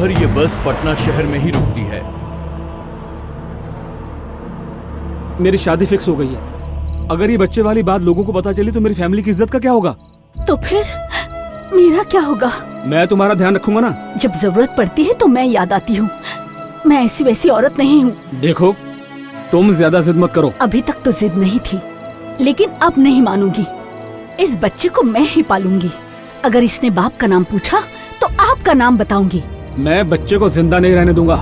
भर ये बस पटना शहर में ही रुकती है। मेरी शादी फिक्स हो गई है। अगर ये बच्चे वाली बात लोगों को पता चली तो मेरी फैमिली की इज्जत का क्या होगा? तो फिर मेरा क्या होगा? मैं तुम्हारा ध्यान रखूंगा ना। जब जरूरत पड़ती है तो मैं याद आती हूँ। मैं ऐसी वैसी औरत नहीं हूँ। देखो, तुम ज्यादा जिद मत करो। अभी तक तो जिद नहीं थी, लेकिन अब नहीं मानूंगी। इस बच्चे को मैं ही पालूंगी। अगर इसने बाप का नाम पूछा तो आपका नाम बताऊंगी। मैं बच्चे को जिंदा नहीं रहने दूंगा।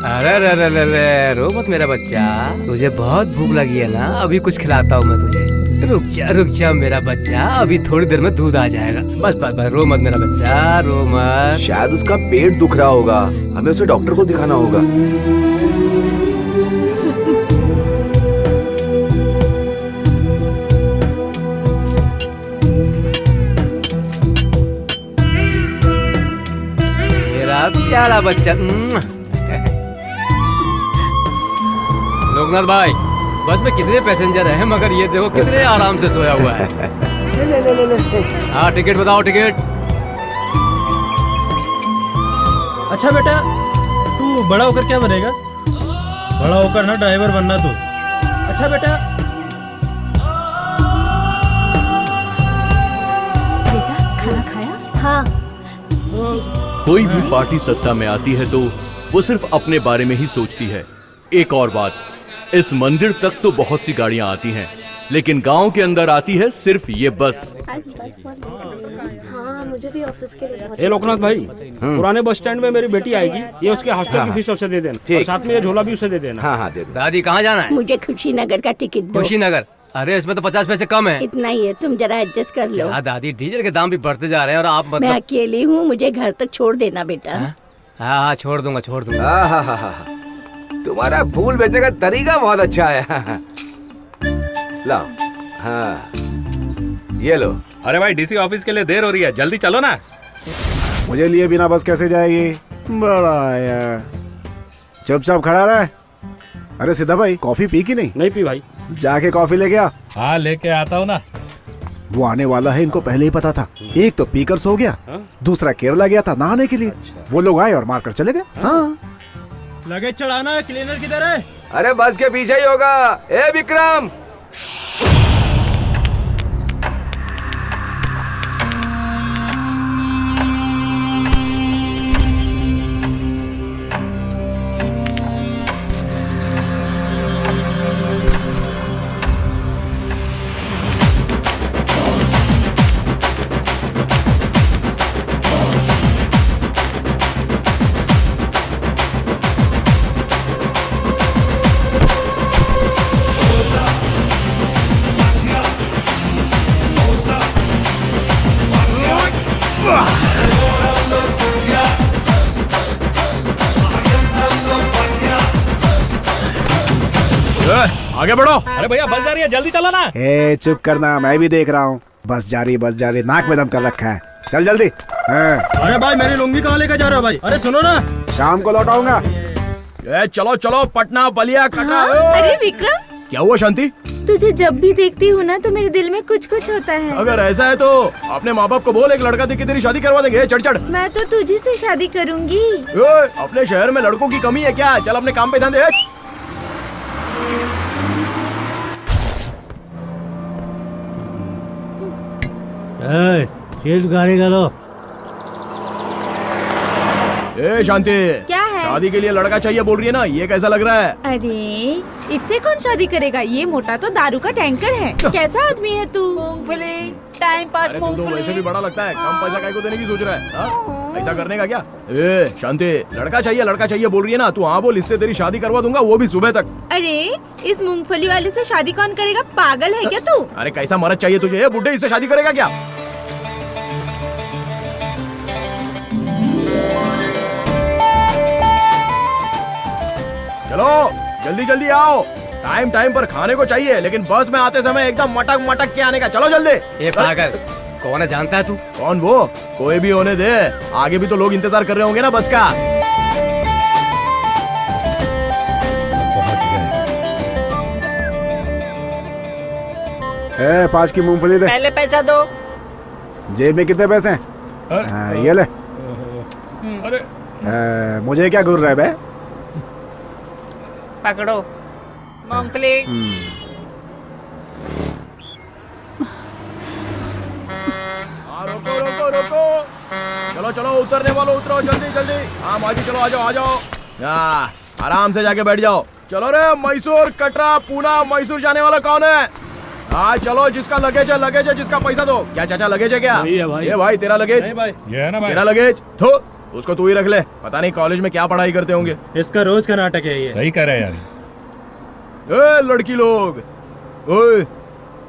अरे रे रे रे रे, रो मत मेरा बच्चा। तुझे बहुत भूख लगी है ना? अभी कुछ खिलाता हूँ मैं तुझे। रुक जा मेरा बच्चा, अभी थोड़ी देर में दूध आ जाएगा। बस बस बस, रो मत मेरा बच्चा, रो मत। शायद उसका पेट दुख रहा होगा, हमें उसे डॉक्टर को दिखाना होगा। मेरा प्यारा बच्चा। लोकनाथ भाई, बस में कितने पैसेंजर हैं, मगर ये देखो कितने आराम से सोया हुआ है। ले। हाँ, टिकट बताओ, टिकट। अच्छा बेटा, तू बड़ा होकर क्या बनेगा? बड़ा होकर ना ड्राइवर बनना तू। अच्छा बेटा। बेटा, खाना खाया? हाँ। कोई भी पार्टी सत्ता में आती है तो वो सिर्फ अपने बारे में ही सोचती है। एक और बात, इस मंदिर तक तो बहुत सी गाड़ियां आती हैं, लेकिन गांव के अंदर आती है सिर्फ ये बस। हाँ, मुझे भी ऑफिस के लिए। ए लोकनाथ भाई, पुराने बस स्टैंड में मेरी बेटी आएगी, ये उसके हॉस्टल की फीस उसे दे देना और साथ में ये झोला भी उसे दे देना। हाँ दे दो। दादी, कहाँ जाना है? मुझे खुशीनगर का टिकट दो। खुशीनगर? अरे इसमें तो 50 पैसे कम है। इतना ही है, तुम जरा एडजस्ट कर लो। हाँ दादी, डीजल के दाम भी बढ़ते जा रहे हैं और आप मैं मतलब। अकेली हूँ, मुझे घर तक छोड़ देना बेटा। हाँ, छोड़ दूंगा। तुम्हारा फूल बेचने का तरीका बहुत अच्छा है। लाओ। हाँ, ये लो। अरे भाई, डीसी ऑफिस के लिए देर हो रही है, जल्दी चलो ना। मुझे लिए बिना बस कैसे जाएगी? बड़ा यार, चुपचाप खड़ा रहा है। अरे सीधा भाई, कॉफी पी की नहीं? नहीं पी भाई। जाके कॉफी लेके आ। हाँ, लेके आता हूँ ना। वो आने वाला है, इनको पहले ही पता था। एक तो पीकर सो गया, दूसरा केरला गया था नहाने के लिए। वो लोग आए और मारकर चले गए। हाँ। लगेज चढ़ाना, क्लीनर किधर है? अरे बस के पीछे ही होगा। ए विक्रम, आगे बढ़ो। अरे भैया, बस जा रही है, जल्दी चलो ना। ए चुप करना, मैं भी देख रहा हूँ। बस जा रही, नाक में दम कर रखा है। चल जल्दी। हाँ। अरे भाई, मेरी लुंगी कहाँ लेकर जा रहे हो भाई? अरे सुनो ना, शाम को लौटाऊंगा। चलो, पटना, बलिया, कटरा। अरे विक्रम, क्या हुआ शांति? तुझे जब भी देखती हूँ ना तो मेरे दिल में कुछ कुछ होता है। अगर ऐसा है तो अपने माँ बाप को बोल, एक लड़का देख के तेरी शादी करवा देंगे। चढ़। मैं तो तुझी से शादी करूंगी। अपने शहर में लड़कों की कमी है क्या? चल अपने काम पे ध्यान दे। गाड़ी करो। ए शांति, क्या है? शादी के लिए लड़का चाहिए बोल रही है ना, ये कैसा लग रहा है? अरे इससे कौन शादी करेगा? ये मोटा तो दारू का टैंकर है। कैसा आदमी है तू? मूंगफली, टाइम पास अरे तू तो वैसे भी बड़ा लगता है, कम पैसा काय को देने की सोच रहा है? हाँ? ऐसा करने का क्या? ए शांति, लड़का चाहिए बोल रही है ना, तू हाँ बोल, इससे तेरी शादी करवा दूंगा, वो भी सुबह तक। अरे इस मूंगफली वाले से शादी कौन करेगा? पागल है क्या तू? अरे कैसा मर्द चाहिए तुझे? ये बुड्ढे इससे शादी करेगा क्या? चलो जल्दी जल्दी आओ, टाइम पर खाने को चाहिए, लेकिन बस में आते समय एकदम मटक मटक के आने का। चलो जल्दी। ये पागल कौन है जानता है तू? कौन वो? कोई भी होने दे, आगे भी तो लोग इंतजार कर रहे होंगे ना बस का। ए 5 की मूंगफली दे। पहले पैसा दो। जेब में कितने पैसे हैं? ये ले। मुझे क्या घूर रहा है बे? पकड़ो मूंगफली। रोको रोको रोको, चलो चलो उतरने वालों उतरो, जल्दी जल्दी। हाँ माजी चलो, आ जाओ आ जाओ। आराम से जाके बैठ जाओ। चलो रे, मैसूर, कटरा, पूना, मैसूर जाने वाला कौन है? हाँ चलो, जिसका लगेज है जिसका पैसा दो। क्या चाचा लगेज है क्या? ये भाई तेरा लगेज? तेरा लगेज तो उसको तू ही रख ले। पता नहीं कॉलेज में क्या पढ़ाई करते होंगे। इसका रोज का नाटक है ये। सही कह रहे हैं यार। ए लड़की लोग, ओए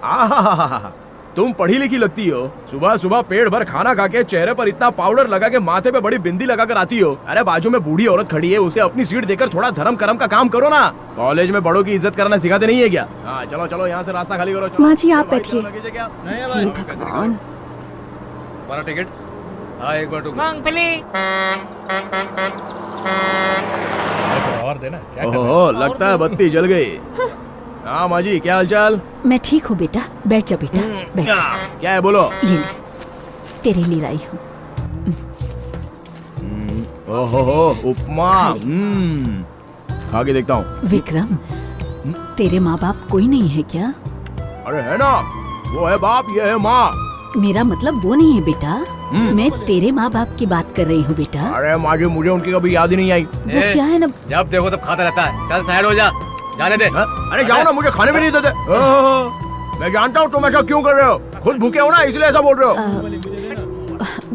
आहा, तुम पढ़ी लिखी लगती हो। सुबह सुबह पेट भर खाना खा के चेहरे पर इतना पाउडर लगा के माथे पे बड़ी बिंदी लगा कर आती हो। अरे बाजू में बूढ़ी औरत खड़ी है, उसे अपनी सीट देकर थोड़ा धर्म करम का काम करो ना। कॉलेज में बड़ों की इज्जत करना सिखाते नहीं है क्या? हाँ चलो चलो, यहाँ से रास्ता खाली करो। माँ जी आप बैठिए। हमारा टिकट। हाँ एक बार मूंगफली। और देना क्या? ओहो, लगता है बत्ती जल गई। हाँ माजी, क्या हालचाल? मैं ठीक हूँ बेटा, बैठ जा बेटा, बैठ जा। क्या है बोलो? ये ले, तेरे लिए लाई हूँ। ओहो उपमा, खा के देखता हूँ। विक्रम, तेरे माँ बाप कोई नहीं है क्या? अरे है ना, वो है बाप, ये है माँ। मेरा मतलब वो नहीं है बेटा, मैं तेरे माँ बाप की बात कर रही हूँ बेटा। अरे माँ जी, मुझे उनकी कभी याद ही नहीं आई। वो क्या है ना, जब देखो तब खाता रहता है। चल साइड हो जा, जाने दे। अरे जाओ ना, मुझे खाने भी नहीं देते। मैं जानता हूँ तुम ऐसा क्यों कर रहे हो, खुद भूखे हो ना इसलिए ऐसा बोल रहे हो।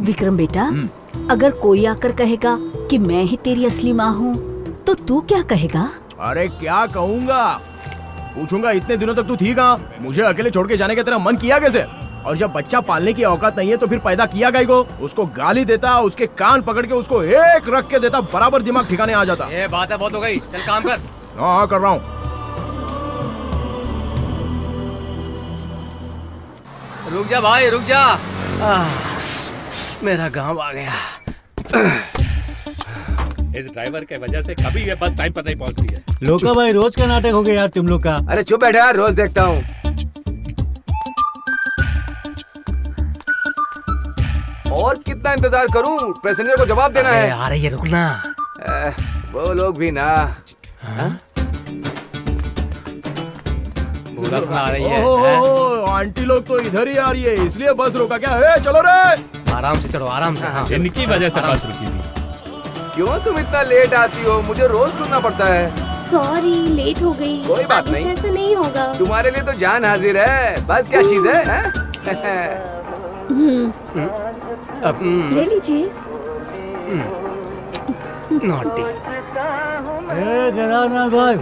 विक्रम बेटा, अगर कोई आकर कहेगा कि मैं ही तेरी असली माँ हूँ तो तू क्या कहेगा? अरे क्या कहूँगा, पूछूंगा इतने दिनों तक तू थी कहाँ? मुझे अकेले छोड़ के जाने का तेरा मन किया कैसे? और जब बच्चा पालने की औकात नहीं है तो फिर पैदा किया गाय को? उसको गाली देता, उसके कान पकड़ के उसको एक रख के देता, बराबर दिमाग ठिकाने आ जाता। ये बात है, बहुत हो गई, चल काम कर। हाँ कर रहा हूँ। रुक जा भाई, रुक जा। मेरा गांव आ गया। इस ड्राइवर के वजह से कभी ये बस टाइम पर नहीं पहुंचती है। लोका भाई रोज का नाटक हो गया यार तुम लोग का। अरे चुप बैठा यार, रोज देखता हूँ। और कितना इंतजार करूं? पैसेंजर को जवाब देना है। आ रही है, रुकना। वो लोग भी ना। बुरा तो आ रही है। ओहो, आंटी लोग तो इधर ही आ रही है, इसलिए बस रोका क्या? चलो रे, आराम से चलो, आराम से। हाँ। इनकी वजह से बस रुकी थी। क्यों तुम इतना लेट आती हो? मुझे रोज सुनना पड़ता है। सॉरी लेट हो गई। कोई बात आगे से नहीं। ऐसा नहीं होगा। तुम्हारे लिए तो जान हाजिर है। बस क्या चीज है? ले लीजिए। नॉटी। गराना भाई,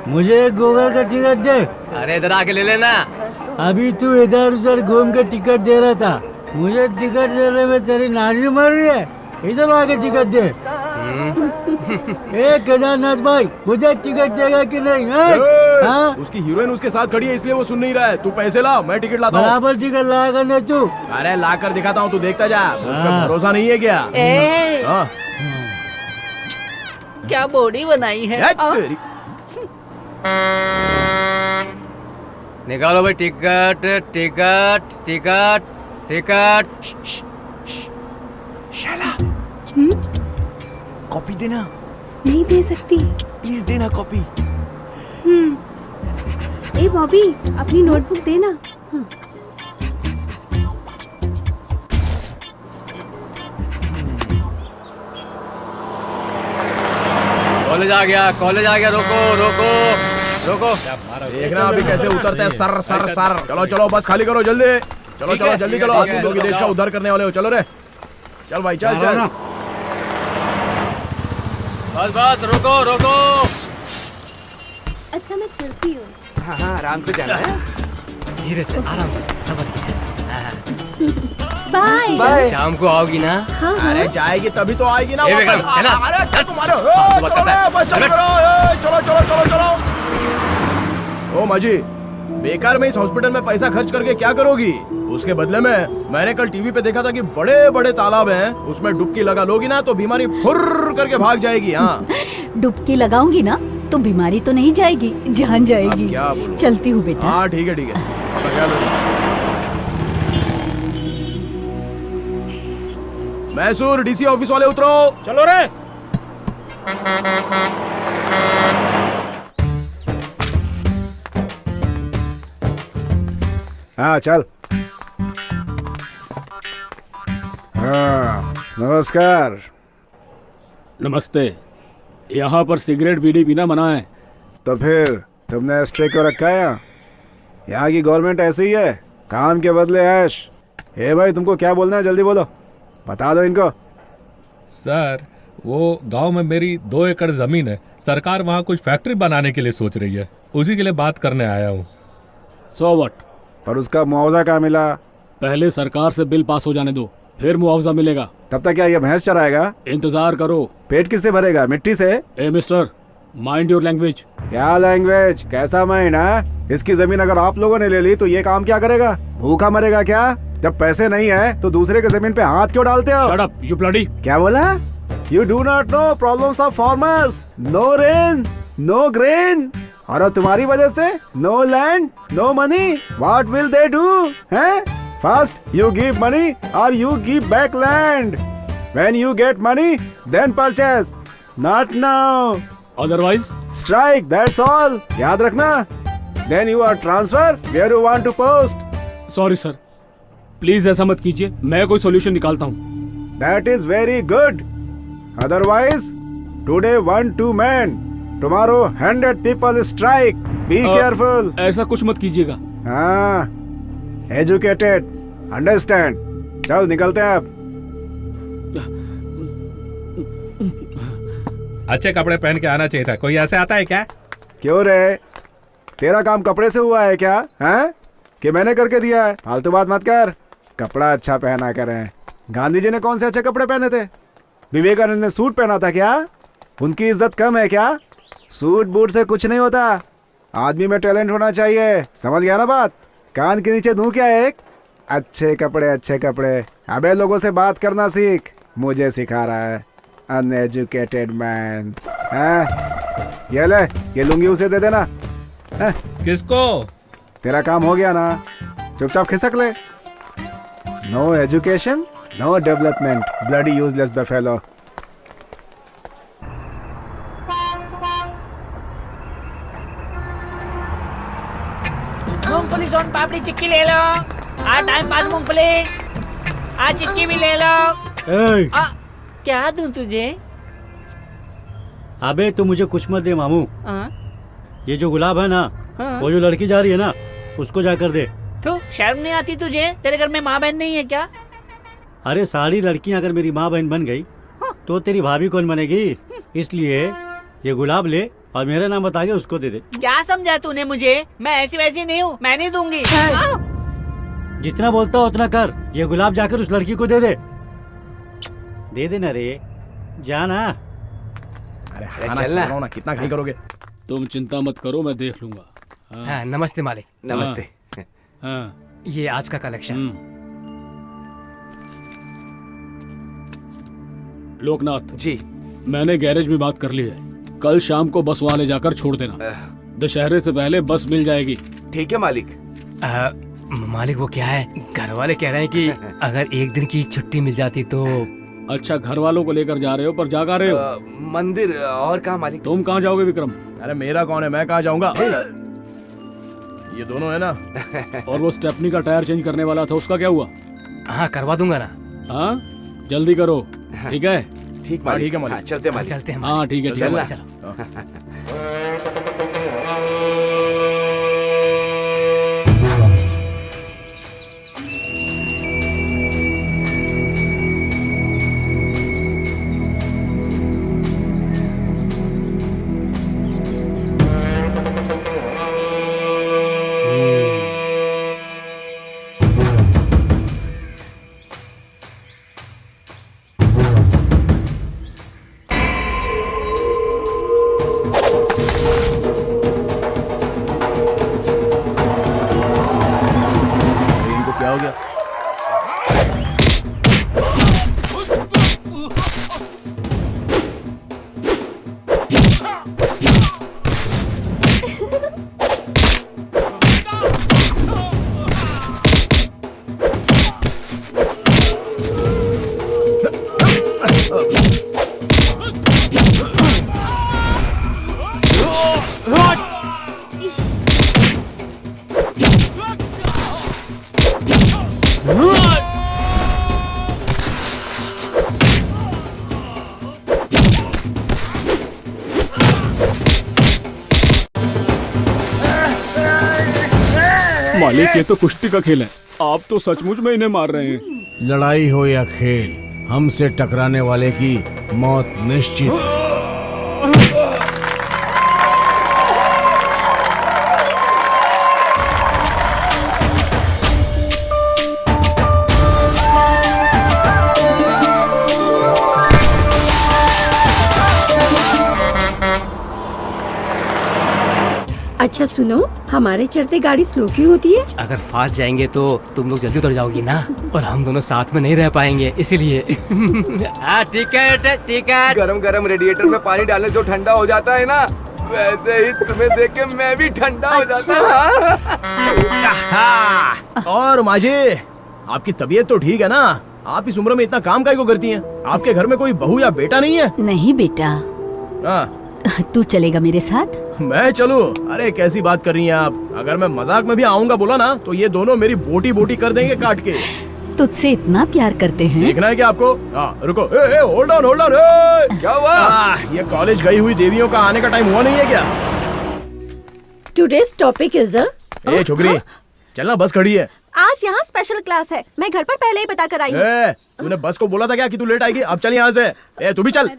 मुझे गूगल का टिकट दे। अरे इधर आके ले लेना। अभी तू इधर उधर घूम के टिकट दे रहा था, मुझे टिकट देने में तेरी नानी मर रही है। इधर आके टिकट दे। ए केदारनाथ भाई, मुझे टिकट देगा कि नहीं? हाँ? उसकी हीरोइन उसके साथ खड़ी है इसलिए वो सुन नहीं रहा है। तू पैसे ला, मैं टिकट लाता हूँ। बराबर टिकट लाएगा ना तू? अरे ला कर दिखाता हूँ, तू देखता जा। उसका भरोसा नहीं है क्या? हाँ। क्या बॉडी बनाई है? तेरी। निकालो भाई टिकट, टिकट, टिकट, टिकट। शाला, कॉपी देना। नहीं दे सकती। प्लीज देना कॉपी। ए बॉबी, अपनी नोटबुक देना। कॉलेज आ गया, कॉलेज आ गया। रोको रोको रोको। देखना अभी कैसे उतरते हैं। सर सर सर, चलो चलो बस खाली करो जल्दी। चलो चलो जल्दी चलो, तुम लोग देश का उद्धार करने वाले हो। चलो रे, चल भाई चल चल। बस बस, रोको रोको। अच्छा मैं चलती हूँ। हाँ हाँ, आराम से जाना है। धीरे से, आराम से, सबर। बाय। बाय। शाम को आओगी ना? अरे जाएगी तभी तो आएगी ना ये वापस। विक्रम, चला। अरे चल तुम्हारे, फालतू बात करता है। बस चलो चल। चलो चलो चलो चलो। ओ माजी, बेकार में इस हॉस्पिटल में पैसा खर्च करके क्या करोगी? उसके बदले में मैंने कल टीवी पे देखा था कि बड़े बड़े तालाब हैं, उसमें डुबकी लगा लोगी ना तो बीमारी फुर्र करके भाग जाएगी। हाँ, डुबकी लगाऊंगी ना तो बीमारी तो नहीं जाएगी, जान जाएगी। अब क्या बोलूं? चलती हूँ बेटा। हाँ ठीक है ठीक है। अब क्या करूं? मैसूर डीसी ऑफिस वाले उतरो। चलो रे। हाँ चल। हाँ नमस्कार। नमस्ते। यहाँ पर सिगरेट बीड़ी पीना मना है। तो फिर तुमने स्टे क्यों रखा है यहाँ की गवर्नमेंट ऐसी ही है, काम के बदले ऐश। हे भाई तुमको क्या बोलना है, जल्दी बोलो, बता दो इनको। सर वो गांव में मेरी 2 एकड़ जमीन है, सरकार वहाँ कुछ फैक्ट्री बनाने के लिए सोच रही है, उसी के लिए बात करने आया हूँ। So what? पर उसका मुआवजा कहाँ मिला? पहले सरकार से बिल पास हो जाने दो, फिर मुआवजा मिलेगा। तब तक क्या ये भैंस चराएगा? इंतजार करो। पेट किससे भरेगा, मिट्टी से? ए मिस्टर, माइंड योर लैंग्वेज। क्या लैंग्वेज, कैसा माइंड है? इसकी जमीन अगर आप लोगों ने ले ली तो ये काम क्या करेगा? भूखा मरेगा क्या? जब पैसे नहीं है तो दूसरे के जमीन पे हाथ क्यों डालते हो? Shut up you bloody. क्या बोला? You do not know problems of farmers. No rain, no grain. और अब तुम्हारी वजह से no land, no money. What will they do? हैं? First you give money or you give back land. When you get money, then purchase. Not now. Otherwise, Strike. That's all. याद रखना. Then you are transfer where you want to post. Sorry sir, please ऐसा मत कीजिए, मैं कोई solution निकालता हूँ। That is very good. Otherwise, today 1-2 men, tomorrow 100 people strike. Be careful. ऐसा कुछ मत कीजिएगा। हाँ, educated, understand. चल निकलते हैं अब। अच्छे कपड़े पहन के आना चाहिए था, कोई ऐसे आता है क्या? क्यों रे, तेरा काम कपड़े से हुआ है क्या? हैं? कि मैंने करके दिया है? फालतू बात मत कर, कपड़ा अच्छा पहना करें। गांधी जी ने कौन से अच्छे कपड़े पहने थे? विवेकानंद ने सूट पहना था क्या? उनकी इज्जत कम है क्या? सूट बूट से कुछ नहीं होता, आदमी में टैलेंट होना चाहिए, समझ गया ना बात? कान के नीचे दूं क्या एक? अच्छे कपड़े अच्छे कपड़े। अबे लोगों से बात करना सीख, मुझे सिखा रहा है अनएजुकेटेड मैन। ये ले, ये लुंगी उसे दे देना। हैं? किसको? तेरा काम हो गया ना, चुपचाप खिसक ले। No education, no development, bloody useless buffalo. मूंगफली सोन पापड़ी चिक्की ले लो। टाइम पास मूंगफली। चिक्की भी ले लो। क्या दूं तुझे? अबे तू मुझे कुछ मत दे मामू। ये जो गुलाब है ना, वो जो लड़की जा रही है ना, उसको जाकर दे। तो शर्म नहीं आती तुझे? तेरे घर में माँ बहन नहीं है क्या? अरे सारी लड़कियां अगर मेरी माँ बहन बन गई तो तेरी भाभी कौन बनेगी? इसलिए ये गुलाब ले और मेरा नाम बता के उसको दे दे। क्या समझा तूने मुझे? मैं ऐसी वैसी नहीं हूँ, मैं नहीं दूंगी। जितना बोलता हो उतना कर। ये गुलाब जाकर उस लड़की को दे दे। दे देना रे, जाना। अरे चलना ना, कितना खाली करोगे? तुम चिंता मत करो, मैं देख लूंगा। हाँ, नमस्ते मालिक। नमस्ते। हाँ, ये आज का कलेक्शन। लोकनाथ जी मैंने गैरेज में बात कर ली है, कल शाम को बस वाले जाकर छोड़ देना। दशहरे से पहले बस मिल जाएगी। ठीक है मालिक। मालिक वो क्या है, घर वाले कह रहे हैं कि अगर एक दिन की छुट्टी मिल जाती तो। अच्छा, घर वालों को लेकर जा रहे हो, पर जा रहे हो? मंदिर और कहाँ मालिक? तुम कहाँ जाओगे विक्रम? अरे मेरा कौन है, मैं कहाँ जाऊंगा? ये दोनों है ना। और वो स्टेपनी का टायर चेंज करने वाला था, उसका क्या हुआ? हाँ करवा दूंगा ना। हाँ जल्दी करो, ठीक है? ठीक है मालिक। हाँ, चलते मालिक। चलते हैं। हाँ ठीक है, ठीक है। चलो। इनको क्या हो गया? मालिक, ये तो कुश्ती का खेल है, आप तो सचमुच में इन्हें मार रहे हैं। लड़ाई हो या खेल, हमसे टकराने वाले की मौत निश्चित। अच्छा सुनो, हमारे चढ़ते गाड़ी स्लो क्यों होती है? अगर फास्ट जाएंगे तो तुम लोग जल्दी उतर जाओगी ना, और हम दोनों साथ में नहीं रह पाएंगे, इसीलिए। ठीक है। गरम गरम रेडिएटर में पानी डालने से ठंडा हो जाता है ना, वैसे ही तुम्हें देख के मैं भी ठंडा हो जाता हूँ। और माजी, आपकी तबीयत तो ठीक है ना? आप इस उम्र में इतना काम काहे को करती हैं? आपके घर में कोई बहू या बेटा नहीं है? नहीं बेटा। हाँ। तू चलेगा मेरे साथ? मैं चलूं? अरे कैसी बात कर रही हैं आप? अगर मैं मजाक में भी आऊंगा बोला ना, तो ये दोनों मेरी बोटी बोटी कर देंगे काट के। तुझसे इतना प्यार करते हैं। देखना है क्या आपको? रुको, होल्ड ऑन। क्या हुआ? ये कॉलेज गई हुई देवियों का आने का टाइम हुआ नहीं है क्या? टुडेज टॉपिक इज ए छोकरी, चलना, बस खड़ी है। आज यहाँ स्पेशल क्लास है, मैं घर पर पहले ही बता कर आई हूँ। तूने बस को बोला था क्या कि तू लेट आएगी? अब चल यहाँ से। तू भी चल।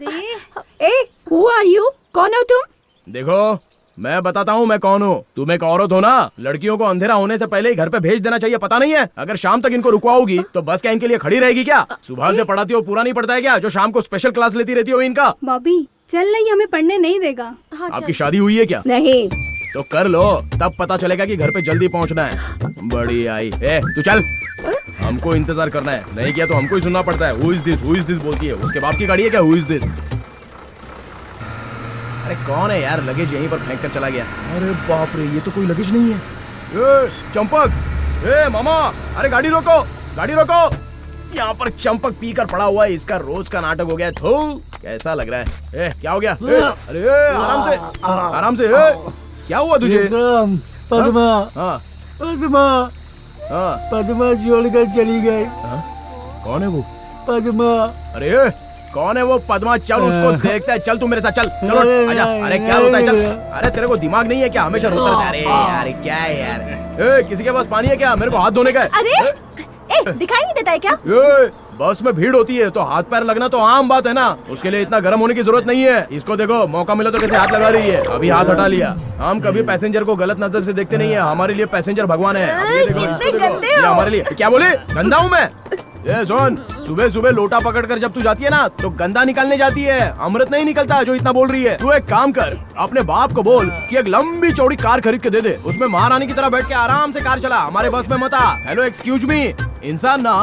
Who are you? कौन हो तुम? देखो, मैं बताता हूँ मैं कौन हूँ। तुम एक औरत हो ना, लड़कियों को अंधेरा होने से पहले ही घर पे भेज देना चाहिए, पता नहीं है? अगर शाम तक इनको रुकवाओगी तो बस क्या इनके लिए खड़ी रहेगी क्या? सुबह से पढ़ाती हो, पूरा नहीं पड़ता है क्या? जो शाम को स्पेशल क्लास लेती रहती हो इनका। बॉबी चल, नहीं हमें पढ़ने नहीं देगा। हाँ, आपकी शादी हुई है क्या? नहीं। तो कर लो, तब पता चलेगा कि घर पे जल्दी पहुँचना है। बड़ी आई। तू चल, हमको इंतजार करना है, नहीं किया तो हमको ही सुनना पड़ता है। हु इज दिस बोलती है, उसके बाप की गाड़ी है क्या? Who is this? अरे कौन है यार? लगेज यहीं पर फेंक कर चला गया। अरे बाप रे, ये तो कोई लगेज नहीं है। चंपक, मामा, अरे गाड़ी रोको। यहाँ पर चंपक पी कर पड़ा हुआ है, इसका रोज का नाटक हो गया। थू, कैसा लग रहा है? क्या हो गया? अरे आराम से। क्या हुआ तुझे? पद्मा छोड़कर चली गई। कौन है वो पद्मा? अरे कौन है वो पद्मा? चल उसको देखता है, चल तू मेरे साथ चल। चलो आजा। अरे क्या होता है? चल। अरे तेरे को दिमाग नहीं है क्या? हमेशा रोता रहता है। अरे यार क्या है यार? किसी के पास पानी है क्या? मेरे को हाथ धोने का है। अरे दिखाई नहीं देता है क्या? बस में भीड़ होती है तो हाथ पैर लगना तो आम बात है ना, उसके लिए इतना गर्म होने की जरूरत नहीं है। इसको देखो, मौका मिला तो कैसे हाथ लगा रही है। अभी हाथ हटा लिया। हम कभी पैसेंजर को गलत नजर से देखते नहीं है, हमारे लिए पैसेंजर भगवान है। ये हमारे लिए क्या बोले? गंदा हूँ मैं? ये सुन, सुबह सुबह लोटा पकड़कर जब तू जाती है ना, तो गंदा निकालने जाती है, अमृत नहीं निकलता जो इतना बोल रही है। तू एक काम कर, अपने बाप को बोल कि एक लंबी चौड़ी कार खरीद के दे दे, उसमें महारानी की तरह बैठ के आराम से कार चला, हमारे बस में मत आ। हेलो एक्सक्यूज मी, इंसान ना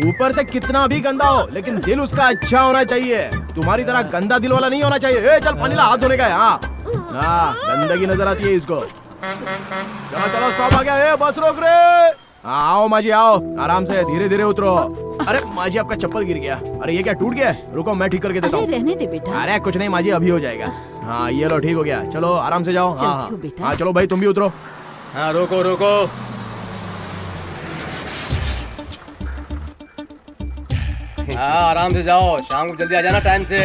ऊपर से कितना भी गंदा हो, लेकिन दिल उसका अच्छा होना चाहिए। तुम्हारी तरह गंदा दिल वाला नहीं होना चाहिए। चल पानी ला, हाथ धोने का है। हाँ, गंदगी नजर आती है इसको। चलो स्टॉप आ गया। बस रोक रे। आओ माजी आओ, आराम से, धीरे धीरे उतरो। अरे माजी, आपका चप्पल गिर गया। अरे ये क्या टूट गया? रुको मैं ठीक करके देता हूँ। रहने दे बेटा। अरे कुछ नहीं माजी, अभी हो जाएगा। हाँ ये लो, ठीक हो गया। चलो आराम से जाओ। हाँ चलो भाई, तुम भी उतरो। हाँ रोको। हाँ आराम से जाओ, शाम को जल्दी आ जाना टाइम से।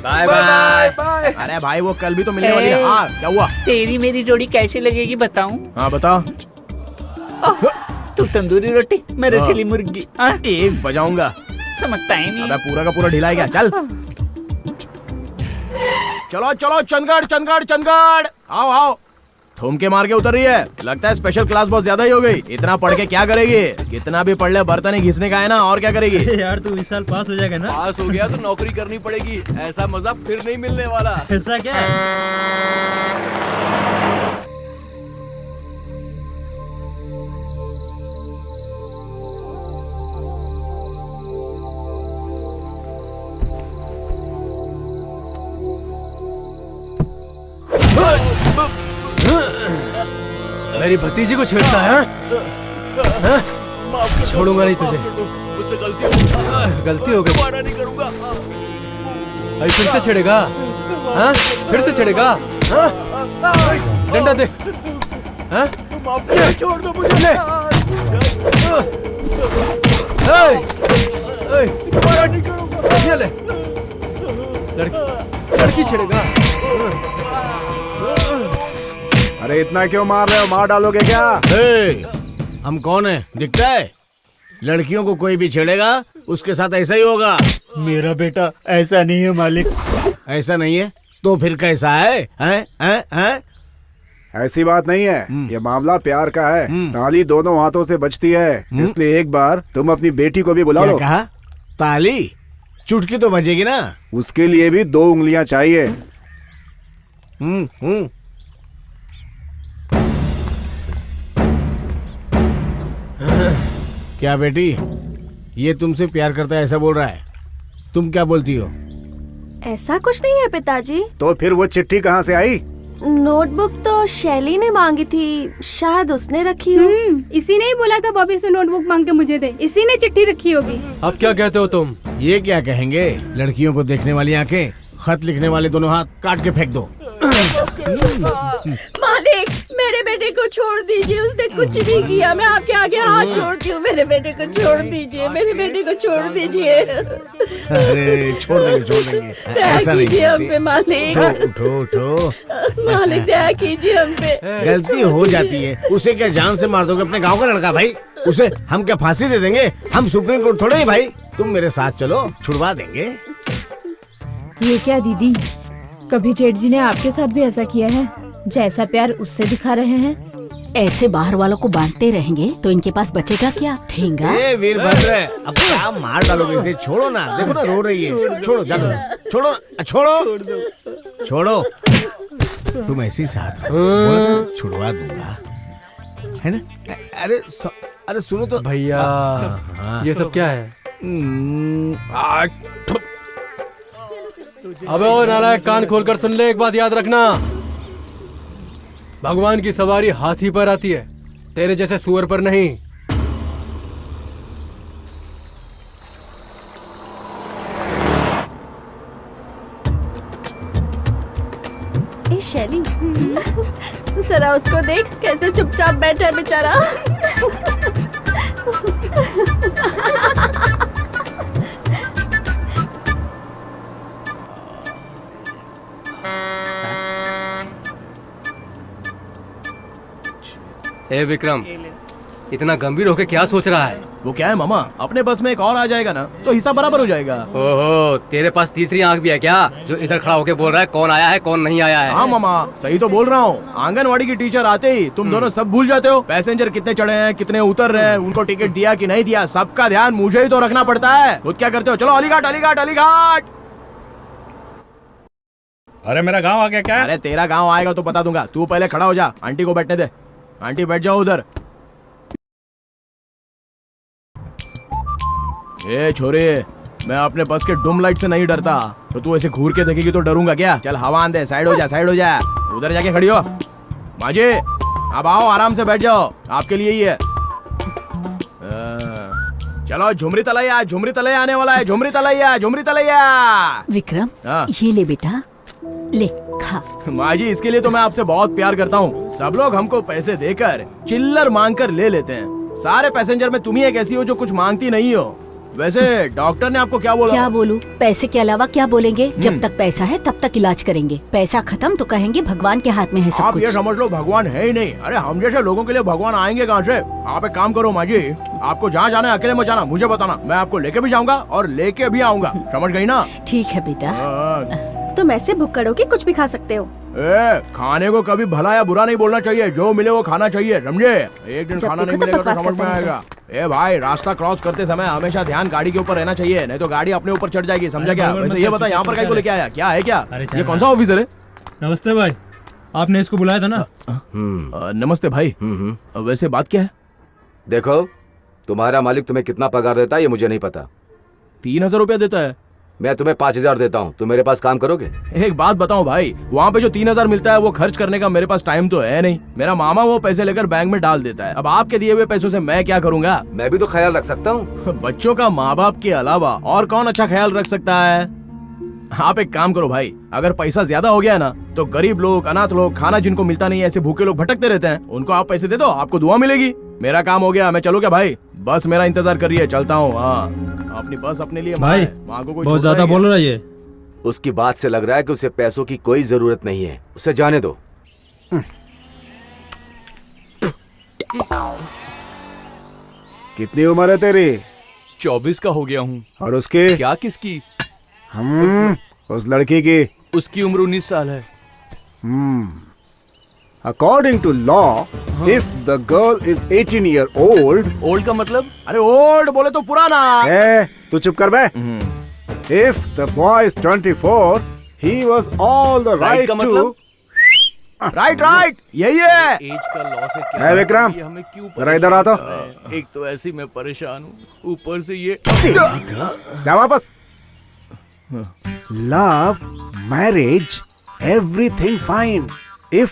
Bye bye. अरे भाई वो कल भी तो मिलने वाली है। हाँ क्या हुआ? तेरी मेरी जोड़ी कैसी लगेगी बताऊं? हाँ बता। तू तंदूरी रोटी, मैं रसीली मुर्गी। एक बजाऊंगा। समझता ही नहीं। अबे पूरा का पूरा ढिला है क्या? चल चलो चलो चंदगढ़ चंदगढ़ चंदगढ़, आओ आओ। ठुमके मार के उतर रही है, लगता है स्पेशल क्लास बहुत ज्यादा ही हो गई। इतना पढ़ के क्या करेगी? कितना भी पढ़ ले बर्तन ही घिसने का है ना, और क्या करेगी? यार तू इस साल पास हो जाएगा ना? पास हो गया तो नौकरी करनी पड़ेगी, ऐसा मजा फिर नहीं मिलने वाला। ऐसा क्या? मेरी भतीजी को छेड़ता है? छोड़ूंगा नहीं तुझे। मुझसे गलती हो गई। दोबारा नहीं करूंगा। अभी फिर से छेड़ेगा? हाँ? फिर से छेड़ेगा? हाँ? डंडा दे। हाँ? छोड़ दो मुझे। दोबारा नहीं करूंगा। ये ले। लड़की छेड़ेगा? अरे इतना क्यों मार रहे हो? मार डालोगे क्या? हम कौन है दिखता है? लड़कियों को कोई भी छेड़ेगा उसके साथ ऐसा ही होगा। मेरा बेटा ऐसा नहीं है मालिक। ऐसा नहीं है तो फिर कैसा है? हैं? ऐसी बात नहीं है, ये मामला प्यार का है। ताली दोनों हाथों से बजती है, इसलिए एक बार तुम अपनी बेटी को भी बुला लो। क्या कहा? ताली चुटकी तो बजेगी ना। उसके लिए भी 2 उंगलियां चाहिए। क्या बेटी, ये तुमसे प्यार करता है ऐसा बोल रहा है? तुम क्या बोलती हो? ऐसा कुछ नहीं है पिताजी। तो फिर वो चिट्ठी कहाँ से आई? नोटबुक तो शैली ने मांगी थी, शायद उसने रखी हो। इसी ने ही बोला था बॉबी से नोटबुक मांग के मुझे दे, इसी ने चिट्ठी रखी होगी। अब क्या कहते हो तुम? ये क्या कहेंगे? लड़कियों को देखने वाली आंखें, खत लिखने वाले दोनों हाथ काट के फेंक दो। मालिक, मेरे बेटे को छोड़ दीजिए, उसने कुछ नहीं किया। मैं आपके आगे हाथ जोड़ती हूँ, मेरे बेटे को छोड़ दीजिए, मेरे बेटे को छोड़ दीजिए। अरे छोड़ देंगे ऐसा नहीं कीजिए हम पे मालिक। उठो मालिक दया कीजिए हम पे। गलती हो जाती है, उसे क्या जान से मार दोगे? अपने गांव का लड़का भाई, उसे हम क्या फांसी दे देंगे? हम सुप्रीम कोर्ट थोड़े ही भाई। तुम मेरे साथ चलो, छुड़वा देंगे। ये क्या दीदी, कभी जेठ जी ने आपके साथ भी ऐसा किया है? जैसा प्यार उससे दिखा रहे हैं। ऐसे बाहर वालों को बांटते रहेंगे तो इनके पास बचेगा क्या? ठेंगा। वीरभद्र, अब क्या मार डालोगे इसे? छोड़ो ना, देखो ना रो रही है। छोड़ो, जानो, छोड़ो। तुम ऐसे ही साथ रहो, छुड़वा दूंगा, है ना? अरे सुनो तो भैया, ये सब क्या है? अबे ओ नालायक, कान खोलकर सुन ले, एक बात याद रखना। भगवान की सवारी हाथी पर आती है, तेरे जैसे सुअर पर नहीं। ए शैली, जरा उसको देख, कैसे चुपचाप बैठा है बेचारा। ए विक्रम, इतना गंभीर होके क्या सोच रहा है? वो क्या है मामा, अपने बस में एक और आ जाएगा ना तो हिसाब बराबर हो जाएगा। ओहो, तेरे पास तीसरी आंख भी है क्या, जो इधर खड़ा होके बोल रहा है कौन आया है कौन नहीं आया है? हाँ मामा, सही तो बोल रहा हूँ। आंगनवाड़ी की टीचर आते ही तुम दोनों सब भूल जाते हो। पैसेंजर कितने चढ़े हैं, कितने उतर रहे हैं, उनको टिकट दिया कि नहीं दिया, सबका ध्यान मुझे ही तो रखना पड़ता है। खुद क्या करते हो? चलो अलीघाट अलीघाट अलीघाट। अरे मेरा गांव आ गया क्या? अरे तेरा गांव आएगा तो बता दूंगा, तू पहले खड़ा हो जा, आंटी को बैठने दे। आंटी बैठ जाओ उधर। ए छोरे, मैं अपने बस के डूम लाइट से नहीं डरता, तो तू ऐसे घूर के देखेगी तो डरूंगा क्या? चल हवा आन दे, साइड हो जा, साइड हो जा, उधर जाके खड़ी हो। माजी अब आओ, आराम से बैठ जाओ, आपके लिए ही है। चलो झुमरी तलैया, झुमरी तलैया आने वाला है, झुमरी तलैया, झुमरी तलैया। विक्रम, हाँ। ये ले बेटा, ले खा। माँ जी, इसके लिए तो मैं आपसे बहुत प्यार करता हूँ। सब लोग हमको पैसे देकर चिल्लर मांग कर ले लेते हैं। सारे पैसेंजर में तुम ही एक ऐसी हो जो कुछ मांगती नहीं हो। वैसे डॉक्टर ने आपको क्या बोला? क्या बोलूं? पैसे के अलावा क्या बोलेंगे? जब तक पैसा है तब तक इलाज करेंगे, पैसा खत्म तो कहेंगे भगवान के हाथ में है सब आप कुछ। ये समझ लो भगवान है ही नहीं। अरे हम जैसे लोगों के लिए भगवान आएंगे कहाँ से? आप एक काम करो माँ जी, आपको जहाँ जाना है अकेले मत जाना, मुझे बताना, मैं आपको लेके भी जाऊंगा और लेके भी आऊंगा, समझ गई ना? ठीक है बेटा। तुम ऐसे भुक्कड़ों की कुछ भी खा सकते हो। खाने को कभी भला या बुरा नहीं बोलना चाहिए, जो मिले वो खाना चाहिए, समझे? एक दिन खाना नहीं मिलेगा तो समझ में आएगा। भाई रास्ता क्रॉस करते समय हमेशा ध्यान गाड़ी के ऊपर रहना चाहिए, नहीं तो गाड़ी अपने ऊपर चढ़ जाएगी, समझा क्या? वैसे ये बता यहाँ पर कहीं को लेके आया क्या है? क्या ये कौन सा ऑफिसर है? नमस्ते भाई, आपने इसको बुलाया था ना? नमस्ते भाई। वैसे बात क्या है? देखो, तुम्हारा मालिक तुम्हें कितना पगार देता है ये मुझे नहीं पता। 3000 रुपया देता है। मैं तुम्हें 5000 देता हूँ, तुम मेरे पास काम करोगे? एक बात बताओ भाई, वहाँ पे जो 3000 मिलता है वो खर्च करने का मेरे पास टाइम तो है नहीं। मेरा मामा वो पैसे लेकर बैंक में डाल देता है, अब आपके दिए हुए पैसों से मैं क्या करूँगा? मैं भी तो ख्याल रख सकता हूँ। बच्चों का माँ बाप के अलावा और कौन अच्छा ख्याल रख सकता है? आप एक काम करो भाई, अगर पैसा ज्यादा हो गया ना तो गरीब लोग, अनाथ लोग, खाना जिनको मिलता नहीं है, ऐसे भूखे लोग भटकते रहते हैं, उनको आप पैसे दे दो, आपको दुआ मिलेगी। मेरा काम हो गया, मैं चलूं क्या भाई? बस मेरा इंतजार कर रही है, चलता हूँ। हाँ, अपनी बस अपने लिए भाई, बहुत ज्यादा बोल रहा है ये। उसकी बात से लग रहा है कि उसे पैसों की कोई जरूरत नहीं है, उसे जाने दो। कितनी उम्र है तेरी? 24 का हो गया हूँ। और उसकी? क्या किसकी? उस लड़की की? उसकी उम्र 19 साल है। According to law, if the girl is 18 year old, old का मतलब? अरे ओल्ड बोले तो पुराना। तू चुप कर बे। If the boy is 24, he was all the right का to. मतलब? राइट यही है। एज का लॉ से क्या विक्रम, हमें क्यों जरा इधर आ तो। एक तो ऐसी मैं परेशान हूँ, ऊपर से ये। जा वापस। Love, marriage, everything fine. If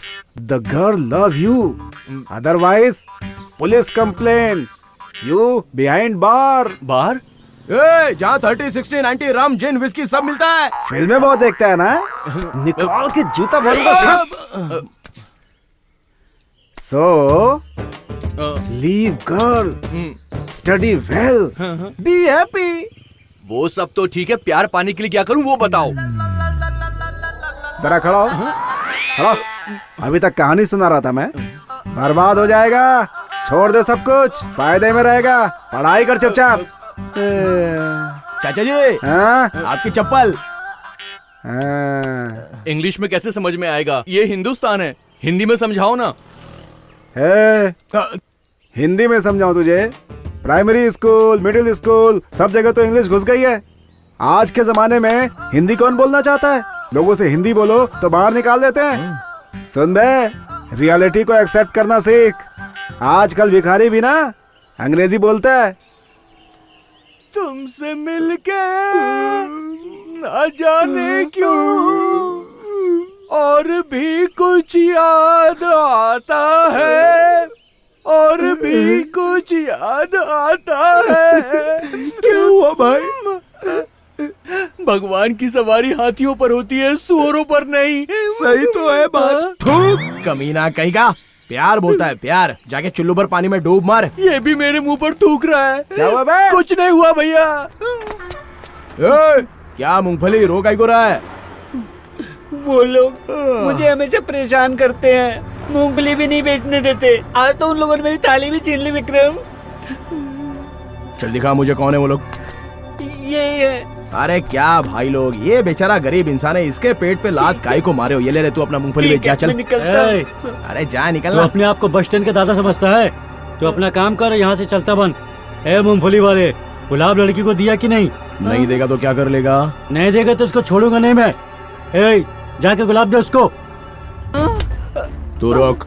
the girl love you, otherwise, police complaint. You behind bar. बार? जहाँ 30, 60, 90 रम, जिन, विस्की सब मिलता है। फिल्में बहुत देखता है ना? निकाल के जूता भरूंगा। So, leave girl, study well, be happy. वो सब तो ठीक है, प्यार पाने के लिए क्या करूं वो बताओ। जरा खड़ा हो। खड़ा। अभी तक कहानी सुना रहा था मैं। बर्बाद हो जाएगा, छोड़ दे सब कुछ, फायदे में रहेगा, पढ़ाई कर चुपचाप। चाचा जी, आपकी चप्पल। इंग्लिश में कैसे समझ में आएगा? ये हिंदुस्तान है, हिंदी में समझाओ ना। हिंदी में समझाऊं तुझे? प्राइमरी स्कूल, मिडिल स्कूल, सब जगह तो इंग्लिश घुस गई है। आज के जमाने में हिंदी कौन बोलना चाहता है? लोगों से हिंदी बोलो तो बाहर निकाल देते हैं। सुन बे, रियलिटी को एक्सेप्ट करना सीख। आजकल भिखारी भी ना अंग्रेजी बोलता है। तुमसे मिलके ना जाने क्यों और भी कुछ याद आता है, और भी कुछ याद आता है। क्या हुआ भाई? भगवान की सवारी हाथियों पर होती है, सुअरों पर नहीं। सही तो है बात। कमीना कहीं का। प्यार बोलता है, प्यार। जाके चुल्लू पर पानी में डूब मार। ये भी मेरे मुंह पर थूक रहा है। क्या हुआ बे? कुछ नहीं हुआ भैया। क्या मूंगफली रो काहे को रहा है? वो लोग मुझे हमेशा परेशान करते हैं, मूंगफली भी नहीं बेचने देते। आज तो उन लोगों ने मेरी थाली भी छीन ली विक्रम। चल दिखा मुझे कौन है वो लोग। यही है। अरे क्या भाई लोग, ये बेचारा गरीब इंसान है, इसके पेट पे लात काहे को मारे हो? ये ले रहे, तू अपना मूंगफली बेच जा। चल अरे जा निकल। तू अपने आप को बस स्टैंड का दादा समझता है? तो अपना काम कर, यहाँ से चलता बन। मूंगफली वाले, गुलाब लड़की को दिया कि नहीं? नहीं देगा तो क्या कर लेगा? नहीं देगा तो उसको छोड़ूंगा नहीं मैं। जाके गुलाब दे उसको। तू रुक,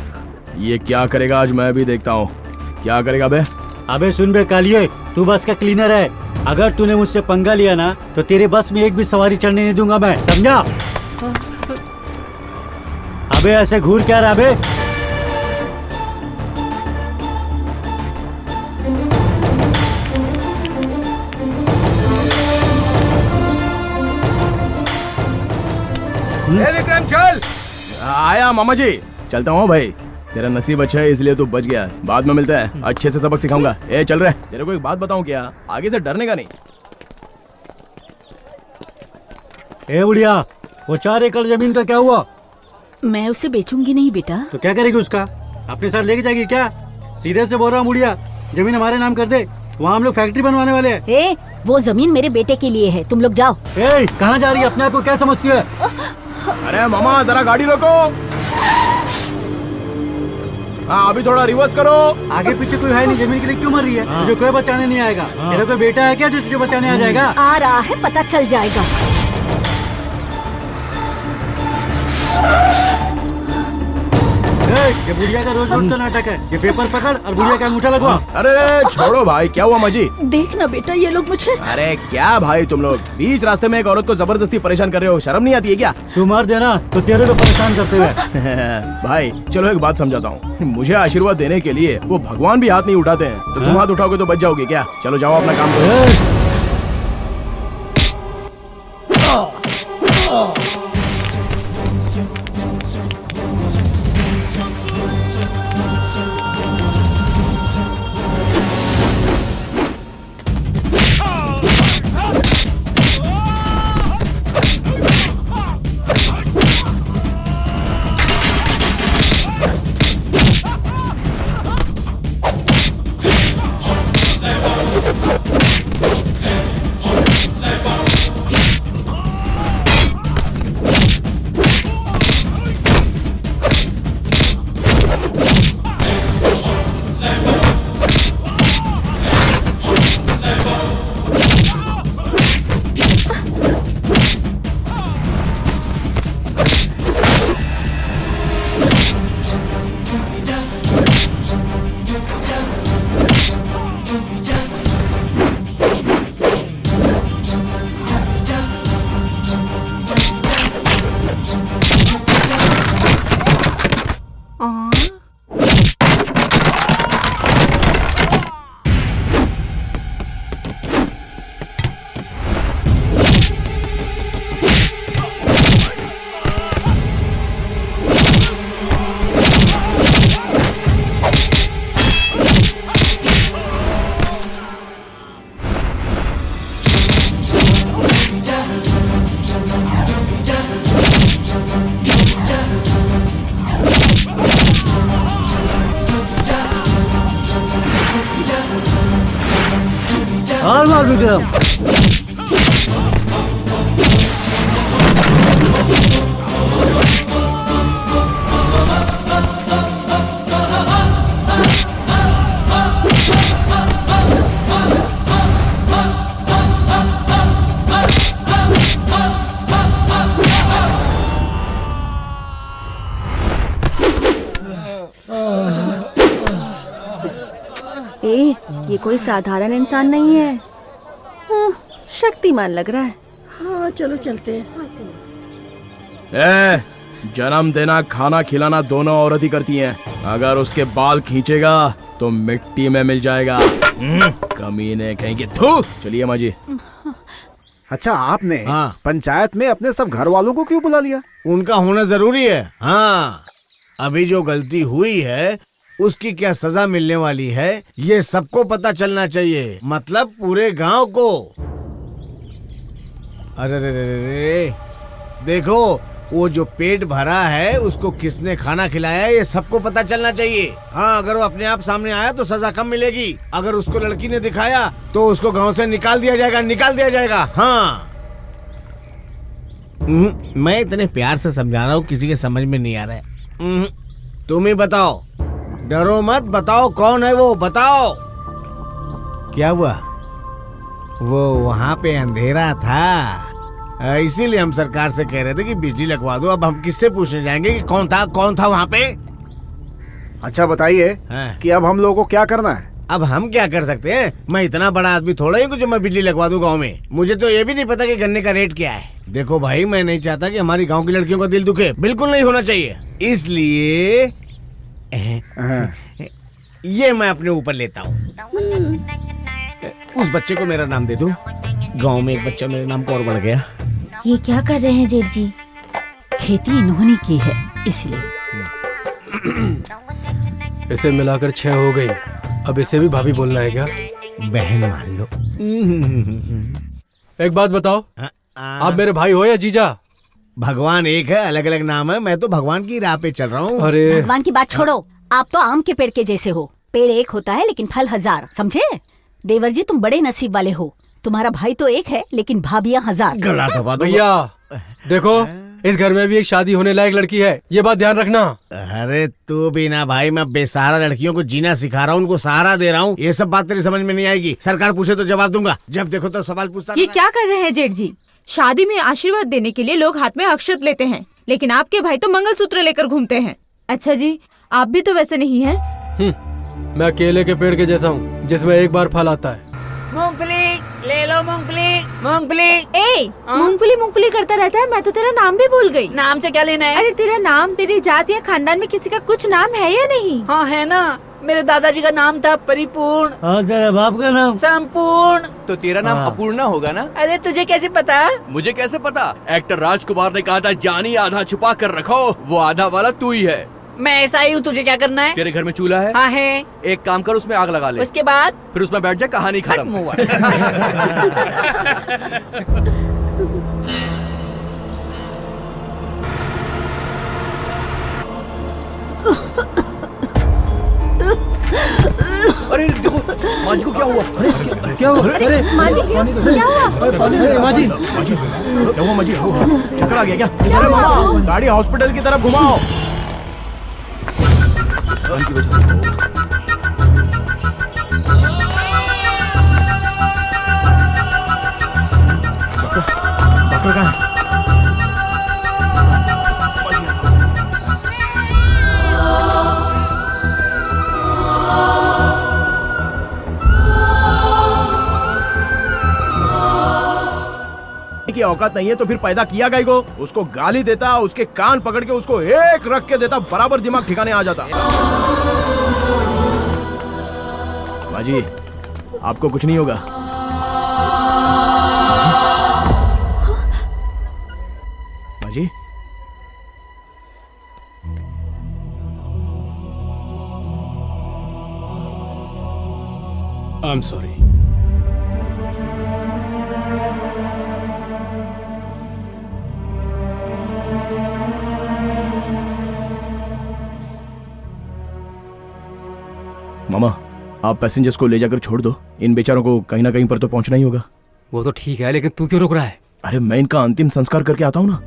ये क्या करेगा आज मैं भी देखता हूँ। क्या करेगा बे? अबे सुन बे कालिए, तू बस का क्लीनर है। अगर तूने मुझसे पंगा लिया ना तो तेरे बस में एक भी सवारी चढ़ने नहीं दूंगा मैं, समझा? अबे ऐसे घूर क्या रहा बे? विक्रम चल। आया मामा जी, चलता हूँ भाई। तेरा नसीब अच्छा है इसलिए तू बच गया। बाद में मिलता है, अच्छे से सबक सिखाऊंगा। ए चल रहे, तेरे को एक बात बताऊं क्या, आगे से डरने का नहीं। ए बुढ़िया, वो 4 एकड़ जमीन का क्या हुआ? मैं उसे बेचूंगी नहीं बेटा। तो क्या करेगी उसका? अपने साथ लेके जाएगी क्या? सीधे से बोल रहा हूँ बुढ़िया, जमीन हमारे नाम कर दे, वहाँ हम लोग फैक्ट्री बनवाने वाले हैं। ए, वो जमीन मेरे बेटे के लिए है, तुम लोग जाओ। ए, कहाँ जा रही है? अपने आप को क्या समझती है? अरे मामा जरा गाड़ी रोको। हाँ अभी थोड़ा रिवर्स करो। आगे पीछे कोई है नहीं, जमीन के लिए क्यों मर रही है? तुझे कोई बचाने नहीं आएगा। तेरा कोई बेटा है क्या जो तुझे बचाने आ जाएगा? आ रहा है, पता चल जाएगा। ये बुढ़िया का रोज रोज का नाटक है। ये पेपर पकड़ और बुढ़िया का अंगूठा लगवा। अरे छोड़ो भाई, क्या हुआ माजी? देखना बेटा, ये लोग मुझे। अरे क्या भाई तुम लोग बीच रास्ते में एक औरत को जबरदस्ती परेशान कर रहे हो, शर्म नहीं आती है क्या? तू मार देना तो तेरे को परेशान करते हुए। भाई चलो एक बात समझाता हूँ, मुझे आशीर्वाद देने के लिए वो भगवान भी हाथ नहीं उठाते हैं, तो तुम हाथ उठाओगे तो बच जाओगे क्या? चलो जाओ अपना काम करो। विक्रम, ये कोई साधारण इंसान नहीं है, शक्तिमान लग रहा है। हाँ चलो चलते हैं। जन्म देना खाना खिलाना दोनों औरत ही करती हैं। अगर उसके बाल खींचेगा तो मिट्टी में मिल जाएगा। कमीने कहेंगे। थू, चलिए माँ जी। अच्छा आपने पंचायत में अपने सब घर वालों को क्यों बुला लिया? उनका होना जरूरी है। हाँ, अभी जो गलती हुई है उसकी क्या सजा मिलने वाली है ये सबको पता चलना चाहिए, मतलब पूरे गांव को। अरे रे रे रे, देखो वो जो पेट भरा है उसको किसने खाना खिलाया ये सबको पता चलना चाहिए। हाँ, अगर वो अपने आप सामने आया तो सजा कम मिलेगी, अगर उसको लड़की ने दिखाया तो उसको गांव से निकाल दिया जाएगा, निकाल दिया जाएगा। हाँ, मैं इतने प्यार से समझा रहा हूँ, किसी के समझ में नहीं आ रहा है। तुम ही बताओ, डरो मत, बताओ कौन है वो, बताओ। क्या हुआ? वो वहाँ पे अंधेरा था, इसीलिए हम सरकार से कह रहे थे कि बिजली लगवा दो। अब हम किससे पूछने जाएंगे कि कौन था वहाँ पे? अच्छा बताइए कि अब हम लोगों को क्या करना है? अब हम क्या कर सकते हैं? मैं इतना बड़ा आदमी थोड़ा ही जो मैं बिजली लगवा दूं गांव में। मुझे तो ये भी नहीं पता कि गन्ने का रेट क्या है। देखो भाई, मैं नहीं चाहता कि हमारी गांव की लड़कियों का दिल दुखे, बिल्कुल नहीं होना चाहिए। इसलिए ये मैं अपने ऊपर लेता हूँ। उस बच्चे को मेरा नाम दे दूं। गांव में एक बच्चा मेरे नाम को और बढ़ गया। ये क्या कर रहे हैं जेठ जी? खेती इन्होंने की है इसलिए। इसे मिलाकर 6 हो गई। अब इसे भी भाभी बोलना है क्या? बहन मान लो। एक बात बताओ, आप मेरे भाई हो या जीजा? भगवान एक है, अलग अलग नाम है। मैं तो भगवान की राह पे चल रहा हूँ। अरे भगवान की बात छोड़ो, आप तो आम के पेड़ के जैसे हो। पेड़ एक होता है लेकिन फल 1000, समझे? देवर जी तुम बड़े नसीब वाले हो, तुम्हारा भाई तो एक है लेकिन भाभियां 1000। गला दबा दो भैया। देखो, इस घर में भी एक शादी होने लायक लड़की है, ये बात ध्यान रखना। अरे तू भी ना भाई, मैं बेसहारा लड़कियों को जीना सिखा रहा हूँ, उनको सहारा दे रहा हूँ। ये सब बात तेरी समझ में नहीं आएगी। सरकार पूछे तो जवाब दूंगा, जब देखो तो सवाल पूछता। ये क्या कर रहे हैं जेठ जी? शादी में आशीर्वाद देने के लिए लोग हाथ में अक्षत लेते हैं, लेकिन आपके भाई तो मंगलसूत्र लेकर घूमते हैं। अच्छा जी, आप भी तो वैसे नहीं हैं। मैं केले के पेड़ के जैसा हूँ जिसमें एक बार फल आता है। मूंगफली ले लो, मूंगफली मूंगफली। ए, मूंगफली मूंगफली करता रहता है। मैं तो तेरा नाम भी भूल गई। नाम से क्या लेना है? अरे तेरा नाम, तेरी जात या खानदान में किसी का कुछ नाम है या नहीं? हाँ है ना, मेरे दादाजी का नाम था परिपूर्ण। और तेरे बाप का नाम? संपूर्ण। तो तेरा नाम अपूर्णा होगा ना? अरे तुझे कैसे पता? मुझे कैसे पता? एक्टर राजकुमार ने कहा था जानी आधा छुपा कर रखो, वो आधा वाला तू ही है। मैं ऐसा ही हूँ, तुझे क्या करना है? तेरे घर में चूल्हा है? हाँ है। एक काम कर, उसमें आग लगा ले। उसके बाद फिर उसमें बैठ जा, कहानी खत्म। अरे देखो माँ जी को क्या हुआ? अरे क्या हुआ? अरे माँ जी क्या हुआ? अरे माँ जी, क्या हुआ माँ जी? चक्कर आ गया क्या? अरे मामा, गाड़ी हॉस्पिटल की तरफ घुमाओ। डॉक्टर कहाँ है? की औकात नहीं है तो फिर पैदा किया गई को? उसको गाली देता, उसके कान पकड़ के उसको एक रख के देता, बराबर दिमाग ठिकाने आ जाता। बाजी, आपको कुछ नहीं होगा। बाजी, आई एम सॉरी। मामा, आप पैसेंजर्स को ले जाकर छोड़ दो। इन बेचारों को कहीं ना कहीं पर तो पहुंचना ही होगा। वो तो ठीक है, लेकिन तू क्यों रुक रहा है? अरे मैं इनका अंतिम संस्कार करके आता हूँ ना।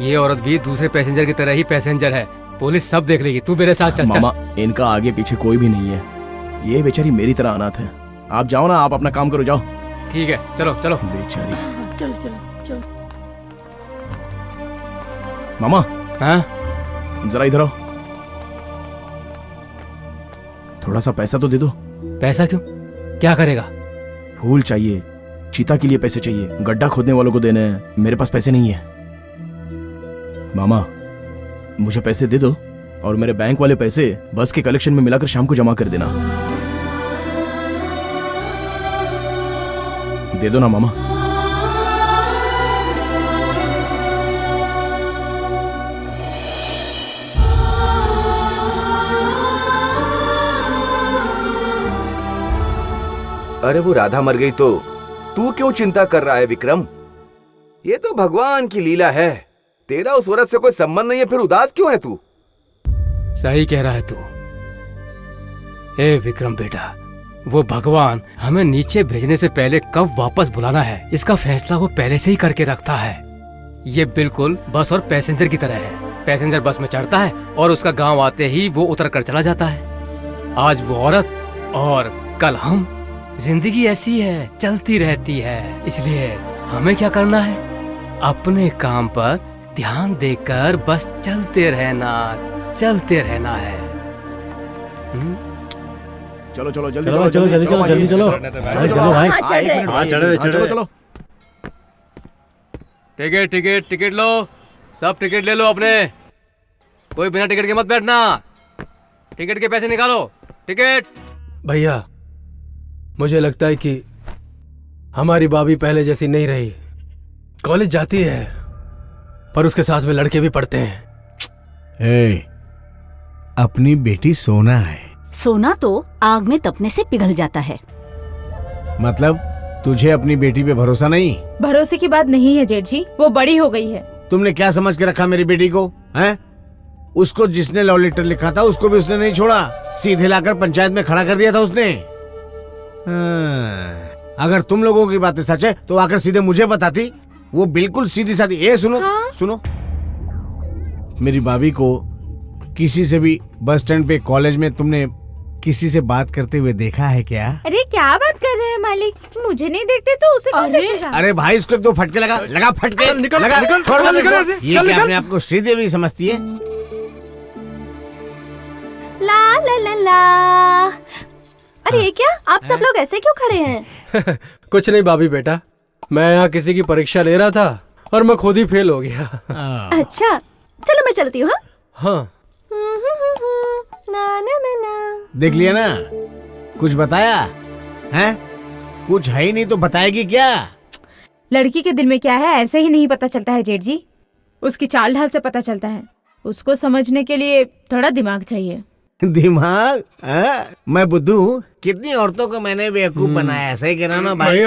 ये औरत भी दूसरे पैसेंजर की तरह ही पैसेंजर है, पुलिस सब देख लेगी। तू मेरे साथ चल। मामा, इनका आगे पीछे कोई भी नहीं है, ये बेचारी मेरी तरह अनाथ है। आप जाओ ना, आप अपना काम करो, जाओ। ठीक है, चलो चलो। बेचारी। चलो चलो चलो। मामा, हाँ जरा इधर आओ। थोड़ा सा पैसा तो दे दो। पैसा क्यों? क्या करेगा? फूल चाहिए, चीता के लिए पैसे चाहिए, गड्ढा खोदने वालों को देने हैं। मेरे पास पैसे नहीं है। मामा, मुझे पैसे दे दो और मेरे बैंक वाले पैसे बस के कलेक्शन में मिलाकर शाम को जमा कर देना। दे दो ना मामा। अरे वो राधा मर गई तो तू क्यों चिंता कर रहा है विक्रम? ये तो भगवान की लीला है। तेरा उस औरत से कोई संबंध नहीं है, फिर उदास क्यों है तू? सही कह रहा है तू। ए विक्रम बेटा, वो भगवान हमें नीचे भेजने से पहले कब वापस बुलाना है, इसका फैसला वो पहले से ही करके रखता है। ये बिल्कुल बस और पैसेंजर की तरह है। पैसेंजर बस में चढ़ता है और उसका गांव आते ही वो उतर कर चला जाता है। आज वो औरत और कल हम। जिंदगी ऐसी है, चलती रहती है। इसलिए हमें क्या करना है? अपने काम पर ध्यान देकर बस चलते रहना है। चलो चलो जल्दी चलो चलो जल्दी चलो जल्दी चलो चलो भाई। हाँ चलो चलो। टिकट टिकट टिकट लो, सब टिकट ले लो अपने। कोई बिना टिकट के मत बैठना। टिकट के पैसे निकालो। टिकट। भैया, मुझे लगता है कि हमारी भाभी पहले जैसी नहीं रही। कॉलेज जाती है पर उसके साथ में लड़के भी पढ़ते हैं। अपनी बेटी सोना है। सोना तो आग में तपने से पिघल जाता है। मतलब तुझे अपनी बेटी पे भरोसा नहीं? भरोसे की बात नहीं है जेठ जी, वो बड़ी हो गई है। तुमने क्या समझ के रखा मेरी बेटी को, हैं? उसको जिसने लव लेटर लिखा था उसको भी उसने नहीं छोड़ा, सीधे लाकर पंचायत में खड़ा कर दिया था उसने। अगर तुम लोगों की बातें सच है तो आकर सीधे मुझे बताती, वो बिल्कुल सीधी सादी। ये सुनो, हाँ? सुनो, मेरी भाभी को किसी से भी बस स्टैंड पे, कॉलेज में तुमने किसी से बात करते हुए देखा है क्या? अरे क्या बात कर रहे हैं मालिक, मुझे नहीं देखते तो उसे कौन देखेगा? अरे भाई इसको एक दो फटके लगा फटके, निकल, लगा, निकल, छोड़ मत निकल, इसको। निकल, ये निकल। क्या अपने आप को श्रीदेवी समझती है? ला ला ला ला। अरे ये क्या, आप सब लोग ऐसे क्यों खड़े हैं? कुछ नहीं भाभी बेटा, मैं यहाँ किसी की परीक्षा ले रहा था और मैं खुद ही फेल हो गया। अच्छा चलो मैं चलती हूँ। हाँ ना ना ना ना। देख लिया ना, कुछ बताया है? कुछ है ही नहीं तो बताएगी क्या? लड़की के दिल में क्या है ऐसे ही नहीं पता चलता है जेठ जी, उसकी चाल ढाल से पता चलता है। उसको समझने के लिए थोड़ा दिमाग चाहिए। दिमाग? मैं बुद्धू हूँ? कितनी औरतों को मैंने बेवकूफ बनाया, सही कह रहा ना भाई?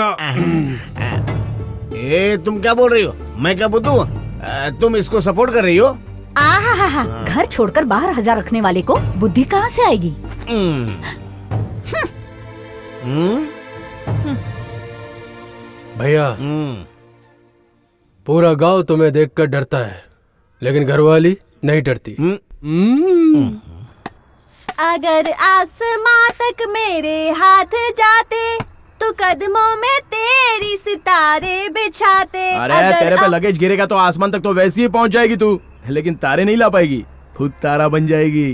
ए तुम क्या बोल रही हो? मैं क्या बुद्धू हूँ? तुम इसको सपोर्ट कर रही हो? आहा, घर छोड़कर बाहर 1000 रखने वाले को बुद्धि कहाँ से आएगी? भैया, पूरा गांव तुम्हें देखकर डरता है, लेकिन घरवाली नहीं डरती। अगर आसमां तक मेरे हाथ जाते तो कदमों में तेरी सितारे बिछाते। अरे तेरे पे लगेज गिरेगा तो आसमान तक तो वैसे ही पहुंच जाएगी तू, लेकिन तारे नहीं ला पाएगी, खुद तारा बन जाएगी।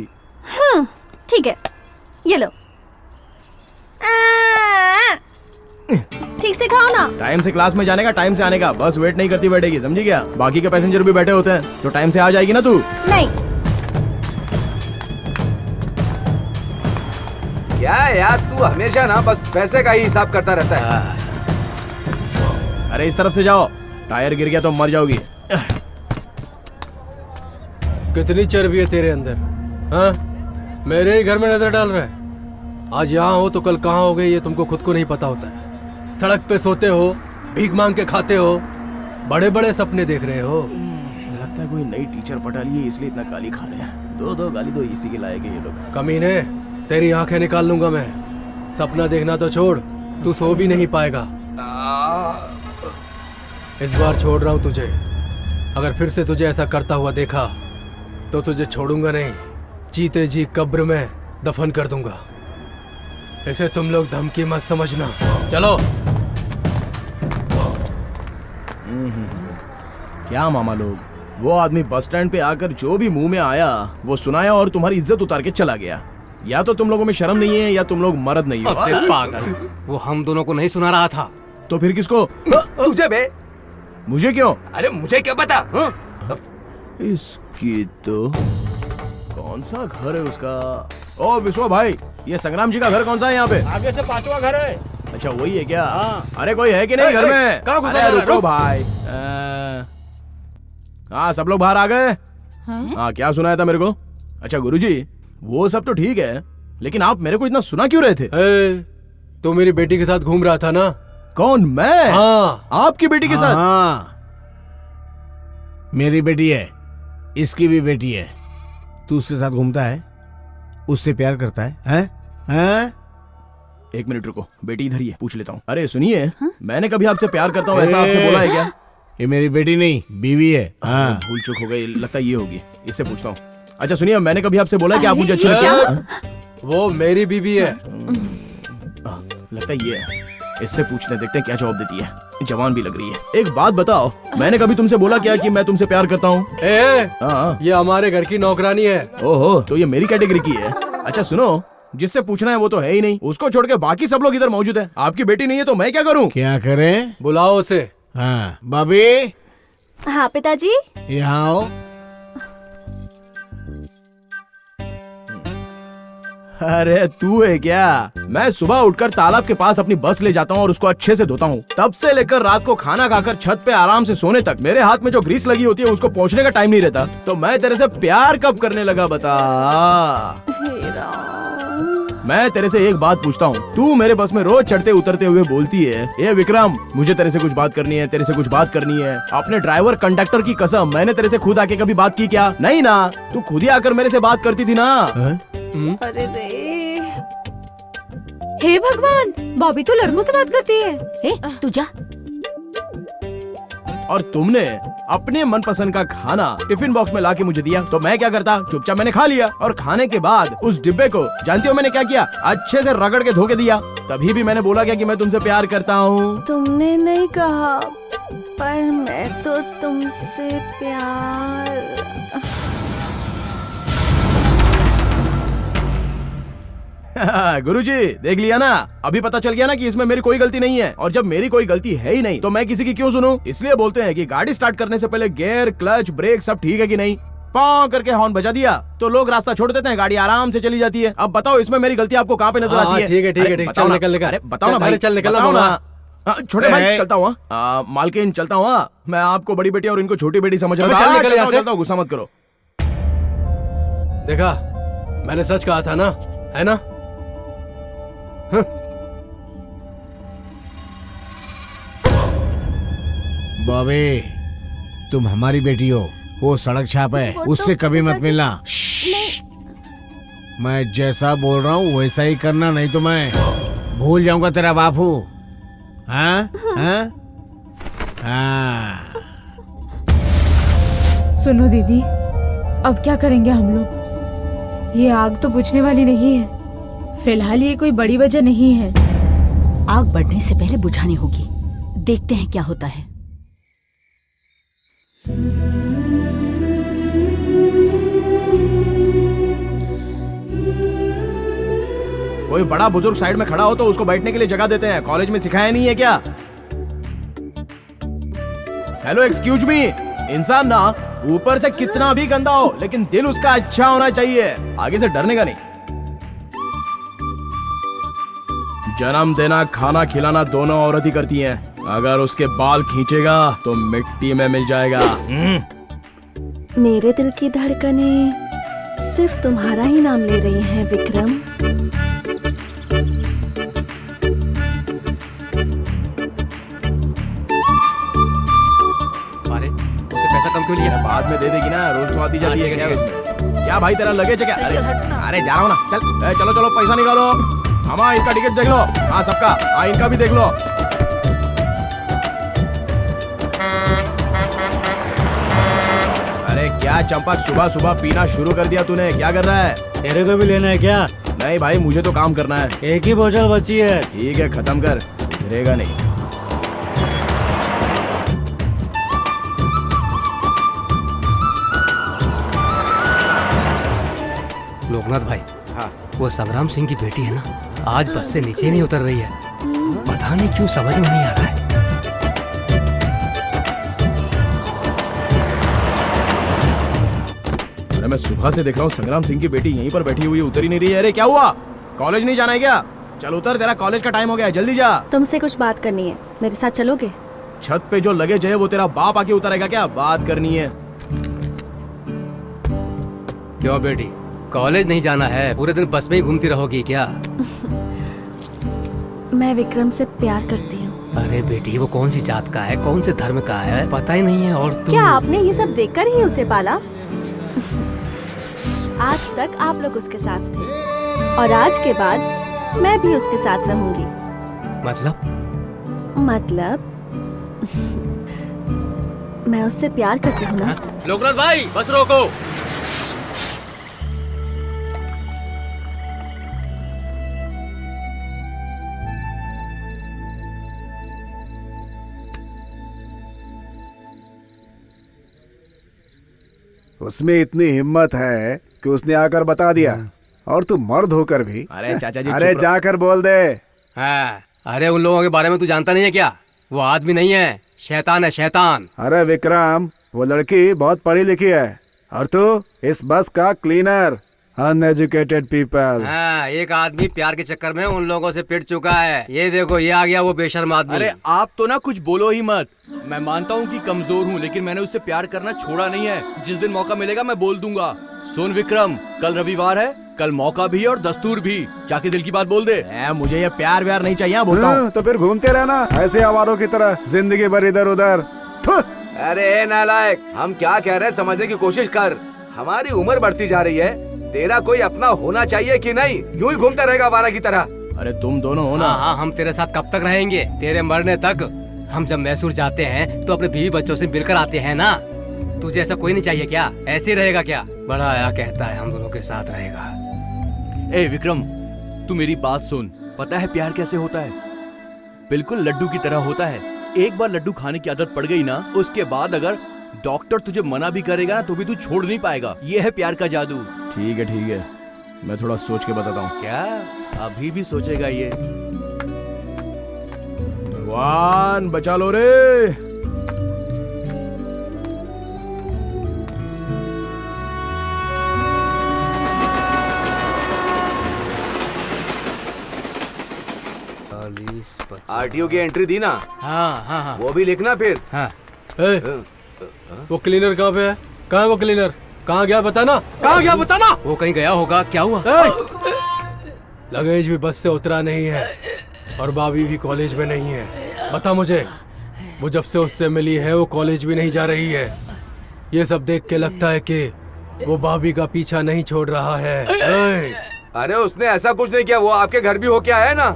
ठीक है, ये लो। ठीक से खाओ ना। टाइम से क्लास में जाने का, टाइम से आने का, बस वेट नहीं करती बैठेगी, समझी क्या? बाकी के पैसेंजर भी बैठे होते हैं तो टाइम से आ जाएगी ना तू। नहीं। क्या यार, तू हमेशा ना बस पैसे का ही हिसाब करता रहता है। अरे इस तरफ से जाओ, टायर गिर गया तो मर जाओगी। कितनी चर्बी है तेरे अंदर, हाँ? मेरे ही घर में नजर डाल रहा है। आज यहाँ हो तो कल कहाँ हो गई ये तुमको खुद को नहीं पता होता है। सड़क पे सोते हो, भीख मांग के खाते हो, बड़े बड़े सपने देख रहे हो। लगता है कोई नई टीचर पटा ली है इसलिए इतना गाली खा रहे हैं। दो गाली तो इसी के लायक है ये लोग। कमीने, तेरी आंखें निकाल लूंगा मैं। सपना देखना तो छोड़, तू सो भी नहीं पाएगा। इस बार छोड़ रहा हूँ तुझे। अगर फिर से तुझे ऐसा करता हुआ देखा तो तुझे छोड़ूंगा नहीं, जीते जी कब्र में दफन कर दूंगा। इसे तुम लोग धमकी मत समझना। चलो। क्या मामा लोग, वो आदमी बस स्टैंड पे आकर जो भी मुंह में आया वो सुनाया और तुम्हारी इज्जत उतार के चला गया। या तो तुम लोगों में शर्म नहीं है या तुम लोग मर्द नहीं हो। पागल, वो हम दोनों को नहीं सुना रहा था। तो फिर किसको? तुझे बे। मुझे क्यों? अरे मुझे क्या पता? इसकी तो कौन सा घर है उसका? ओ विश्वा भाई, ये संग्राम जी का घर कौन सा है यहाँ पे? आगे से 5वां घर है। अच्छा वही है क्या? अरे कोई है कि नहीं घर में? अरे रुको भाई। हाँ सब लोग बाहर आ गए। हाँ क्या सुनाया था मेरे को? अच्छा गुरुजी, वो सब तो ठीक है, लेकिन आप मेरे को इतना सुना क्यों रहे थे? तू मेरी बेटी के साथ घूम रहा था ना? कौन, मैं? हाँ। आपकी बेटी के साथ? हाँ, मेरी बेटी है, इसकी भी बेटी है। तू उसके साथ घूमता है, उससे प्यार करता है, हैं? एक मिनट रुको, बेटी इधर ही है, पूछ लेता हूँ। अरे सुनिए, मैंने कभी आपसे प्यार करता हूँ ऐसा आपसे बोला है क्या? ये मेरी बेटी नहीं, बीवी है। हाँ। भूल चूक हो गई, लगता है ये होगी, इससे पूछता हूँ। अच्छा सुनिए, मैंने कभी आपसे बोला कि आप मुझे अच्छी लगती हैं? वो मेरी बीवी है। लगता है ये है, इससे पूछते देखते हैं क्या जवाब देती है। जवान भी लग रही है। एक बात बताओ, मैंने कभी तुमसे बोला क्या कि मैं तुमसे प्यार करता हूँ? ये हमारे घर की नौकरानी है। ओहो, तो ये मेरी कैटेगरी की है। अच्छा सुनो, जिससे पूछना है वो तो है ही नहीं, उसको छोड़ के बाकी सब लोग इधर मौजूद है। आपकी बेटी नहीं है तो मैं क्या करूँ? क्या करें? बुलाओ उसे। हाँ भाभी। हाँ पिताजी। यहाँ आओ। अरे तू है क्या? मैं सुबह उठकर तालाब के पास अपनी बस ले जाता हूँ और उसको अच्छे से धोता हूँ। तब से लेकर रात को खाना खाकर छत पे आराम से सोने तक मेरे हाथ में जो ग्रीस लगी होती है उसको पोंछने का टाइम नहीं रहता। तो मैं तेरे से प्यार कब करने लगा बता? मैं तेरे से एक बात पूछता हूँ, तू मेरे बस में रोज चढ़ते उतरते हुए बोलती है, ए विक्रम मुझे तेरे से कुछ बात करनी है, तेरे से कुछ बात करनी है। अपने ड्राइवर कंडक्टर की कसम, मैंने तेरे से खुद आके कभी बात की क्या? नहीं ना, तू खुद ही आकर मेरे से बात करती थी ना। अरे रे, हे भगवान, बॉबी तो लड़कों से बात करती है। तू जा। और तुमने अपने मनपसंद का खाना टिफिन बॉक्स में लाके मुझे दिया, तो मैं क्या करता? चुपचाप मैंने खा लिया। और खाने के बाद उस डिब्बे को जानती हो मैंने क्या किया? अच्छे से रगड़ के धो के दिया। तभी भी मैंने बोला क्या कि मैं तुमसे प्यार करता हूँ? तुमने नहीं कहा, पर मैं तो तुमसे प्यार। गुरुजी देख लिया ना, अभी पता चल गया ना कि इसमें मेरी कोई गलती नहीं है। और जब मेरी कोई गलती है ही नहीं तो मैं किसी की क्यों सुनूं? इसलिए बोलते हैं कि गाड़ी स्टार्ट करने से पहले गियर, क्लच, ब्रेक सब ठीक है कि नहीं। पाँव करके हॉर्न बजा दिया तो लोग रास्ता छोड़ देते हैं, गाड़ी आराम से चली जाती है। अब बताओ इसमें मेरी गलती आपको कहाँ पे नजर आती है? ठीक है ठीक है, चल निकल निकल। अरे बताओ ना भाई, चल निकल ना। छोटे भाई चलता हूँ, मालकिन चलता हूँ। मैं आपको बड़ी बेटी और इनको छोटी बेटी समझ रहा हूँ। चलता हूँ, गुस्सा मत करो। देखा, मैंने सच कहा था ना, है ना? बॉबी, तुम हमारी बेटी हो, वो सड़क छाप है, उससे कभी मत मिलना। मैं जैसा बोल रहा हूँ वैसा ही करना, नहीं तो मैं भूल जाऊंगा तेरा बापू। हाँ हाँ हाँ। सुनो दीदी, अब क्या करेंगे हम लोग? ये आग तो बुझने वाली नहीं है। फिलहाल ये कोई बड़ी वजह नहीं है। आग बढ़ने से पहले बुझानी होगी। देखते हैं क्या होता है। कोई बड़ा बुजुर्ग साइड में खड़ा हो तो उसको बैठने के लिए जगह देते हैं। कॉलेज में सिखाया नहीं है क्या? हेलो एक्सक्यूज मी, इंसान ना ऊपर से कितना भी गंदा हो लेकिन दिल उसका अच्छा होना चाहिए। आगे से डरने का नहीं। जन्म देना, खाना खिलाना दोनों औरत ही करती हैं। अगर उसके बाल खींचेगा तो मिट्टी में मिल जाएगा। मेरे दिल की धड़कनें सिर्फ तुम्हारा ही नाम ले रही हैं विक्रम। अरे उसे पैसा कम क्यों लिया? बाद में दे देगी ना, रोज तो आती जाती है क्या उसमें? क्या भाई तेरा लगेज है क्या? अरे जा रहा हूँ ना, चल। चलो चलो पैसा निकालो। हाँ इसका टिकट देख लो। हाँ सबका, हाँ इनका भी देख लो। अरे क्या चंपक, सुबह सुबह पीना शुरू कर दिया तूने, क्या कर रहा है? तेरे को भी लेना है क्या? नहीं भाई, मुझे तो काम करना है। एक ही बोतल बची है। ठीक है, खत्म कर, सुधरेगा नहीं। लोकनाथ भाई, हाँ, वो संग्राम सिंह की बेटी है ना, आज बस से नीचे नहीं उतर रही है। पता नहीं क्यों, समझ में नहीं आ रहा है। अरे मैं सुबह से देख रहा हूँ संग्राम सिंह की बेटी यहीं पर बैठी हुई, उतर ही नहीं रही है। अरे क्या हुआ? कॉलेज नहीं जाना है क्या? चल उतर, तेरा कॉलेज का टाइम हो गया है, जल्दी जा। तुमसे कुछ बात करनी है, मेरे साथ चलोगे? छत पे जो लगेज है वो तेरा बाप आके उतारेगा क्या? बात करनी है। क्यों बेटी, कॉलेज नहीं जाना है? पूरे दिन बस में ही घूमती रहोगी क्या? मैं विक्रम से प्यार करती हूँ। अरे बेटी, वो कौन सी जात का है, कौन से धर्म का है, पता ही नहीं है। और तुम... क्या आपने ये सब देखकर ही उसे पाला? आज तक आप लोग उसके साथ थे और आज के बाद मैं भी उसके साथ रहूंगी। मतलब मैं उससे प्यार करती हूँ ना। लोकनाथ भाई, बस रोको। उसमें इतनी हिम्मत है कि उसने आकर बता दिया, और तू मर्द होकर भी। अरे चाचा जी, अरे जाकर बोल दे। हाँ, अरे उन लोगों के बारे में तू जानता नहीं है क्या? वो आदमी नहीं है, शैतान है, शैतान। अरे विक्रम, वो लड़की बहुत पढ़ी लिखी है और तू इस बस का क्लीनर। Uneducated people. हाँ, एक आदमी प्यार के चक्कर में उन लोगों से पिट चुका है। ये देखो, ये आ गया वो बेशर्म आदमी। अरे आप तो ना कुछ बोलो ही मत। मैं मानता हूँ कि कमजोर हूँ, लेकिन मैंने उससे प्यार करना छोड़ा नहीं है। जिस दिन मौका मिलेगा मैं बोल दूंगा। सुन विक्रम, कल रविवार है, कल मौका भी और दस्तूर भी। जाके दिल की बात बोल दे। मुझे ये प्यार व्यार नहीं चाहिए, बोलता हूँ। तो फिर घूमते रहना ऐसे आवारों की तरह जिंदगी भर इधर उधर। अरे नालायक, हम क्या कह रहे हैं समझने की कोशिश कर। हमारी उम्र बढ़ती जा रही है, तेरा कोई अपना होना चाहिए कि नहीं? यूं ही घूमता रहेगा आवारा की तरह। अरे तुम दोनों हो ना। हाँ, हम तेरे साथ कब तक रहेंगे? तेरे मरने तक। हम जब मैसूर जाते हैं तो अपने बीवी बच्चों से मिलकर आते हैं ना। तुझे ऐसा कोई नहीं चाहिए क्या? ऐसे ही रहेगा क्या? बड़ा आया कहता है हम दोनों के साथ रहेगा। ए विक्रम, तू मेरी बात सुन। पता है प्यार कैसे होता है? बिल्कुल लड्डू की तरह होता है। एक बार लड्डू खाने की आदत पड़ गई ना, उसके बाद अगर डॉक्टर तुझे मना भी करेगा ना तो भी तू छोड़ नहीं पाएगा। ये है प्यार का जादू। ठीक है, मैं थोड़ा सोच के बताता हूँ। क्या अभी भी सोचेगा ये? भगवान बचा लो रे। आरटीओ की एंट्री दी ना? हाँ। वो भी लिखना फिर। हाँ। वो क्लीनर कहाँ पे है? कहाँ है वो क्लीनर? कहाँ गया बताना? कहाँ गया बताना? वो कहीं गया होगा। क्या हुआ? लगेज भी बस से उतरा नहीं है और भाभी भी कॉलेज में नहीं है। बता मुझे, वो जब से उससे मिली है वो कॉलेज भी नहीं जा रही है। ये सब देख के लगता है कि वो भाभी का पीछा नहीं छोड़ रहा है। अरे उसने ऐसा कुछ नहीं किया, वो आपके घर भी होके आया है ना।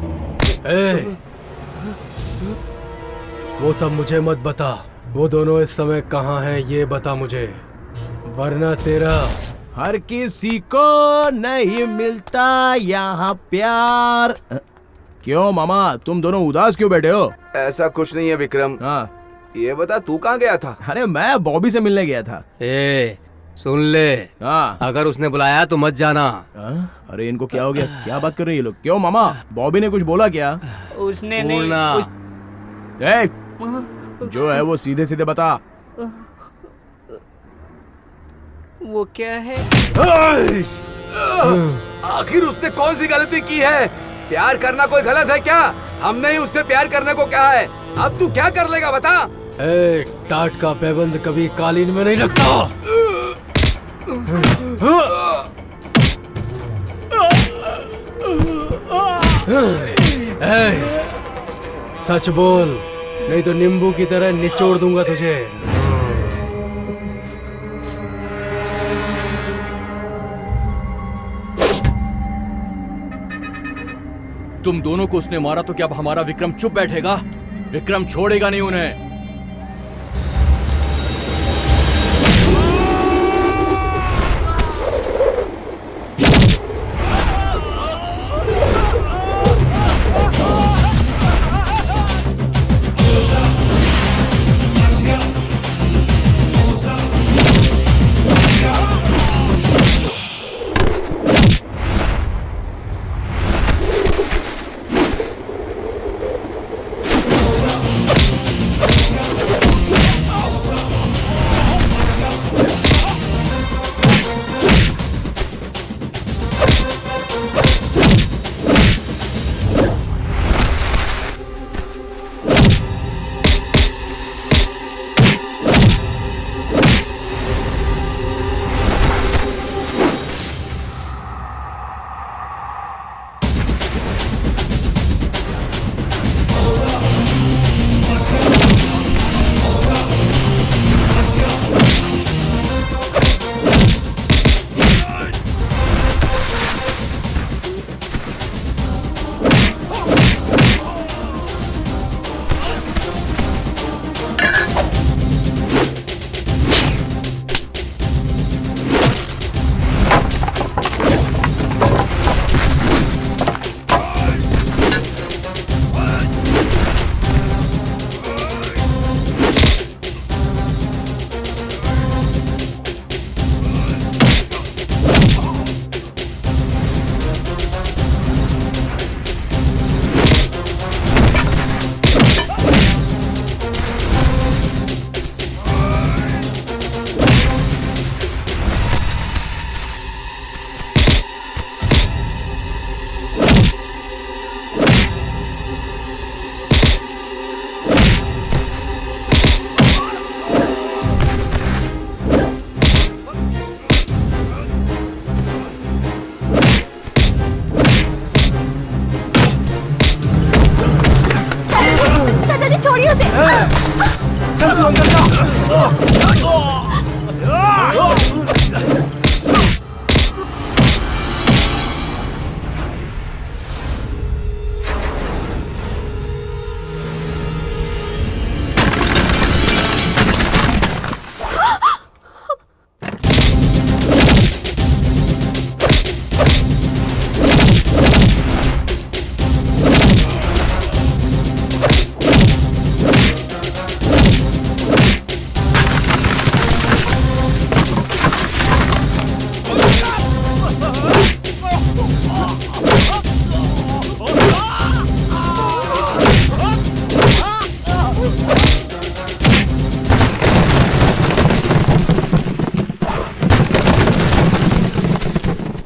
वो सब मुझे मत बता। वो दोनों इस समय कहाँ हैं ये बता मुझे, वरना तेरा। हर किसी को नहीं मिलता यहाँ प्यार। क्यों मामा, तुम दोनों उदास क्यों बैठे हो? ऐसा कुछ नहीं है विक्रम। हाँ, ये बता तू कहाँ गया था? अरे मैं बॉबी से मिलने गया था। सुन ले। हाँ, अगर उसने बुलाया तो मत जाना। अरे इनको क्या हो गया? क्या बात कर रहे हैं ये लोग? क्यों मामा, बॉबी ने कुछ बोला क्या? उसने नहीं। जो है वो सीधे सीधे बता। वो क्या है? आखिर उसने कौन सी गलती की है? प्यार करना कोई गलत है क्या? हमने ही उससे प्यार करने को कहा है। अब तू क्या कर लेगा बता? टाट का पैबंद कभी कालीन में नहीं लगता। सच बोल, नहीं तो नींबू की तरह निचोड़ दूंगा तुझे। तुम दोनों को उसने मारा तो क्या अब हमारा विक्रम चुप बैठेगा? विक्रम छोड़ेगा नहीं उन्हें।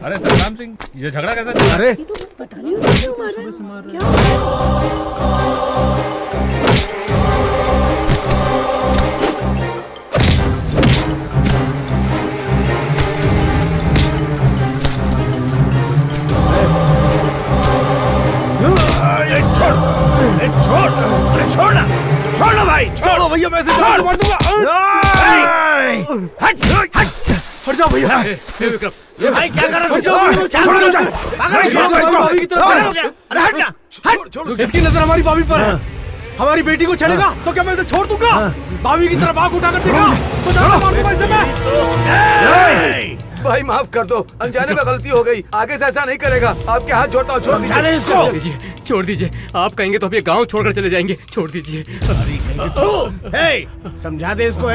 अरे संग्राम सिंह, ये झगड़ा कैसा चला? अरे पता नहीं उसे क्यों मारा है। क्या छोड़ना भाई, छोड़ो भैया, मैं इसे जान से मार दूंगा। हट जाओ भैया। ये भाई क्या कर रहे हो? छोड़ो अरे हट जा, हट। इसकी नजर हमारी भाभी पर है। हमारी बेटी को छेड़ेगा तो क्या मैं इसे छोड़ दूंगा? भाभी की तरफ आंख उठाकर देखा तो जान से मार दूंगा इसे मैं। भाई माफ कर दो, अनजाने में गलती हो गई, आगे से ऐसा नहीं करेगा। आपके हाथ जोड़ता हूँ, छोड़ दीजिए इसको। छोड़ दीजिए, आप कहेंगे तो हम ये गांव छोड़कर चले जाएंगे। छोड़ दीजिए। समझा दे इसको।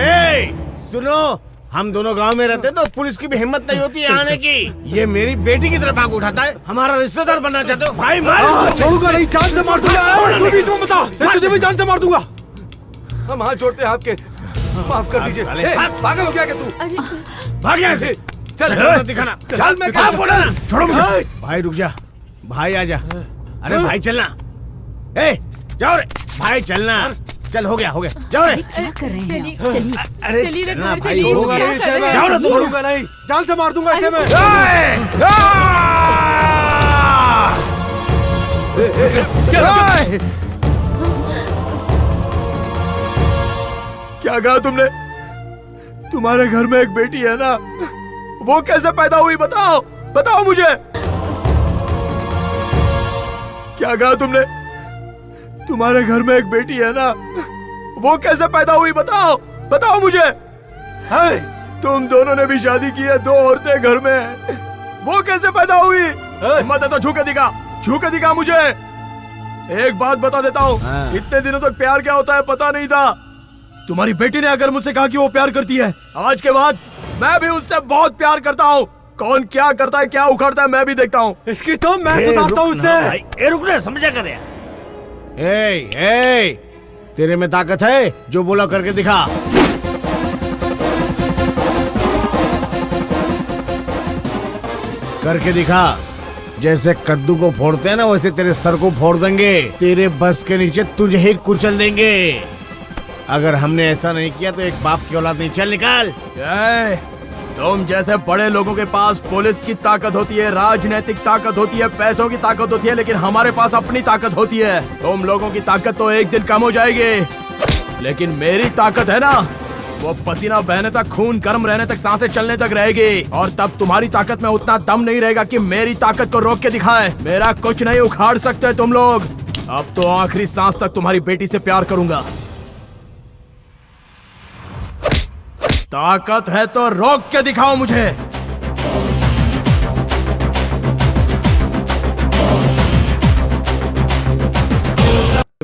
सुनो, हम दोनों गांव में रहते तो पुलिस की भी हिम्मत नहीं होती है आने की। ये मेरी बेटी की तरफ आंख उठाता है, हमारा रिश्तेदार बनना चाहते हो? भाई मार। छोड़ूंगा नहीं, जान से मार दूंगा। तू बीच में बता, तुझे भी जान से मार दूंगा। हम हाथ जोड़ते हैं आपके, माफ कर दीजिए। पागल हो गया क्या तू? भाग यहाँ से, चल दिखाना। चल, मैं क्या बोला ना, छोड़ो मुझे। भाई रुक जा, भाई आ जा। अरे भाई चलना, जाओ रे भाई, चलना। चल, हो गया जाओ रे। क्या कर रहे हैं चलिए आप? चलिए अरे चलिए चलना रघुवर, भाई, चलिए। होगा नहीं इसे मैं। जाओ ना, तुम छोड़ूंगा नहीं, जान से मार दूंगा इसे मैं। क्या कहा तुमने? तुम्हारे घर में एक बेटी है ना, वो कैसे पैदा हुई? बताओ मुझे। क्या कहा तुमने? तुम्हारे घर में एक बेटी है ना, वो कैसे पैदा हुई? बताओ मुझे। है, तुम दोनों ने भी शादी की है, 2 औरतें घर में हैं, वो कैसे पैदा हुई? हिम्मत है तो छू के दिखा मुझे। एक बात बता देता हूँ, इतने दिनों तक प्यार क्या होता है पता नहीं था। तुम्हारी बेटी ने अगर मुझसे कहा कि वो प्यार करती है, आज के बाद मैं भी उससे बहुत प्यार करता हूँ। कौन क्या करता है, क्या उखाड़ता है, मैं भी देखता हूँ। इसकी तो मैं सुधारता हूँ उससे। रुक ना, समझा कर यार। तेरे में ताकत है, जो बोला करके दिखा। करके दिखा। जैसे कद्दू को फोड़ते हैं ना, वैसे तेरे सर को फोड़ देंगे। तेरे बस के नीचे तुझे ही कुचल देंगे। अगर हमने ऐसा नहीं किया तो एक बाप की औलाद नहीं। चल निकाल। तुम जैसे बड़े लोगों के पास पुलिस की ताकत होती है, राजनीतिक ताकत होती है, पैसों की ताकत होती है, लेकिन हमारे पास अपनी ताकत होती है। तुम लोगों की ताकत तो एक दिन कम हो जाएगी, लेकिन मेरी ताकत है ना, वो पसीना बहने तक, खून गर्म रहने तक, सांसें चलने तक रहेगी। और तब तुम्हारी ताकत में उतना दम नहीं रहेगा कि मेरी ताकत को रोक के दिखाएं। मेरा कुछ नहीं उखाड़ सकते तुम लोग। अब तो आखिरी सांस तक तुम्हारी बेटी से प्यार करूंगा। ताकत है तो रोक के दिखाओ मुझे।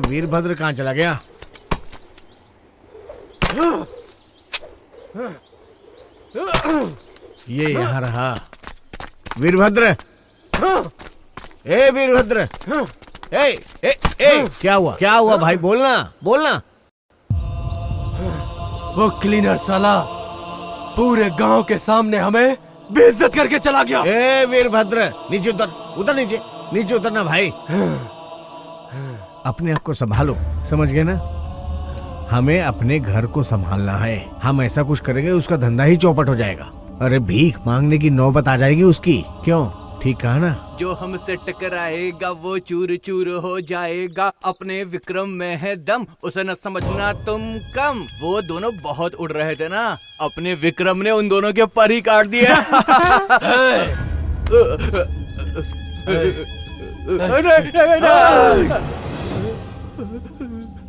वीरभद्र कहाँ चला गया? ये यहाँ रहा। वीरभद्र, वीरभद्र, क्या हुआ भाई? बोलना। वो क्लीनर साला पूरे गांव के सामने हमें बेइज्जत करके चला गया। वीरभद्र, नीचे उतर नीचे उतरना भाई। अपने आप को संभालो, समझ गए ना? हमें अपने घर को संभालना है। हम ऐसा कुछ करेंगे उसका धंधा ही चौपट हो जाएगा। अरे भीख मांगने की नौबत आ जाएगी उसकी। क्यों? ठीक कहा ना? जो हमसे टकराएगा वो चूर चूर हो जाएगा। अपने विक्रम में है दम, उसे न समझना तुम कम। वो दोनों बहुत उड़ रहे थे ना, अपने विक्रम ने उन दोनों के पर ही काट दिए।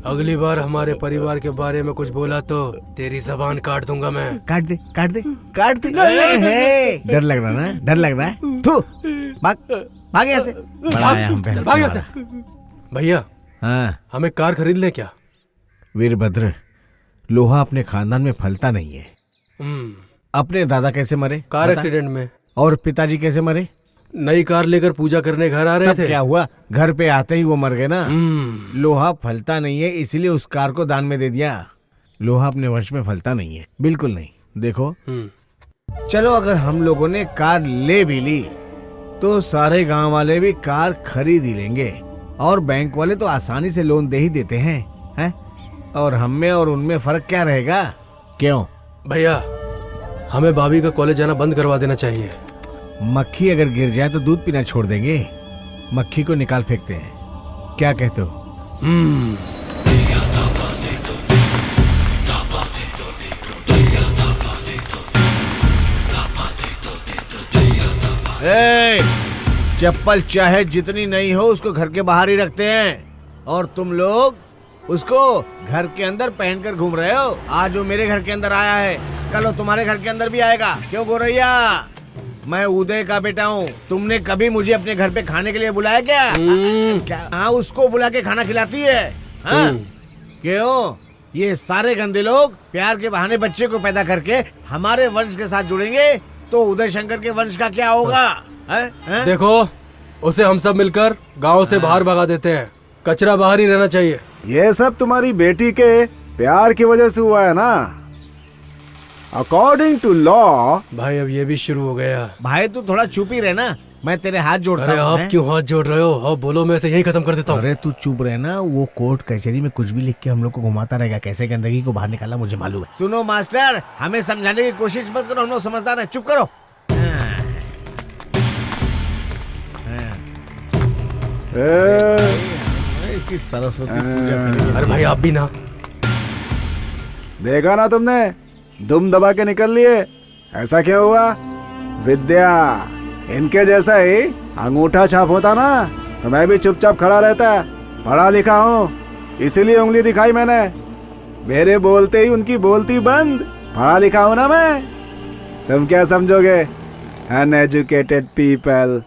अगली बार हमारे परिवार के बारे में कुछ बोला तो तेरी जबान काट दूंगा मैं। काट दे। डर लग रहा है? तू भाग यहाँ से। बड़ा आया हम पे। भाग यहाँ से। भैया, हाँ, हमें कार खरीद ले क्या? वीरभद्र, लोहा अपने खानदान में फलता नहीं है। अपने दादा कैसे मरे? कार एक्सीडेंट में। और पिताजी कैसे मरे? नई कार लेकर पूजा करने घर आ रहे थे। क्या हुआ? घर पे आते ही वो मर गए ना। लोहा फलता नहीं है, इसीलिए उस कार को दान में दे दिया। लोहा अपने वंश में फलता नहीं है, बिल्कुल नहीं। देखो, चलो अगर हम लोगों ने कार ले भी ली तो सारे गांव वाले भी कार खरीद ही लेंगे और बैंक वाले तो आसानी से लोन दे ही देते हैं? और हम में और उनमें फर्क क्या रहेगा? क्यों भैया, हमें भाभी का कॉलेज जाना बंद करवा देना चाहिए। मक्खी अगर गिर जाए तो दूध पीना छोड़ देंगे? मक्खी को निकाल फेंकते हैं, क्या कहते हो? चप्पल चाहे जितनी नहीं हो उसको घर के बाहर ही रखते हैं और तुम लोग उसको घर के अंदर पहनकर घूम रहे हो। आज वो मेरे घर के अंदर आया है, कल वो तुम्हारे घर के अंदर भी आएगा। क्यों गोरैया? मैं उदय का बेटा हूँ। तुमने कभी मुझे अपने घर पे खाने के लिए बुलाया क्या? हाँ, उसको बुला के खाना खिलाती है। हाँ? क्यों? ये सारे गंदे लोग प्यार के बहाने बच्चे को पैदा करके हमारे वंश के साथ जुड़ेंगे तो उदय शंकर के वंश का क्या होगा? देखो, उसे हम सब मिलकर गांव से बाहर भगा देते हैं। कचरा बाहर ही रहना चाहिए। ये सब तुम्हारी बेटी के प्यार की वजह से हुआ है ना? According to law. भाई अब ये भी शुरू हो गया। भाई तू थोड़ा चुप ही रहना, मैं तेरे हाथ जोड़ता हूँ। अरे आप क्यों हाथ जोड़ रहे हो? अब बोलो, मैं इसे यही खत्म कर देता हूँ। अरे तू चुप रहना, वो कोर्ट कचहरी में कुछ भी लिख के हम लोग को घुमाता रहेगा। कैसे गंदगी को बाहर निकाला मुझे मालूम है। सुनो मास्टर, हमें समझाने की कोशिश मत करो, हम लोग समझदार हैं। चुप करो। इसकी सरस्वती पूजा करेंगे। अरे भाई आप भी ना। देखा ना तुमने, दुम दबा के निकल लिए। ऐसा क्यों हुआ? विद्या, इनके जैसा ही अंगूठा छाप होता ना तो मैं भी चुपचाप खड़ा रहता। पढ़ा लिखा हूँ, इसीलिए उंगली दिखाई मैंने। मेरे बोलते ही उनकी बोलती बंद। पढ़ा लिखा हूँ ना मैं। तुम क्या समझोगे? Uneducated people.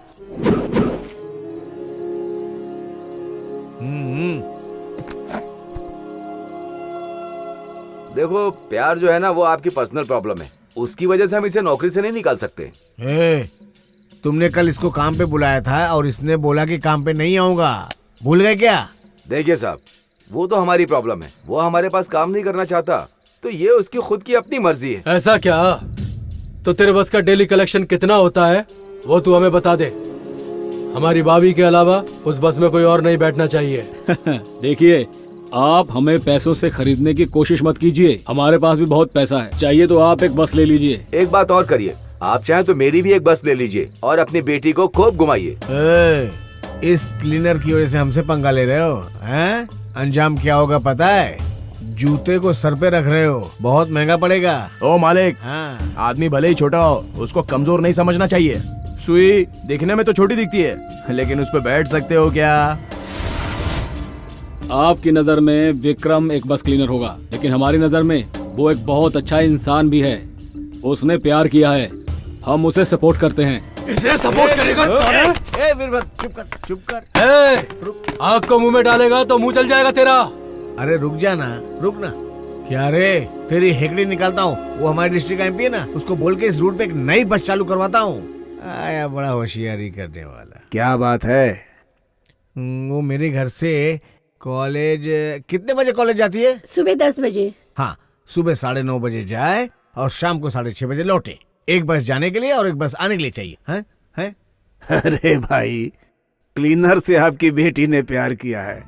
देखो, प्यार जो है ना वो आपकी पर्सनल प्रॉब्लम है, उसकी वजह से हम इसे नौकरी से नहीं निकाल सकते। तुमने कल इसको काम पे बुलाया था और इसने बोला कि काम पे नहीं आऊंगा। भूल गए क्या? देखिए साहब, वो तो हमारी प्रॉब्लम है। वो हमारे पास काम नहीं करना चाहता तो ये उसकी खुद की अपनी मर्जी है। ऐसा क्या? तो तेरे बस का डेली कलेक्शन कितना होता है वो तू हमें बता दे। हमारी भाभी के अलावा उस बस में कोई और नहीं बैठना चाहिए। देखिए, आप हमें पैसों से खरीदने की कोशिश मत कीजिए। हमारे पास भी बहुत पैसा है। चाहिए तो आप एक बस ले लीजिए। एक बात और करिए, आप चाहें तो मेरी भी एक बस ले लीजिए और अपनी बेटी को खूब घुमाइए। इस क्लीनर की वजह से हमसे पंगा ले रहे हो हैं? अंजाम क्या होगा पता है? जूते को सर पे रख रहे हो, बहुत महंगा पड़ेगा। ओ मालिक, हाँ। आदमी भले ही छोटा हो, उसको कमजोर नहीं समझना चाहिए। सुई दिखने में तो छोटी दिखती है, लेकिन उस पर बैठ सकते हो क्या? आपकी नजर में विक्रम एक बस क्लीनर होगा, लेकिन हमारी नजर में वो एक बहुत अच्छा इंसान भी है। उसने प्यार किया है, हम उसे सपोर्ट करते हैं। इसे सपोर्ट करेगा? चुप कर। आग को मुंह में डालेगा तो मुंह चल जाएगा तेरा। अरे रुक ना। क्या रे, तेरी हेकड़ी निकालता हूँ। वो हमारे डिस्ट्रिक्ट एमपी है ना, उसको बोल के इस रूट पे एक नई बस चालू करवाता हूँ। आया बड़ा होशियारी करने वाला। क्या बात है? वो मेरे घर से कॉलेज कितने बजे कॉलेज जाती है? सुबह 10 बजे। हाँ, सुबह 9:30 बजे जाए और शाम को 6:30 बजे लौटे। एक बस जाने के लिए और एक बस आने के लिए चाहिए। हैं? अरे भाई, क्लीनर से आपकी बेटी ने प्यार किया है,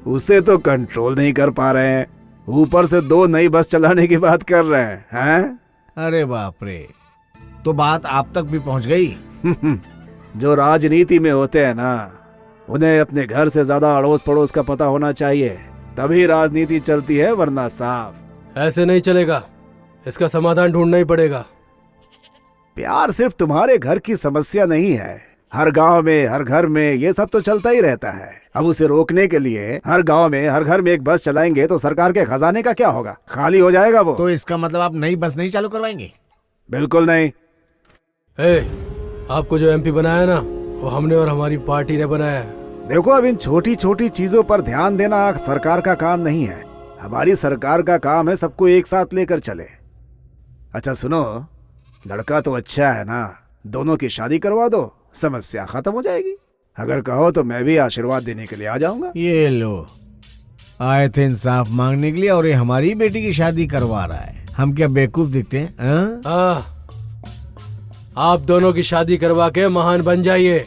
उसे तो कंट्रोल नहीं कर पा रहे हैं, ऊपर से 2 नई बस चलाने की बात कर रहे हैं? अरे बाप रे, तो बात आप तक भी पहुंच गई। जो राजनीति में होते हैं ना, उन्हें अपने घर से ज्यादा अड़ोस पड़ोस का पता होना चाहिए, तभी राजनीति चलती है, वरना साफ ऐसे नहीं चलेगा। इसका समाधान ढूंढना ही पड़ेगा। प्यार सिर्फ तुम्हारे घर की समस्या नहीं है, हर गांव में, हर घर में ये सब तो चलता ही रहता है। अब उसे रोकने के लिए हर गांव में, हर घर में एक बस चलाएंगे तो सरकार के खजाने का क्या होगा? खाली हो जाएगा वो। तो इसका मतलब आप नई बस नहीं चालू करवाएंगे? बिल्कुल नहीं। आपको जो एमपी बनाया ना, वो हमने और हमारी पार्टी ने बनाया है। देखो, अब इन छोटी छोटी चीजों पर ध्यान देना सरकार का काम नहीं है। हमारी सरकार का काम है सबको एक साथ लेकर चले। अच्छा सुनो, लड़का तो अच्छा है ना, दोनों की शादी करवा दो, समस्या खत्म हो जाएगी। अगर कहो तो मैं भी आशीर्वाद देने के लिए आ जाऊंगा। ये लो, आए थे इंसाफ मांगने के लिए और ये हमारी बेटी की शादी करवा रहा है। हम क्या बेवकूफ दिखते हैं? आप दोनों की शादी करवा के महान बन जाइए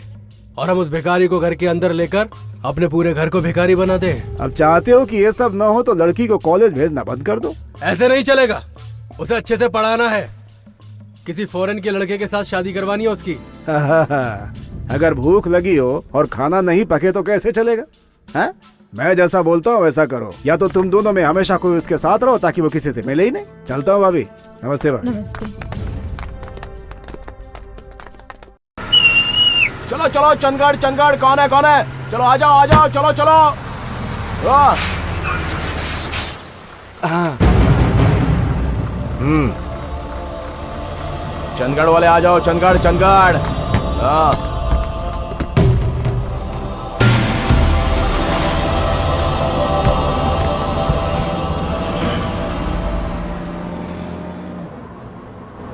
और हम उस भिखारी को घर के अंदर लेकर अपने पूरे घर को भिखारी बना दें। अब चाहते हो कि ये सब न हो तो लड़की को कॉलेज भेजना बंद कर दो। ऐसे नहीं चलेगा, उसे अच्छे से पढ़ाना है। किसी फॉरेन के लड़के के साथ शादी करवानी है उसकी। अगर भूख लगी हो और खाना नहीं पके तो कैसे चलेगा? हैं? मैं जैसा बोलता हूँ वैसा करो, या तो तुम दोनों में हमेशा कोई उसके साथ रहो ताकि वो किसी से मिले ही नहीं। चलता हूँ भाभी। नमस्ते भाभी। नमस्ते। चलो चलो चंदगढ़ चंदगढ़, कौन है कौन है? चलो आ जाओ चलो चलो। चंदगढ़ वाले आ जाओ, चंदगढ़ चंदगढ़।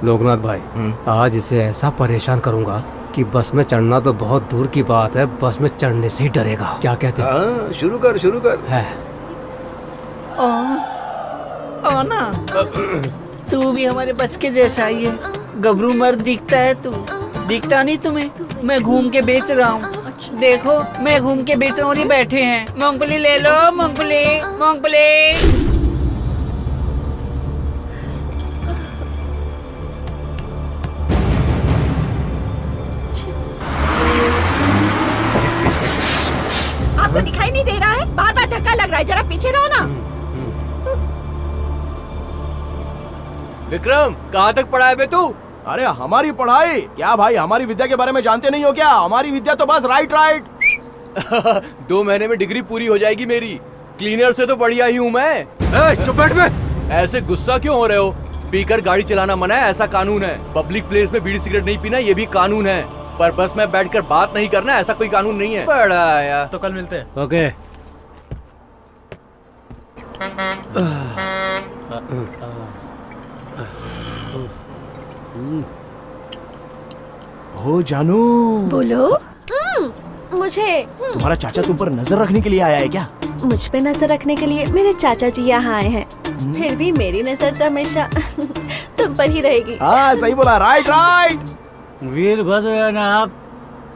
लोकनाथ भाई, आज इसे ऐसा परेशान करूंगा कि बस में चढ़ना तो बहुत दूर की बात है, बस में चढ़ने से ही डरेगा। क्या कहते हैं? शुरू कर है। ना तू भी हमारे बस के जैसा ही है। गबरू मर्द दिखता है तू, दिखता नहीं तुम्हें? मैं घूम के बेच रहा हूँ, देखो मैं घूम के बेच रहा हूँ और ये बैठे हैं। मूंगफली ले लो, मूंगफली मूंगफली। आपको दिखाई नहीं दे रहा है? बार बार धक्का लग रहा है, जरा पीछे रहो ना। विक्रम, कहाँ तक पढ़ा है बे तू? अरे हमारी पढ़ाई क्या भाई, हमारी विद्या के बारे में जानते नहीं हो क्या? हमारी विद्या तो बस राइट 2 महीने में डिग्री पूरी हो जाएगी मेरी। क्लीनर से तो बढ़िया ही हूँ मैं। चुप बैठ बे। ऐसे गुस्सा क्यों हो रहे हो? पीकर गाड़ी चलाना मना है, ऐसा कानून है। पब्लिक प्लेस में बीड़ी सिगरेट नहीं पीना, ये भी कानून है। पर बस में बैठकर बात नहीं करना, ऐसा कोई कानून नहीं है। बड़ा आया तो कल मिलते हैं। ओके। हो जानू। बोलो। मुझे तुम्हारा चाचा तुम पर नजर रखने के लिए आया है क्या? मुझ पे नजर रखने के लिए मेरे चाचा जी यहाँ आए हैं। फिर भी मेरी नजर तो हमेशा तुम पर ही रहेगी। हाँ सही बोला, राइट राइट। वीरभद्र है ना आप?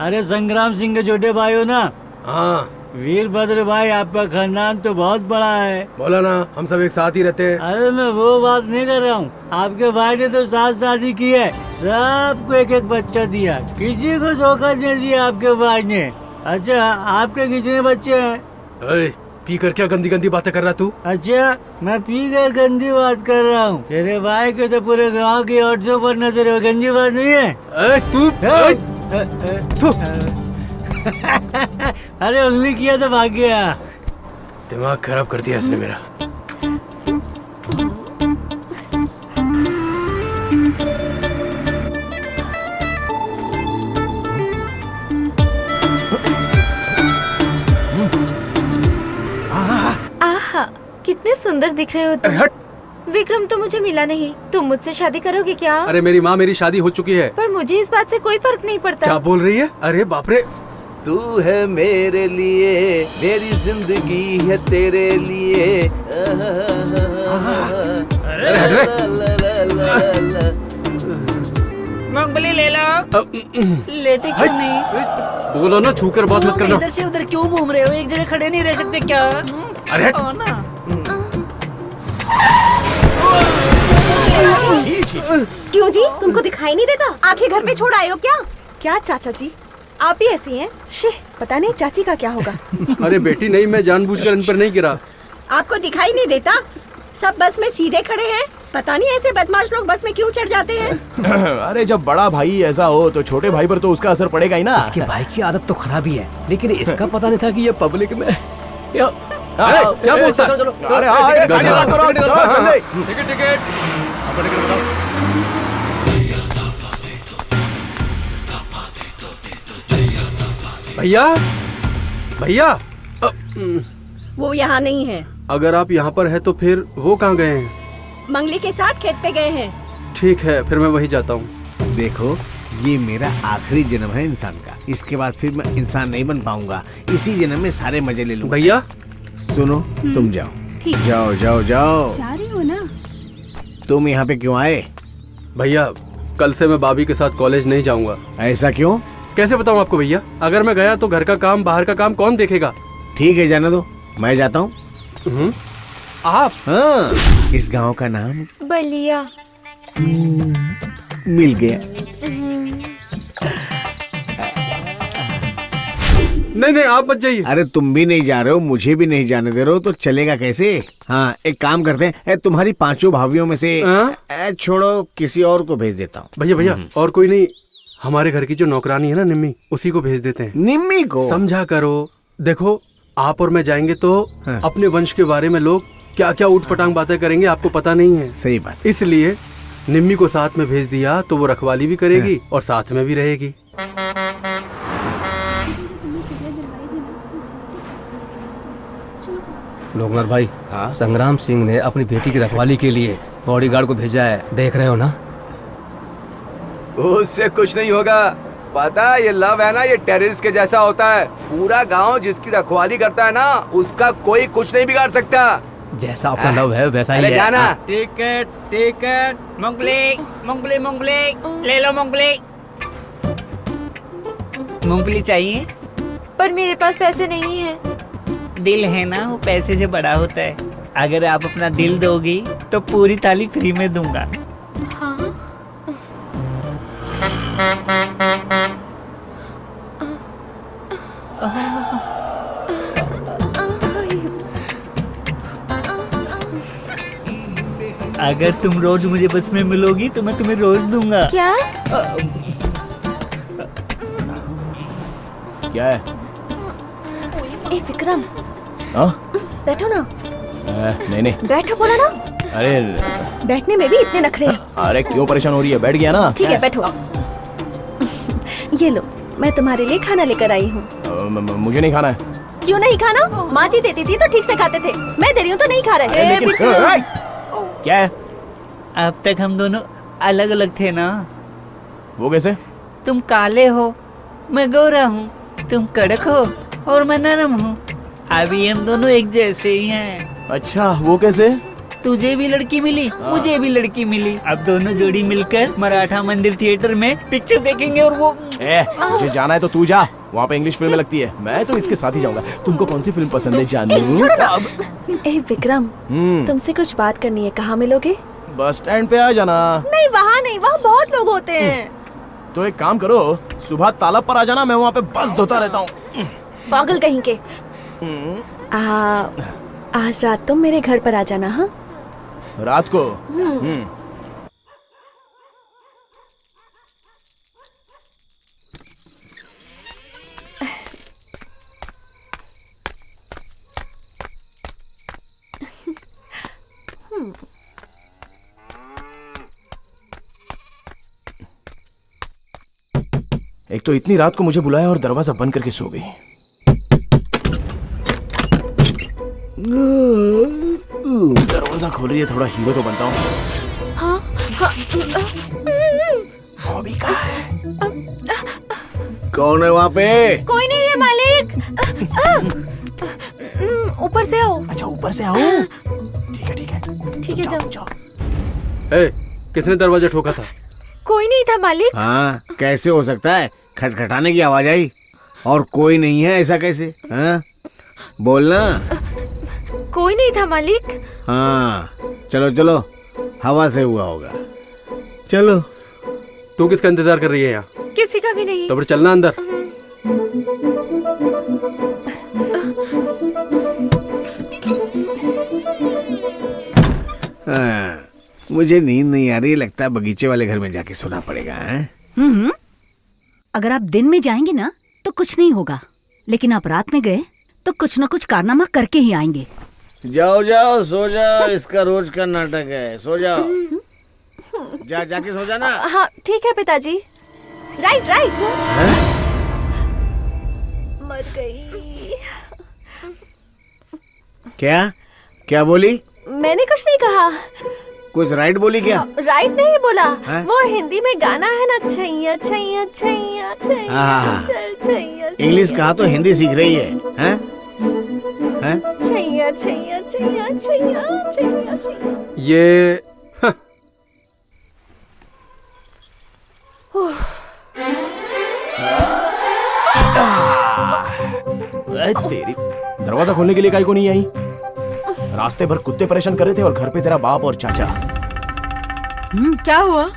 अरे संग्राम सिंह के छोटे भाई हो ना? हाँ। वीरभद्र भाई, आपका खानदान तो बहुत बड़ा है। बोला ना, हम सब एक साथ ही रहते हैं। अरे मैं वो बात नहीं कर रहा हूँ, आपके भाई ने तो 7 शादी की है, सबको एक एक बच्चा दिया, किसी को धोखा दे दिया आपके भाई ने। अच्छा, आपके कितने बच्चे हैं? पी कर क्या गंदी गंदी बातें कर रहा तू? अच्छा, मैं पी कर गंदी बात कर रहा हूँ? तेरे भाई के तो पूरे गांव की औरतों पर नजर है, गंदी बात नहीं है। तू अरे उंगली किया तो भाग गया। दिमाग खराब कर दिया इसने मेरा। आहा, कितने सुंदर दिख रहे हो तुम। विक्रम तो मुझे मिला नहीं, तुम मुझसे शादी करोगे क्या? अरे मेरी माँ, मेरी शादी हो चुकी है। पर मुझे इस बात से कोई फर्क नहीं पड़ता। क्या बोल रही है? अरे बाप रे। तू है मेरे लिए, मेरी जिंदगी है तेरे लिए। मूंगफली ले लो। लेते क्यों नहीं? बोलो ना, छूकर बात मत करना। इधर से उधर क्यों घूम रहे हो? एक जगह खड़े नहीं रह सकते क्या? अरे आओ ना। क्यों जी, तुमको दिखाई नहीं देता? आंखें घर पे छोड़ आए हो क्या? क्या चाचा जी, आप भी ऐसी हैं? पता नहीं चाची का क्या होगा। अरे बेटी नहीं, मैं जानबूझकर इन पर नहीं गिरा। आपको दिखाई नहीं देता? सब बस में सीधे खड़े हैं, पता नहीं ऐसे बदमाश लोग बस में क्यों चढ़ जाते हैं। अरे जब बड़ा भाई ऐसा हो तो छोटे भाई पर तो उसका असर पड़ेगा ही ना। इसके भाई की आदत तो खराब ही है, लेकिन इसका पता नहीं था कि ये पब्लिक में क्या बोलता है? अरे हाँ, टिकट टिकट भैया, भैया। वो यहाँ नहीं है। अगर आप यहाँ पर है तो फिर वो कहाँ गए हैं? मंगली के साथ खेत पे गए हैं। ठीक है, फिर मैं वही जाता हूँ। देखो, ये मेरा आखिरी जन्म है इंसान का, इसके बाद फिर मैं इंसान नहीं बन पाऊंगा। इसी जन्म में सारे मजे ले लूंगा। भैया सुनो, तुम जाओ। जाओ जाओ जाओ। जा रही हो ना? तुम यहाँ पे क्यों आए? भैया, कल से मैं भाभी के साथ कॉलेज नहीं जाऊंगा। ऐसा क्यों? कैसे बताऊं आपको भैया, अगर मैं गया तो घर का काम बाहर का काम कौन देखेगा। ठीक है जाने दो, मैं जाता हूँ। आप? हाँ, इस गांव का नाम बलिया। मिल गया। नहीं आप मत जाइए। अरे तुम भी नहीं जा रहे हो, मुझे भी नहीं जाने दे रहे हो, तो चलेगा कैसे? हाँ एक काम करते हैं, तुम्हारी 5 भाभीियों में से छोड़ो किसी और को भेज देता हूँ। भैया और कोई नहीं, हमारे घर की जो नौकरानी है ना निम्मी, उसी को भेज देते हैं। निम्मी को? समझा करो। देखो आप और मैं जाएंगे तो अपने वंश के बारे में लोग क्या क्या ऊटपटांग बातें करेंगे, आपको पता नहीं है। सही बात। इसलिए निम्मी को साथ में भेज दिया तो वो रखवाली भी करेगी और साथ में भी रहेगी। लोकनाथ भाई, संग्राम सिंह ने अपनी बेटी की रखवाली के लिए बॉडीगार्ड को भेजा है, देख रहे हो ना? उससे कुछ नहीं होगा। पता है ये लव है ना, ये टेररिस्ट के जैसा होता है। पूरा गांव जिसकी रखवाली करता है ना, उसका कोई कुछ नहीं बिगाड़ सकता। जैसा अपना लव है वैसा ही अरे है। जाना। टिकट मूंगफली ले लो मूंगफली। मूंगफली चाहिए? पर मेरे पास पैसे नहीं है। दिल है ना, वो पैसे से बड़ा होता है। अगर आप अपना दिल दोगी तो पूरी थाली फ्री में दूंगा। हाँ? अगर तुम रोज मुझे बस में मिलोगी तो मैं तुम्हें रोज दूंगा। क्या? क्या है? ए विक्रम, बैठो ना। नहीं बैठो बोला ना। अरे बैठने में भी इतने नखरे। अरे क्यों परेशान हो रही है? बैठ गया ना। ठीक है बैठो। ये लो, मैं तुम्हारे लिए खाना लेकर आई हूँ। मुझे नहीं खाना है। क्यों नहीं खाना? माँ जी देती थी तो ठीक से खाते थे, मैं दे रही हूँ तो नहीं खा रहे। क्या है? अब तक हम दोनों अलग अलग थे ना। वो कैसे? तुम काले हो, मैं गोरा हूँ। तुम कड़क हो और मैं नरम हूँ। अभी हम दोनों एक जैसे ही हैं। अच्छा वो कैसे? तुझे भी लड़की मिली, मुझे भी लड़की मिली। अब दोनों जोड़ी मिलकर मराठा मंदिर थिएटर में पिक्चर देखेंगे। और वो मुझे जाना है तो तू जा, वहाँ पे इंग्लिश फिल्में लगती है। मैं तो इसके साथ ही जाऊंगा। तुमको कौन सी फिल्म पसंद है जानू? ए विक्रम, तुमसे कुछ बात करनी है, कहाँ मिलोगे? बस स्टैंड पे आ जाना। नहीं वहाँ नहीं, वहाँ बहुत लोग होते हैं। तो एक काम करो, सुबह तालाब पर आ जाना, मैं वहाँ पे बस धोता रहता हूँ। पागल कहीं के। आज रात तुम मेरे घर पर आ जाना। हाँ रात को? एक तो इतनी रात को मुझे बुलाया और दरवाजा बंद करके सो गई। दरवाजा खोलिए, थोड़ा हीरो तो बनता हूँ। हाँ? बॉबी कहाँ है? कौन है वहाँ पे? कोई नहीं है मालिक। ऊपर से आओ। अच्छा ऊपर से आओ। ठीक है जाओ। किसने दरवाजा ठोका था? कोई नहीं था मालिक। हाँ कैसे हो सकता है? खटखटाने की आवाज आई और कोई नहीं है, ऐसा कैसे? हाँ बोलना। कोई नहीं था मालिक। हाँ चलो चलो, हवा से हुआ होगा। चलो। तू किसका इंतजार कर रही है यहाँ? किसी का भी नहीं। तो फिर चलना अंदर। हाँ, मुझे नींद नहीं आ रही, लगता है बगीचे वाले घर में जाके सोना पड़ेगा। अगर आप दिन में जाएंगे ना तो कुछ नहीं होगा, लेकिन आप रात में गए तो कुछ न कुछ कारनामा करके ही आएंगे। जाओ जाओ सो जाओ, इसका रोज का नाटक है। सो जाओ, जाके सो जाना। हाँ ठीक है पिताजी। राइट मर गई। क्या बोली? मैंने कुछ नहीं कहा। कुछ राइट बोली क्या? राइट नहीं बोला। है? वो हिंदी में गाना है ना, छैया छैया छैया छैया चल छैया। इंग्लिश कहा तो हिंदी सीख रही है? हैं? छैया छैया छैया छैया छैया। ये तेरी दरवाजा खोलने के लिए काहे को नहीं आई? रास्ते भर कुत्ते परेशान कर रहे थे और घर पे तेरा बाप और चाचा। क्या हुआ?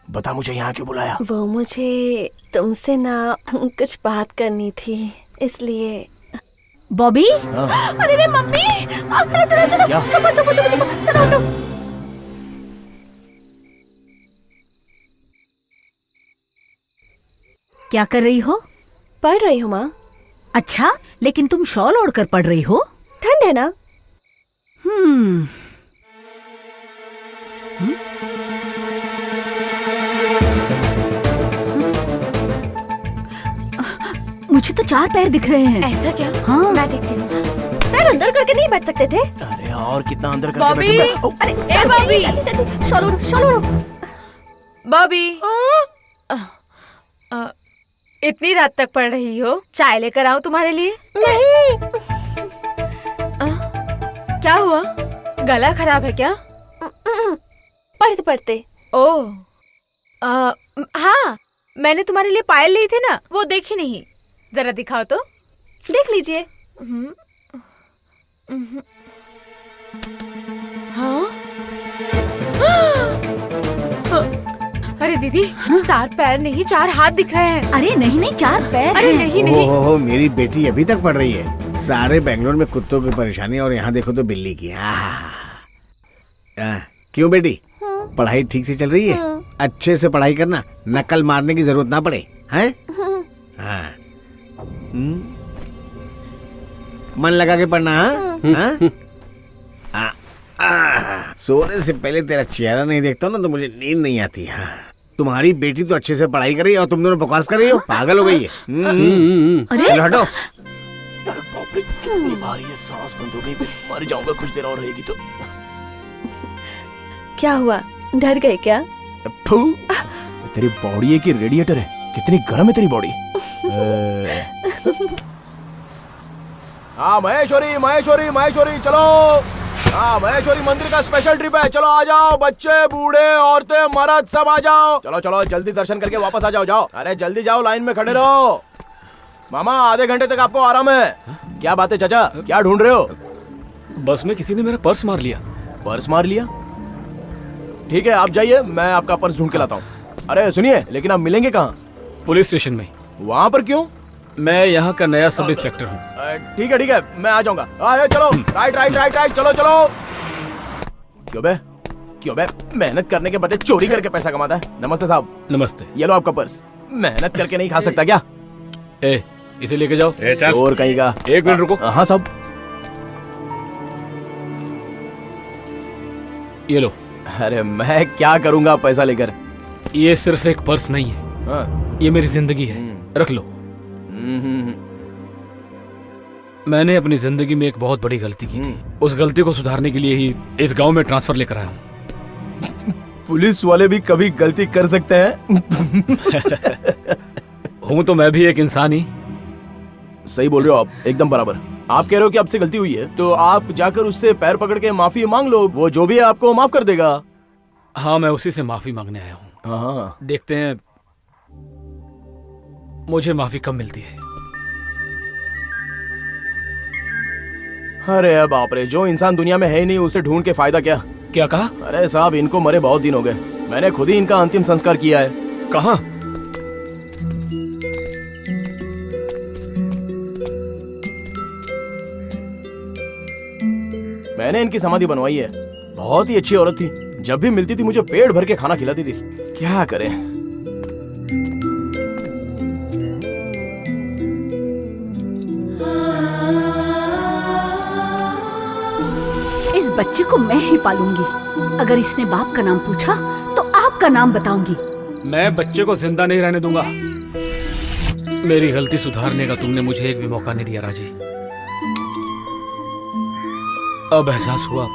बता मुझे यहाँ क्यों बुलाया? वो मुझे तुमसे ना कुछ बात करनी थी, इसलिए। बॉबी, अरे रे मम्मी, अरे चलो चलो, क्या? छुपो छुपो छुपो छुपो, चलो उठो। क्या कर रही हो? पढ़ रही हूँ माँ। अच्छा, लेकिन तुम शॉल ओढ़कर पढ़ रही हो? ठंड है ना। मुझे तो 4 पैर दिख रहे हैं। ऐसा क्या? हाँ। मैं देखती हूँ। पैर अंदर करके नहीं बैठ सकते थे? अरे और कितना अंदर करके बॉबी, बैठूंगा? अरे ए बॉबी, चाची चाची, शॉल ओढ़ो, शॉल ओढ़ो। बॉबी, इतनी रात तक पढ़ रही हो? चाय लेकर आऊं तुम्हारे लिए? नहीं। क्या हुआ? गला खराब है क्या? पढ़ते पढ़ते। ओह, हाँ, मैंने तुम्हारे लिए पायल ली थी ना, वो देखी नहीं। जरा दिखाओ तो। देख लीजिए। हाँ? अरे दीदी, 4 पैर नहीं 4 हाथ दिख रहे हैं। अरे नहीं नहीं, 4 पैर अरे हैं। नहीं नहीं। ओहो, मेरी बेटी अभी तक पढ़ रही है। सारे बेंगलोर में कुत्तों की परेशानी और यहाँ देखो तो बिल्ली की। क्यों बेटी, पढ़ाई ठीक से चल रही है? अच्छे से पढ़ाई करना, नकल मारने की जरूरत ना पड़े, हैं? हाँ। मन लगा के पढ़ना। हाँ? सोने से पहले तेरा चेहरा नहीं देखता ना तो मुझे नींद नहीं आती। हाँ, तुम्हारी बेटी तो अच्छे से पढ़ाई कर रही है और तुम दोनों बकवास कर रही हो। पागल हो गई है। चलो हटो। बाप रे, कितनी भारी है, सांस बंद हो गई, मर जाऊंगा कुछ देर और रहेगी तो। क्या हुआ, डर गए क्या? तेरी बॉडी है कि रेडिएटर है? कितनी गर्म है तेरी बॉडी। हाँ महेश्वरी महेश्वरी महेश्वरी, चलो। हाँ महेश्वरी मंदिर का स्पेशल ट्रिप है, चलो आ जाओ, बच्चे बूढ़े औरतें मर्द सब आ जाओ। चलो चलो जल्दी दर्शन करके वापस आ जाओ। जाओ, अरे जल्दी जाओ, लाइन में खड़े रहो। मामा आधे घंटे तक आपको आराम है। क्या बात है चाचा, क्या ढूंढ रहे हो? बस में किसी ने मेरा पर्स मार लिया। पर्स मार लिया? ठीक है आप जाइए, मैं आपका पर्स ढूंढ के लाता हूँ। अरे सुनिए, लेकिन आप मिलेंगे कहाँ? पुलिस स्टेशन में। वहाँ पर क्यों? मैं यहाँ का नया सब इंस्पेक्टर हूँ। ठीक है, मैं आ जाऊंगा। चलो राइट राइट राइट राइट, चलो चलो। क्यों बे मेहनत करने के बदले चोरी करके पैसा कमाता है? नमस्ते साहब। नमस्ते। ये लो आपका पर्स। मेहनत करके नहीं खा सकता क्या? इसे लेके जाओ। चोर कहीं का। 1 मिनट रुको। हाँ साहब। ये लो। अरे मैं क्या करूंगा पैसा लेकर? ये सिर्फ एक पर्स नहीं है। हाँ। ये मेरी जिंदगी है, रख लो। मैंने अपनी जिंदगी में एक बहुत बड़ी गलती की थी। उस गलती को सुधारने के लिए ही इस गांव में ट्रांसफर लेकर आया हूँ। पुलिस वाले भी कभी गलती कर सकते हैं। हूँ तो मैं भी एक इंसान ही। सही बोल रहे हो आप, एकदम बराबर। आप कह रहे हो कि आपसे गलती हुई है तो आप जाकर उससे पैर पकड़ के माफी मांग लो, वो जो भी है आपको माफ कर देगा। हाँ, मैं उसी से माफी मांगने आया हूँ। हाँ। देखते हैं मुझे माफी कब मिलती है। अरे बाप रे, जो इंसान दुनिया में है ही नहीं उसे ढूंढ के फायदा क्या? क्या कहा? अरे साहब, इनको मरे बहुत दिन हो गए। मैंने खुद ही इनका अंतिम संस्कार किया है। कहाँ? मैंने इनकी समाधि बनवाई है। बहुत ही अच्छी औरत थी, जब भी मिलती थी मुझे पेट भर के खाना खिलाती थी। क्या करें? इस बच्चे को मैं ही पालूंगी। अगर इसने बाप का नाम पूछा तो आपका नाम बताऊंगी। मैं बच्चे को जिंदा नहीं रहने दूंगा। मेरी गलती सुधारने का तुमने मुझे एक भी मौका नहीं दिया राजी। अब एहसास हुआ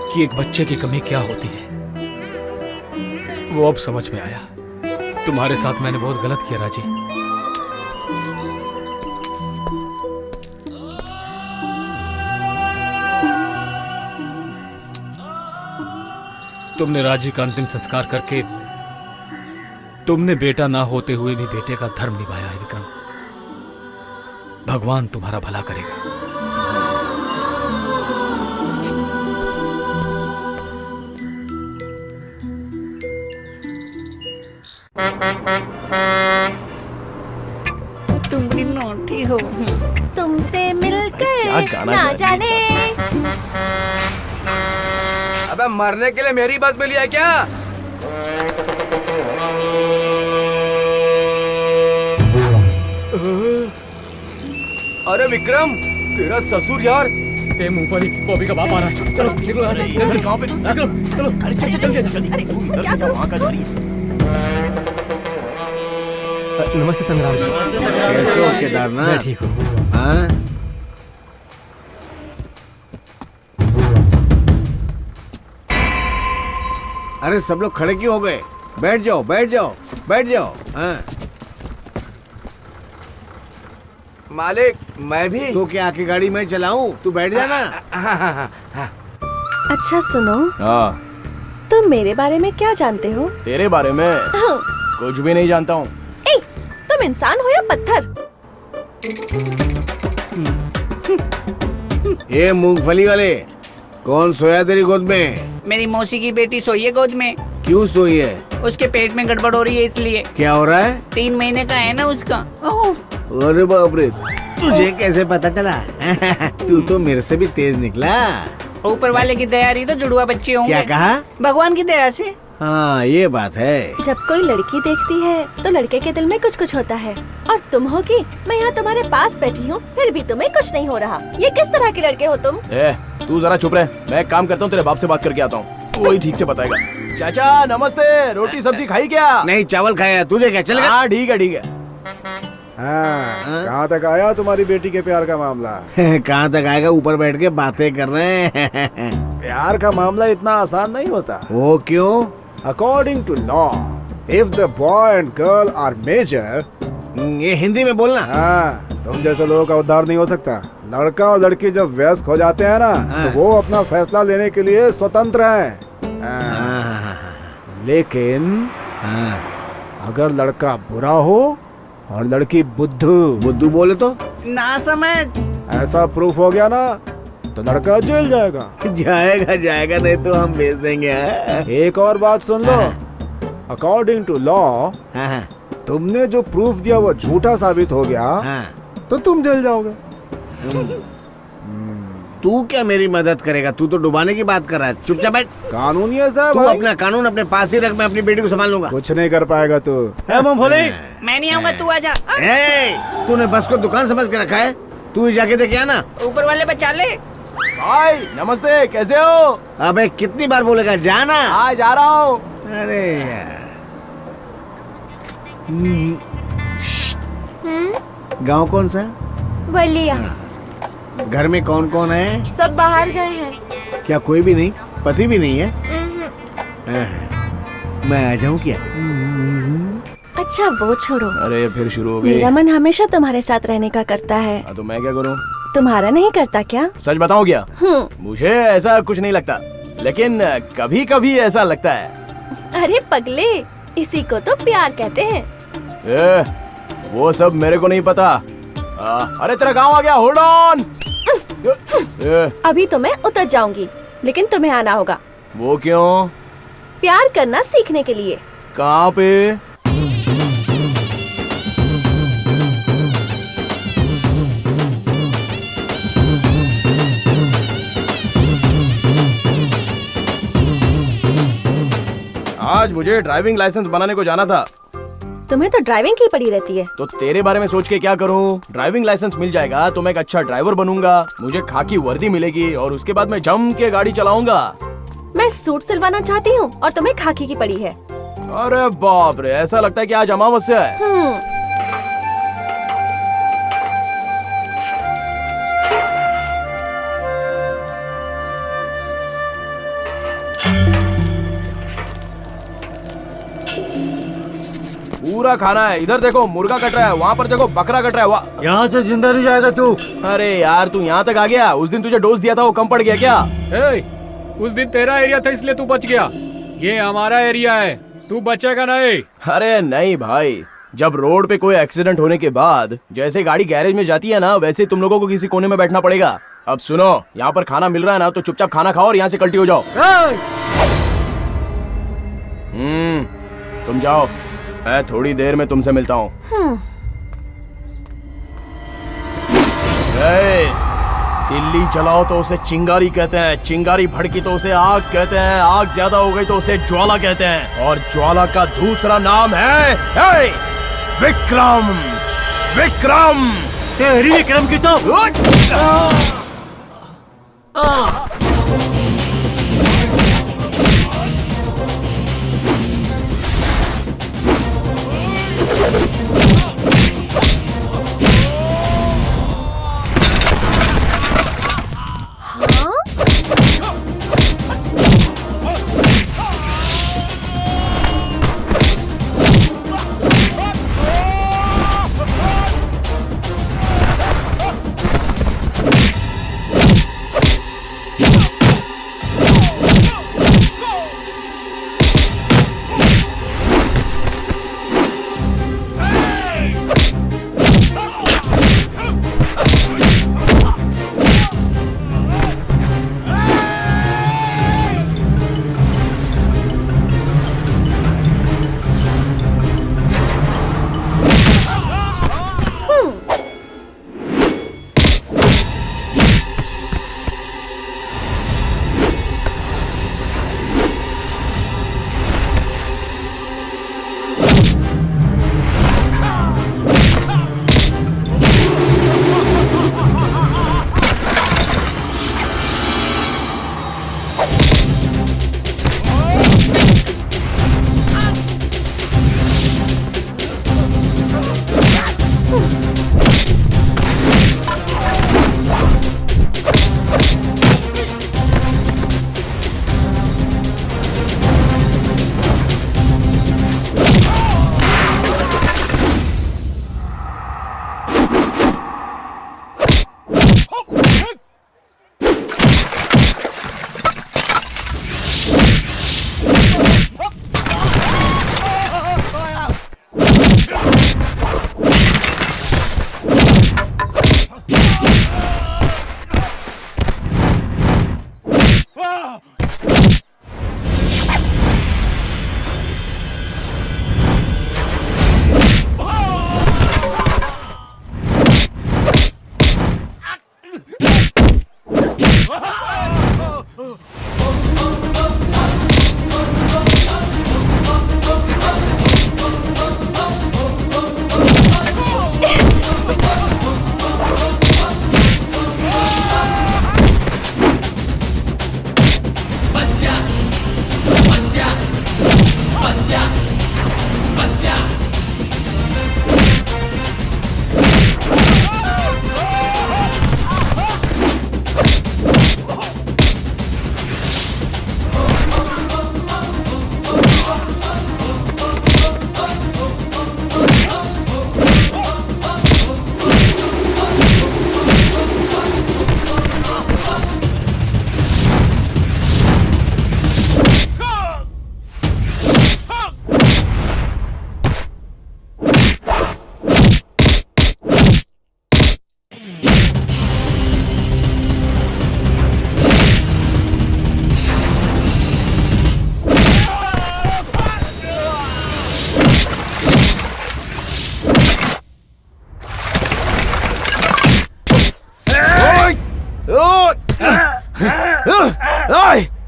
कि एक बच्चे की कमी क्या होती है। वो अब समझ में आया। तुम्हारे साथ मैंने बहुत गलत किया राजी। तुमने राजी का अंतिम संस्कार करके तुमने बेटा ना होते हुए भी बेटे का धर्म निभाया है विक्रम। भगवान तुम्हारा भला करेगा। तुम भी नौटी हो। तुमसे मिलकर क्या गाना ना गा जाने। अबे मरने के लिए मेरी बस मिली है क्या? अरे विक्रम, तेरा ससुर यार। ए मूंगफली, बॉबी का बाप आ रहा है। चलो निकलो यहाँ से। इधर कहाँ पे? विक्रम चलो। अरे चल जल्दी इधर से वहाँ का जा रही है। नमस्ते संग्राम जी। कैसे हो केदारनाथ? मैं ठीक हूँ। हाँ? अरे सब लोग खड़े क्यों हो गए? बैठ जाओ बैठ जाओ बैठ जाओ। हाँ। मालिक मैं भी। तो क्या आके गाड़ी में चलाऊं? तू बैठ जाना। अच्छा सुनो, हाँ, तुम मेरे बारे में क्या जानते हो? तेरे बारे में कुछ भी नहीं जानता हूँ। ए, तुम इंसान हो या पत्थर? ये मूंगफली वाले, कौन सोया तेरी गोद में? मेरी मौसी की बेटी सोई है गोद में। क्यों सोई है? उसके पेट में गड़बड़ हो रही है इसलिए। क्या हो रहा है? 3 महीने का है ना उसका। अरे बाप रे, तुझे कैसे पता चला? तू तो मेरे से भी तेज निकला। ऊपर वाले की दया रही तो जुड़वा बच्चे होंगे। क्या कहा? भगवान की दया से। हाँ ये बात है। जब कोई लड़की देखती है तो लड़के के दिल में कुछ कुछ होता है, और तुम हो कि मैं यहाँ तुम्हारे पास बैठी हूँ फिर भी तुम्हें कुछ नहीं हो रहा। ये किस तरह के लड़के हो तुम? तू जरा चुप रह, मैं एक काम करता हूँ, तेरे बाप से बात करके आता हूँ, वही ठीक से बताएगा। चाचा नमस्ते, रोटी सब्जी खाई क्या? नहीं चावल खाया, तुझे क्या चल गया? हाँ ठीक है ठीक है। हाँ, कहाँ तक आया तुम्हारी बेटी के प्यार का मामला? कहाँ तक आएगा, ऊपर बैठ के बातें कर रहे हैं। प्यार का मामला इतना आसान नहीं होता। वो क्यों? According to law, if the boy and girl are major. ये हिंदी में बोलना। हाँ, तुम जैसे लोगों का उद्धार नहीं हो सकता। लड़का और लड़की जब वयस्क हो जाते हैं ना, तो वो अपना फैसला लेने के लिए स्वतंत्र हैं। लेकिन अगर लड़का बुरा हो और लड़की बुद्धू बोले तो ना समझ, ऐसा प्रूफ हो गया ना तो लड़का जेल जाएगा। जाएगा नहीं तो हम भेज देंगे। एक और बात सुन लो, अकॉर्डिंग टू लॉ तुमने जो प्रूफ दिया वो झूठा साबित हो गया तो तुम जेल जाओगे। तू क्या मेरी मदद करेगा? तू तो डुबाने की बात कर रहा है। चुपचाप बैठ। कानून ही ऐसा है तू भाई। अपना कानून अपने पास ही रख, मैं अपनी बेटी को संभाल लूंगा। कुछ नहीं कर पाएगा तू। मैं नहीं आऊंगा, तू आजा। तूने बस को दुकान समझ के रखा है, तू ही जाके देख आना। ऊपर वाले बचा ले। भाई नमस्ते, कैसे हो? अबे कितनी बार बोलेगा, जाना। हाँ जा रहा हूँ। अरे यार, गांव कौन सा? बलिया। घर में कौन कौन है? सब बाहर गए हैं। क्या कोई भी नहीं? पति भी नहीं है? मैं आ जाऊं क्या? अच्छा वो छोड़ो, अरे फिर शुरू हो गई। मेरा मन हमेशा तुम्हारे साथ रहने का करता है। तो मैं क्या करूँ? तुम्हारा नहीं करता क्या? सच बताऊँ क्या? मुझे ऐसा कुछ नहीं लगता, लेकिन कभी कभी ऐसा लगता है। अरे पगले, इसी को तो प्यार कहते हैं। वो सब मेरे को नहीं पता। अरे तेरा गांव आ गया, होल्ड ऑन। अभी तो मैं उतर जाऊंगी, लेकिन तुम्हें आना होगा। वो क्यों? प्यार करना सीखने के लिए। कहाँ पे? आज मुझे ड्राइविंग लाइसेंस बनाने को जाना था। तुम्हें तो ड्राइविंग की पड़ी रहती है। तो तेरे बारे में सोच के क्या करूं? ड्राइविंग लाइसेंस मिल जाएगा तो मैं एक अच्छा ड्राइवर बनूंगा, मुझे खाकी वर्दी मिलेगी और उसके बाद मैं जम के गाड़ी चलाऊंगा। मैं सूट सिलवाना चाहती हूँ और तुम्हें खाकी की पड़ी है। अरे बाप रे, ऐसा लगता है कि आज अमावस्या है। पूरा खाना है, इधर देखो मुर्गा कट रहा है, वहाँ पर देखो बकरा कट रहा है। वाह, यहाँ से जिंदा नहीं जाएगा तू। अरे यार तू यहाँ तक आ गया, उस दिन तुझे डोज दिया था वो कम पड़ गया क्या? उस दिन तेरा एरिया था इसलिए तू बच गया। ये हमारा एरिया है, तू बचेगा नहीं। अरे नहीं भाई, जब रोड पे कोई एक्सीडेंट होने के बाद जैसे गाड़ी गैरेज में जाती है ना, वैसे तुम लोगों को किसी कोने में बैठना पड़ेगा। अब सुनो, यहाँ पर खाना मिल रहा है ना, तो चुपचाप खाना खाओ और यहाँ से कल्टी हो जाओ। तुम जाओ, मैं थोड़ी देर में तुमसे मिलता हूँ। दिल्ली जलाओ तो उसे चिंगारी कहते हैं, चिंगारी भड़की तो उसे आग कहते हैं, आग ज्यादा हो गई तो उसे ज्वाला कहते हैं, और ज्वाला का दूसरा नाम है विक्रम। विक्रम तेरी विक्रम की तो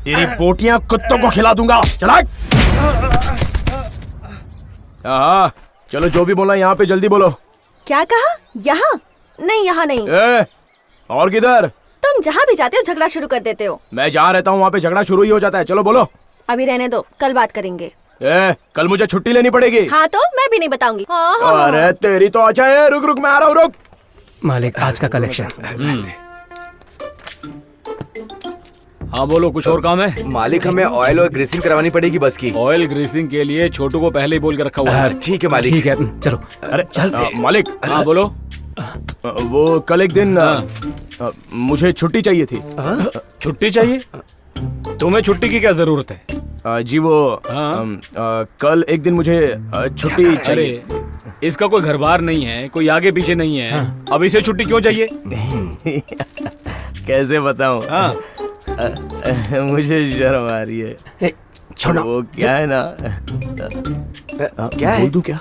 तेरी बोटियां कुत्तों को खिला दूंगा। चला। हाँ, चलो जो भी बोला यहाँ पे जल्दी बोलो। क्या कहा? यहाँ नहीं, यहाँ नहीं। और किधर? तुम जहाँ भी जाते हो झगड़ा शुरू कर देते हो। मैं जहाँ रहता हूँ वहाँ पे झगड़ा शुरू ही हो जाता है। चलो बोलो। अभी रहने दो, कल बात करेंगे। कल मुझे छुट्टी लेनी पड़ेगी। हाँ तो मैं भी नहीं बताऊंगी। अरे तेरी तो अच्छा है। रुक रुक मैं आ रहा हूँ। रुक मालिक, आज का कलेक्शन। हाँ बोलो, कुछ और काम है? मालिक, हमें ऑयल और ग्रीसिंग करवानी पड़ेगी बस की। ऑयल ग्रीसिंग के लिए छोटू को पहले ही बोल के रखा हुआ है। ठीक है मालिक। ठीक है, चलो। अरे चल मालिक। हाँ बोलो। वो कल एक दिन मुझे छुट्टी चाहिए थी। छुट्टी चाहिए? तुम्हें छुट्टी की क्या जरूरत है? जी वो कल एक दिन मुझे छुट्टी चाहिए। इसका कोई घर बार नहीं है, कोई आगे पीछे नहीं है, अब इसे छुट्टी क्यों चाहिए? कैसे बताऊं? मुझे शर्म आ रही है। छोड़ो। वो क्या है ना, क्या है? बोल दूं क्या?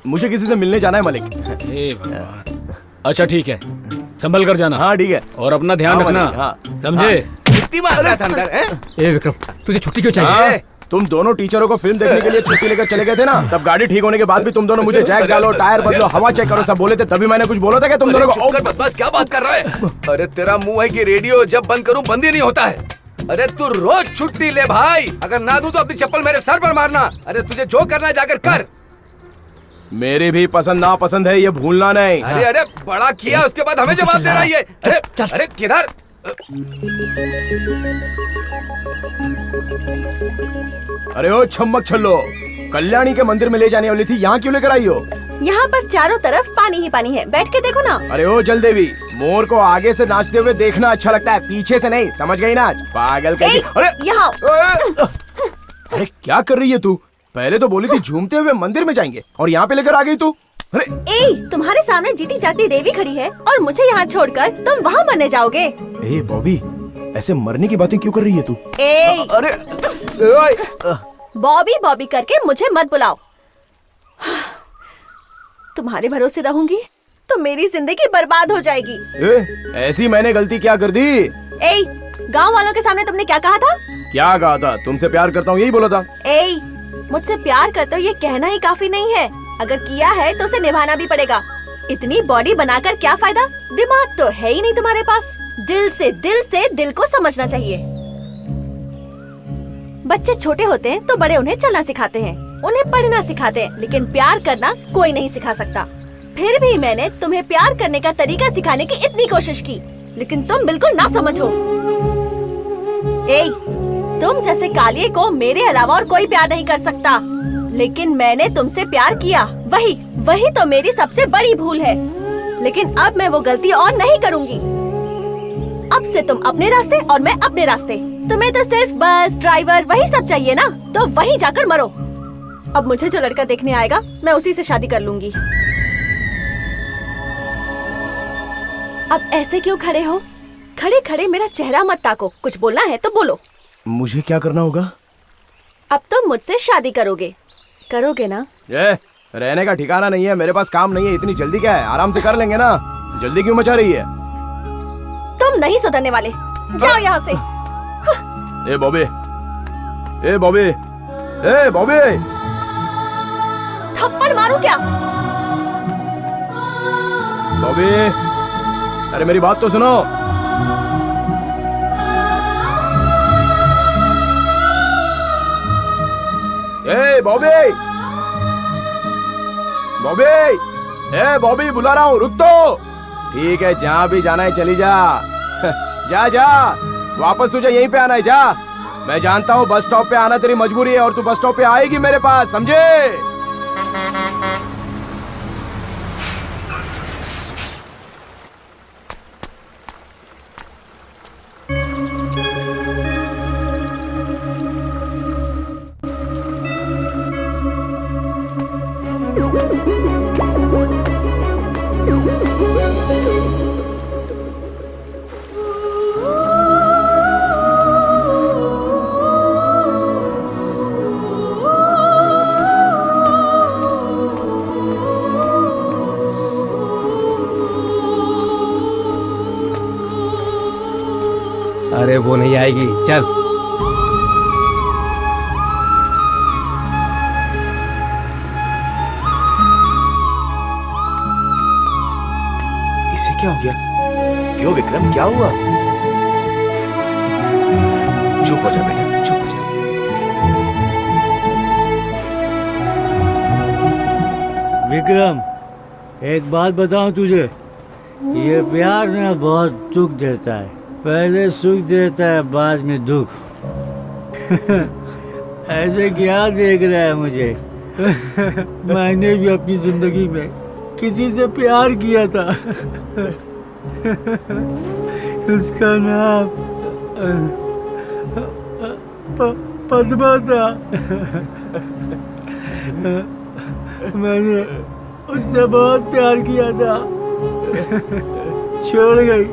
मुझे किसी से मिलने जाना है मलिक। हे भगवान। अच्छा ठीक है, संभल कर जाना। हाँ ठीक है, और अपना ध्यान हाँ, रखना, हाँ। समझे? कितनी मार रहा था अंदर, हैं? ए विक्रम, तुझे छुट्टी क्यों चाहिए? हाँ, तुम दोनों टीचरों को फिल्म देखने के लिए छुट्टी लेकर चले गए थे ना, तब गाड़ी ठीक होने के बाद भी तुम दोनों मुझे जैक डालो, टायर बदलो, हवा चेक करो सब बोले थे, तभी मैंने कुछ बोला था क्या तुम दोनों को? बदमाश क्या बात कर रहा है? अरे तेरा मुंह है कि रेडियो जब बंद करूं बंद ही नहीं होता है। अरे तू रोज छुट्टी ले भाई, अगर ना दूं तो अपनी चप्पल मेरे सर पर मारना। अरे तुझे जो करना है जाकर कर। मेरी भी पसंद ना पसंद है, ये भूलना नहीं। अरे अरे बड़ा किया, उसके बाद हमें जवाब दे रहा है ये। अरे किधर? अरे ओ छम्मक छल्लो, कल्याणी के मंदिर में ले जाने वाली थी, यहाँ क्यों लेकर आई हो? यहाँ पर चारों तरफ पानी ही पानी है, बैठ के देखो ना। अरे ओ जल देवी, मोर को आगे से नाचते हुए देखना अच्छा लगता है, पीछे से नहीं, समझ गई नाच? पागल कहीं। अरे यहाँ अरे क्या कर रही है तू? पहले तो बोली थी झूमते हुए मंदिर में जाएंगे और यहाँ पे लेकर आ गई तू। अरे तुम्हारे सामने जीती जागती देवी खड़ी है और मुझे यहाँ छोड़कर तुम वहाँ मरने जाओगे। ए बॉबी, ऐसे मरने की बातें क्यों कर रही है तू? अरे बॉबी बॉबी करके मुझे मत बुलाओ। तुम्हारे भरोसे रहूंगी तो मेरी जिंदगी बर्बाद हो जाएगी। ऐसी मैंने गलती क्या कर दी? गांव वालों के सामने तुमने क्या कहा था? क्या कहा था? तुमसे प्यार करता हूँ यही बोला था। मुझसे प्यार करते हो ये कहना ही काफी नहीं है, अगर किया है तो उसे निभाना भी पड़ेगा। इतनी बॉडी बनाकर क्या फायदा? दिमाग तो है ही नहीं तुम्हारे पास। दिल से दिल को समझना चाहिए। बच्चे छोटे होते हैं तो बड़े उन्हें चलना सिखाते हैं, उन्हें पढ़ना सिखाते हैं, लेकिन प्यार करना कोई नहीं सिखा सकता। फिर भी मैंने तुम्हें प्यार करने का तरीका सिखाने की इतनी कोशिश की, लेकिन तुम बिल्कुल ना समझो। तुम जैसे कालिए को मेरे अलावा और कोई प्यार नहीं कर सकता, लेकिन मैंने तुमसे प्यार किया, वही तो मेरी सबसे बड़ी भूल है। लेकिन अब मैं वो गलती और नहीं करूंगी। अब से तुम अपने रास्ते और मैं अपने रास्ते। तुम्हें तो सिर्फ बस ड्राइवर वही सब चाहिए ना, तो वहीं जाकर मरो। अब मुझे जो लड़का देखने आएगा मैं उसी से शादी कर लूंगी। अब ऐसे क्यों खड़े हो? खड़े खड़े मेरा चेहरा मत ताको, कुछ बोलना है तो बोलो। मुझे क्या करना होगा? अब तुम मुझसे शादी करोगे ना? रहने का ठिकाना नहीं है, मेरे पास काम नहीं है, इतनी जल्दी क्या है? आराम से कर लेंगे ना, जल्दी क्यों मचा रही है? तुम नहीं सुधरने वाले, जाओ यहाँ से। ए बॉबी, ए बॉबी, ए बॉबी, थप्पड़ मारूं क्या? बॉबी, अरे मेरी बात तो सुनो। ए बॉबी, बॉबी, ए बॉबी, बुला रहा हूँ, रुक तो। ठीक है, जहाँ भी जाना है चली जा। जा जा, वापस तुझे यहीं पे आना है, जा। मैं जानता हूँ बस स्टॉप पे आना तेरी मजबूरी है और तू बस स्टॉप पे आएगी मेरे पास, समझे? अरे वो नहीं आएगी, चल। इसे क्या हो गया? क्यों विक्रम, क्या हुआ? चुप हो जा बेटा, चुप हो जा। विक्रम, एक बात बताऊं तुझे, ये प्यार ना बहुत दुख देता है। पहले सुख देता है, बाद में दुख। ऐसे क्या देख रहा है मुझे? मैंने भी अपनी जिंदगी में किसी से प्यार किया था। उसका नाम पद्मा था। मैंने उससे बहुत प्यार किया था, छोड़ गई।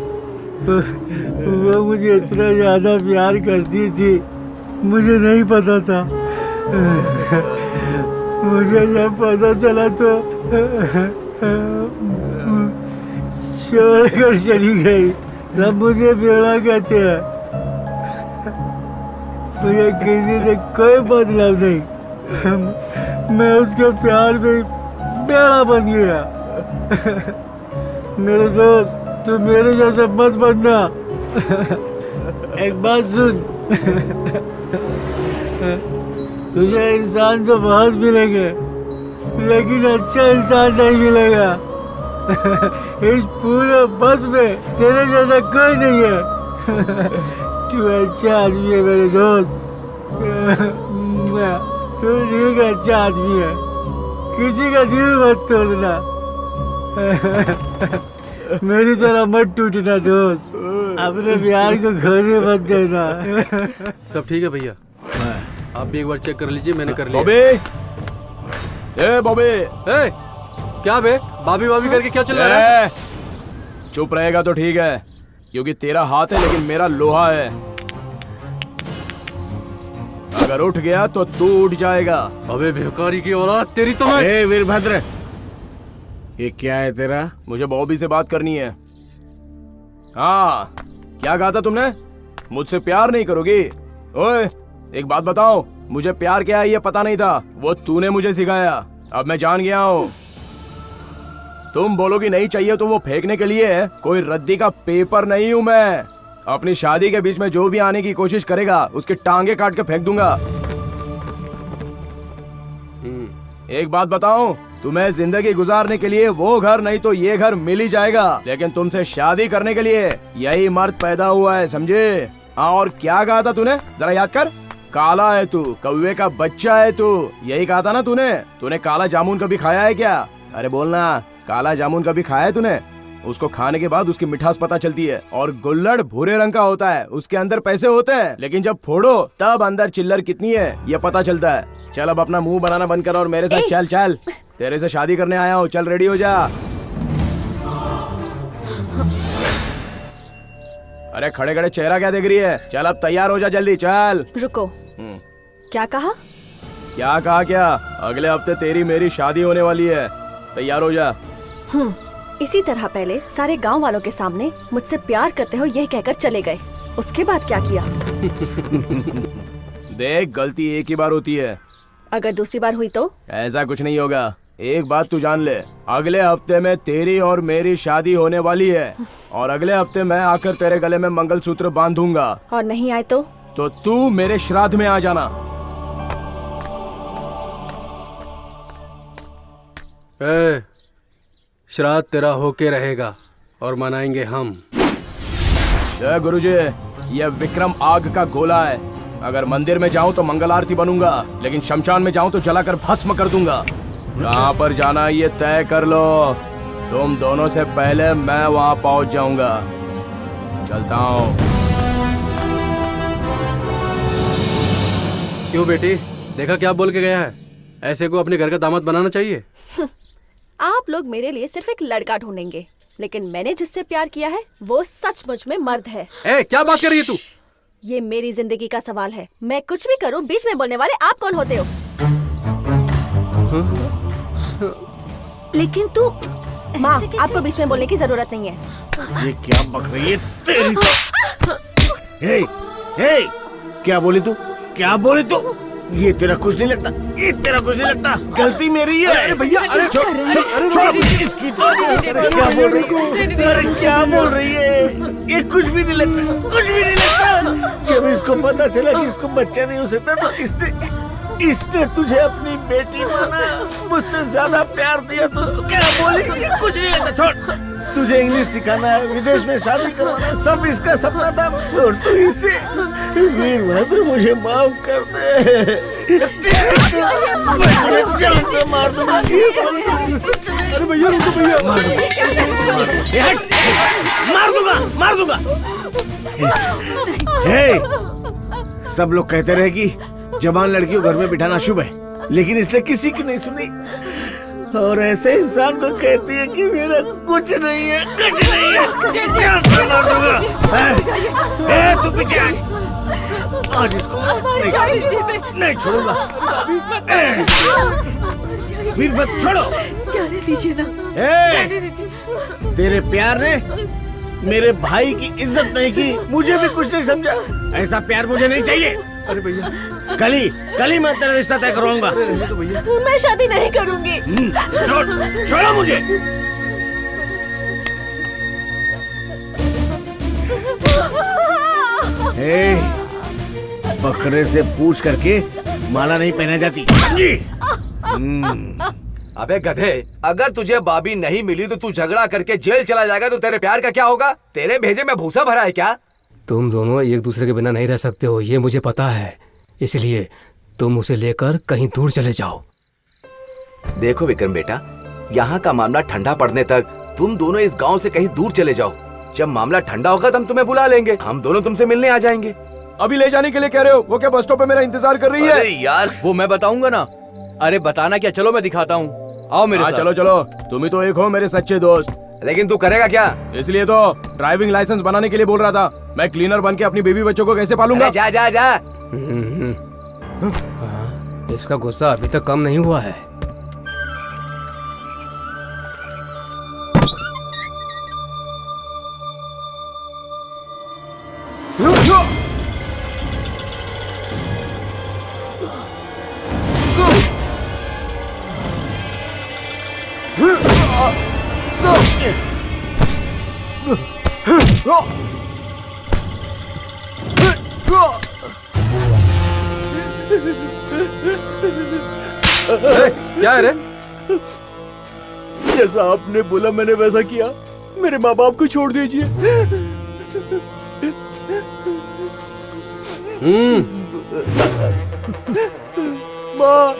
वो मुझे इतना ज्यादा प्यार करती थी, मुझे नहीं पता था। मुझे जब पता चला तो छोड़ कर चली गई। सब मुझे बेड़ा कहते हैं, मुझे किसी से कोई मतलब नहीं। मैं उसके प्यार में बेड़ा बन गया। मेरे दोस्त, तू मेरे जैसा मत बनना। एक बात सुन, तुझे इंसान तो बहुत मिलेंगे, लेकिन अच्छा इंसान नहीं मिलेगा। इस पूरे बस में तेरे जैसा कोई नहीं है। तू अच्छा आदमी है मेरे दोस्त, तू दिल का अच्छा आदमी है। किसी का दिल मत तोड़ना। मेरी तरह मत टूटना दोस्त, अपने प्यार को खोने मत देना। सब ठीक है भैया, आप भी एक बार चेक कर लीजिए। मैंने कर लिया। बॉबी, क्या बे बाबी बाबी करके क्या चल रहा है? चुप रहेगा तो ठीक है, क्योंकि तेरा हाथ है लेकिन मेरा लोहा है। अगर उठ गया तो तू उठ जाएगा। अबे भिखारी की औलाद, तेरी तो मैं। ए वीरभद्र, ये क्या है तेरा? मुझे बॉबी से बात करनी है। हाँ, क्या कहा था तुमने? मुझसे प्यार नहीं करोगी? ओए, एक बात बताओ, मुझे प्यार क्या है ये पता नहीं था, वो तूने मुझे सिखाया। अब मैं जान गया हूँ। तुम बोलोगी नहीं चाहिए तो वो फेंकने के लिए कोई रद्दी का पेपर नहीं हूँ मैं। अपनी शादी के बीच में जो भी आने की कोशिश करेगा उसके टांगे काट के फेंक दूंगा। एक बात बताऊं, तुम्हें जिंदगी गुजारने के लिए वो घर नहीं तो ये घर मिल ही जाएगा, लेकिन तुमसे शादी करने के लिए यही मर्द पैदा हुआ है, समझे? हाँ, और क्या कहा था तूने? जरा याद कर। काला है तू, कौवे का बच्चा है तू, यही कहा था ना तूने? तूने काला जामुन कभी खाया है क्या? अरे बोलना, काला जामुन कभी खाया है तूने? उसको खाने के बाद उसकी मिठास पता चलती है। और गुल्लड़ भूरे रंग का होता है, उसके अंदर पैसे होते हैं, लेकिन जब फोड़ो तब अंदर चिल्लर कितनी है ये पता चलता है। चल अब अपना मुंह बनाना बंद कर और मेरे साथ चल। चल, तेरे से शादी करने आया हूँ, चल रेडी हो जा। अरे खड़े खड़े चेहरा क्या देख रही है? चल अब तैयार हो जा, जल्दी चल। रुको, क्या कहा? क्या? अगले हफ्ते तेरी मेरी शादी होने वाली है, तैयार हो जा। इसी तरह पहले सारे गांव वालों के सामने मुझसे प्यार करते हो यही कहकर चले गए, उसके बाद क्या किया? देख, गलती एक ही बार होती है, अगर दूसरी बार हुई तो? ऐसा कुछ नहीं होगा। एक बात तू जान ले, अगले हफ्ते में तेरी और मेरी शादी होने वाली है, और अगले हफ्ते मैं आकर तेरे गले में मंगलसूत्र बांधूंगा। और नहीं आए तो तू मेरे श्राद्ध में आ जाना। श्राद्ध तेरा होके रहेगा और मनाएंगे हम। जय गुरुजी, ये विक्रम आग का गोला है। अगर मंदिर में जाऊं तो मंगल आरती बनूंगा, लेकिन शमशान में जाऊं तो जलाकर भस्म कर दूंगा। कहाँ पर जाना ये तय कर लो, तुम दोनों से पहले मैं वहां पहुंच जाऊंगा। चलता हूँ। क्यों बेटी, देखा क्या बोल के गया है? ऐसे को अपने घर का दामाद बनाना चाहिए। आप लोग मेरे लिए सिर्फ एक लड़का ढूंढेंगे, लेकिन मैंने जिससे प्यार किया है वो सचमुच में मर्द है। क्या बात कर रही है तू? ये मेरी जिंदगी का सवाल है, मैं कुछ भी करूं बीच में बोलने वाले आप कौन होते हो? लेकिन तू माँ, आपको बीच में बोलने की जरूरत नहीं है। ये क्या बक रही है तेरी? हे, क्या बोली तू? क्या बोली तू? ये तेरा कुछ नहीं लगता, ये तेरा कुछ नहीं लगता, गलती मेरी है। अरे भैया, अरे छोड़ इसकी। क्या बोल रही है? अरे क्या बोल रही है? ये कुछ भी नहीं लगता, कुछ भी नहीं लगता। जब इसको पता चला कि इसको बच्चा नहीं हो सकता तो इसने तुझे अपनी बेटी माना, मुझसे ज्यादा प्यार दिया तो क्या बोली? कुछ नहीं लगता, छोड़। तुझे इंग्लिश सिखाना है, विदेश में शादी करवाना, सब इसका सपना था, और तू इसे। वीरभद्र, मुझे माफ कर दे। मार दूंगा। अरे भैया रुको भैया, मार दूंगा। सब लोग कहते रहे कि जवान लड़की को घर में बिठाना शुभ है, लेकिन इसने किसी की नहीं सुनी। और ऐसे इंसान को कहती है कि मेरा कुछ नहीं है, कुछ नहीं है। तू पीछे आज इसको नहीं छोड़ूंगा। फिर मत छोड़ो, जाने दीजिए ना। तेरे प्यार ने मेरे भाई की इज्जत नहीं की, मुझे भी कुछ नहीं समझा। ऐसा प्यार मुझे नहीं चाहिए। अरे भैया, कल ही मैं तेरा रिश्ता तय करवाऊंगा। मैं शादी नहीं करूंगी। छोड़ो मुझे। बकरे से पूछ करके माला नहीं पहना जाती। अबे गधे, अगर तुझे भाभी नहीं मिली तो तू झगड़ा करके जेल चला जाएगा, तो तेरे प्यार का क्या होगा? तेरे भेजे में भूसा भरा है क्या? तुम दोनों एक दूसरे के बिना नहीं रह सकते हो, ये मुझे पता है। इसलिए तुम उसे लेकर कहीं दूर चले जाओ। देखो विक्रम बेटा, यहाँ का मामला ठंडा पड़ने तक तुम दोनों इस गांव से कहीं दूर चले जाओ। जब मामला ठंडा होगा तो हम तुम्हें बुला लेंगे, हम दोनों तुमसे मिलने आ जाएंगे। अभी ले जाने के लिए कह रहे हो? वो क्या बस स्टॉप पे मेरा इंतजार कर रही है? अरे यार, वो मैं बताऊंगा ना। अरे बताना क्या, चलो मैं दिखाता हूँ, आओ मेरे साथ। चलो चलो, तुम ही तो एक हो मेरे सच्चे दोस्त। लेकिन तू करेगा क्या? इसलिए तो ड्राइविंग लाइसेंस बनाने के लिए बोल रहा था। मैं क्लीनर बन के अपनी बीवी बच्चों को कैसे पालूंगा? जा जा जा। इसका गुस्सा अभी तक कम नहीं हुआ है। क्या है रे? जैसा आपने बोला मैंने वैसा किया। मेरे माँ बाप को छोड़ दीजिए। माँ।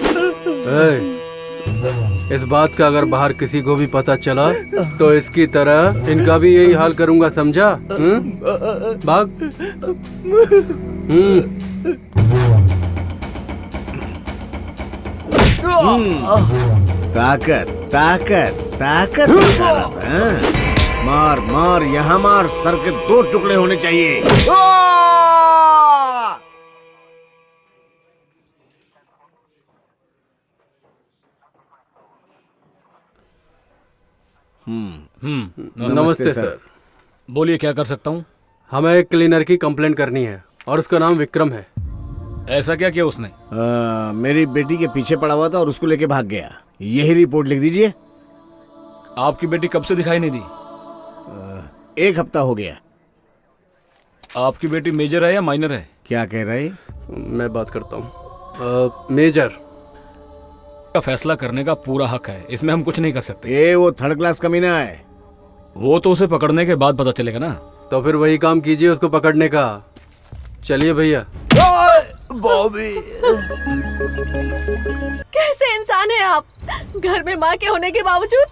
इस बात का अगर बाहर किसी को भी पता चला तो इसकी तरह इनका भी यही हाल करूंगा, समझा? भाग। ताकत ताकत ताकत। मार मार, यहाँ मार, सर के 2 टुकड़े होने चाहिए। नमस्ते सर। बोलिए, क्या कर सकता हूँ? हमें एक क्लीनर की कंप्लेंट करनी है और उसका नाम विक्रम है। ऐसा क्या किया उसने? मेरी बेटी के पीछे पड़ा हुआ था और उसको लेके भाग गया। यही रिपोर्ट लिख दीजिए। आपकी बेटी कब से दिखाई नहीं दी? 1 हफ्ता हो गया। आपकी बेटी मेजर है या माइनर है? क्या कह रहे? मैं बात करता हूँ। मेजर का फैसला करने का पूरा हक है, इसमें हम कुछ नहीं कर सकते। वो 3rd क्लास कमीना है। वो तो उसे पकड़ने के बाद पता चलेगा ना। तो फिर वही काम कीजिए, उसको पकड़ने का। चलिए भैया। बॉबी, कैसे इंसान है आप? घर में माँ के होने के बावजूद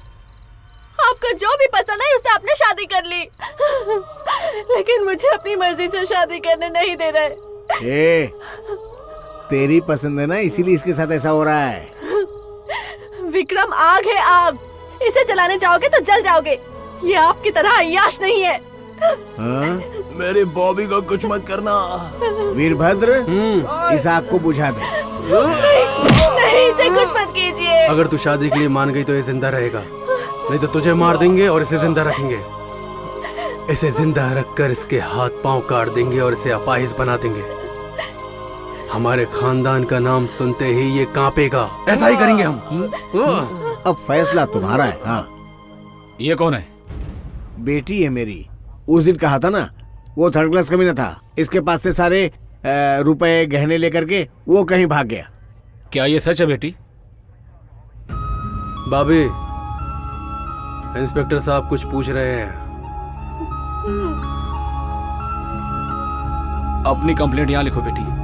आपको जो भी पसंद है उससे आपने शादी कर ली। लेकिन मुझे अपनी मर्जी से शादी करने नहीं दे रहे। तेरी पसंद है ना, इसीलिए इसके साथ ऐसा हो रहा है। विक्रम आग है, आग। इसे जलाने जाओगे तो जल जाओगे। ये आपकी तरह अय्याश नहीं है। मेरी बॉबी को कुछ मत करना। वीरभद्र, इस आग को बुझा दे। नहीं, इसे कुछ मत कीजिए। अगर तू शादी के लिए मान गई तो ये जिंदा रहेगा, नहीं तो तुझे मार देंगे और इसे जिंदा रखेंगे। इसे जिंदा रखकर इसके हाथ पांव काट देंगे और इसे अपाहिज बना देंगे। हमारे खानदान का नाम सुनते ही ये कांपेगा। ऐसा ही करेंगे हम। अब फैसला तुम्हारा है। हाँ। ये कौन है? बेटी है मेरी। उस दिन कहा था ना, वो 3rd क्लास कमीना था। इसके पास से सारे रुपए गहने लेकर के वो कहीं भाग गया। क्या ये सच है बेटी? भाभी, इंस्पेक्टर साहब कुछ पूछ रहे हैं। अपनी कंप्लेंट यहाँ लिखो बेटी।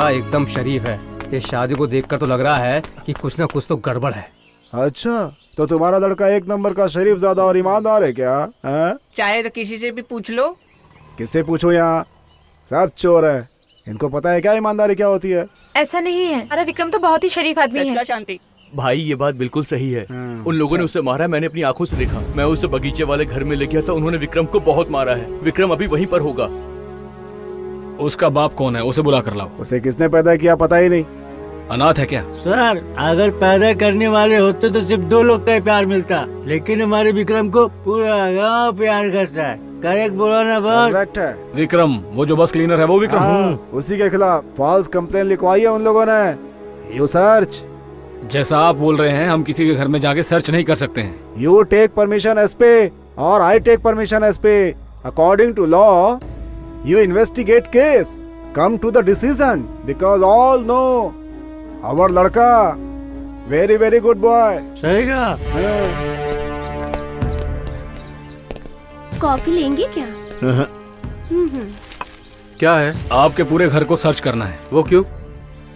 लड़का एकदम शरीफ है। ये शादी को देखकर तो लग रहा है कि कुछ ना कुछ तो गड़बड़ है। अच्छा, तो तुम्हारा लड़का एक नंबर का शरीफ ज़्यादा और ईमानदार है क्या? चाहे तो किसी से भी पूछ लो। किससे पूछो? यहाँ सब चोर है। इनको पता है क्या ईमानदारी क्या होती है? ऐसा नहीं है, हमारा विक्रम तो बहुत ही शरीफ आदमी है। शांति भाई ये बात बिल्कुल सही है। उन लोगों ने उसे मारा, मैंने अपनी आंखों से देखा। मैं उसे बगीचे वाले घर में ले गया था, उन्होंने विक्रम को बहुत मारा है। विक्रम अभी वहीं पर होगा। उसका बाप कौन है? उसे बुला कर लाओ। उसे किसने पैदा किया पता ही नहीं। अनाथ है क्या? सर, अगर पैदा करने वाले होते तो सिर्फ 2 लोग का ही प्यार मिलता, लेकिन हमारे विक्रम को पूरा गांव प्यार करता है। करेक्ट बोला ना बस? करेक्ट है। विक्रम, वो जो बस क्लीनर है वो विक्रम? उसी के खिलाफ फॉल्स कंप्लेन लिखवाई है उन लोगों ने। You search. जैसा आप बोल रहे हैं, हम किसी के घर में जाके सर्च नहीं कर सकते हैं। यू टेक परमिशन एसपी और I take permission SP. According to law you investigate case, come to the decision, because all know our लड़का very very good boy। सही कहा। कॉफी लेंगे क्या? क्या है? आपके पूरे घर को सर्च करना है। वो क्यों?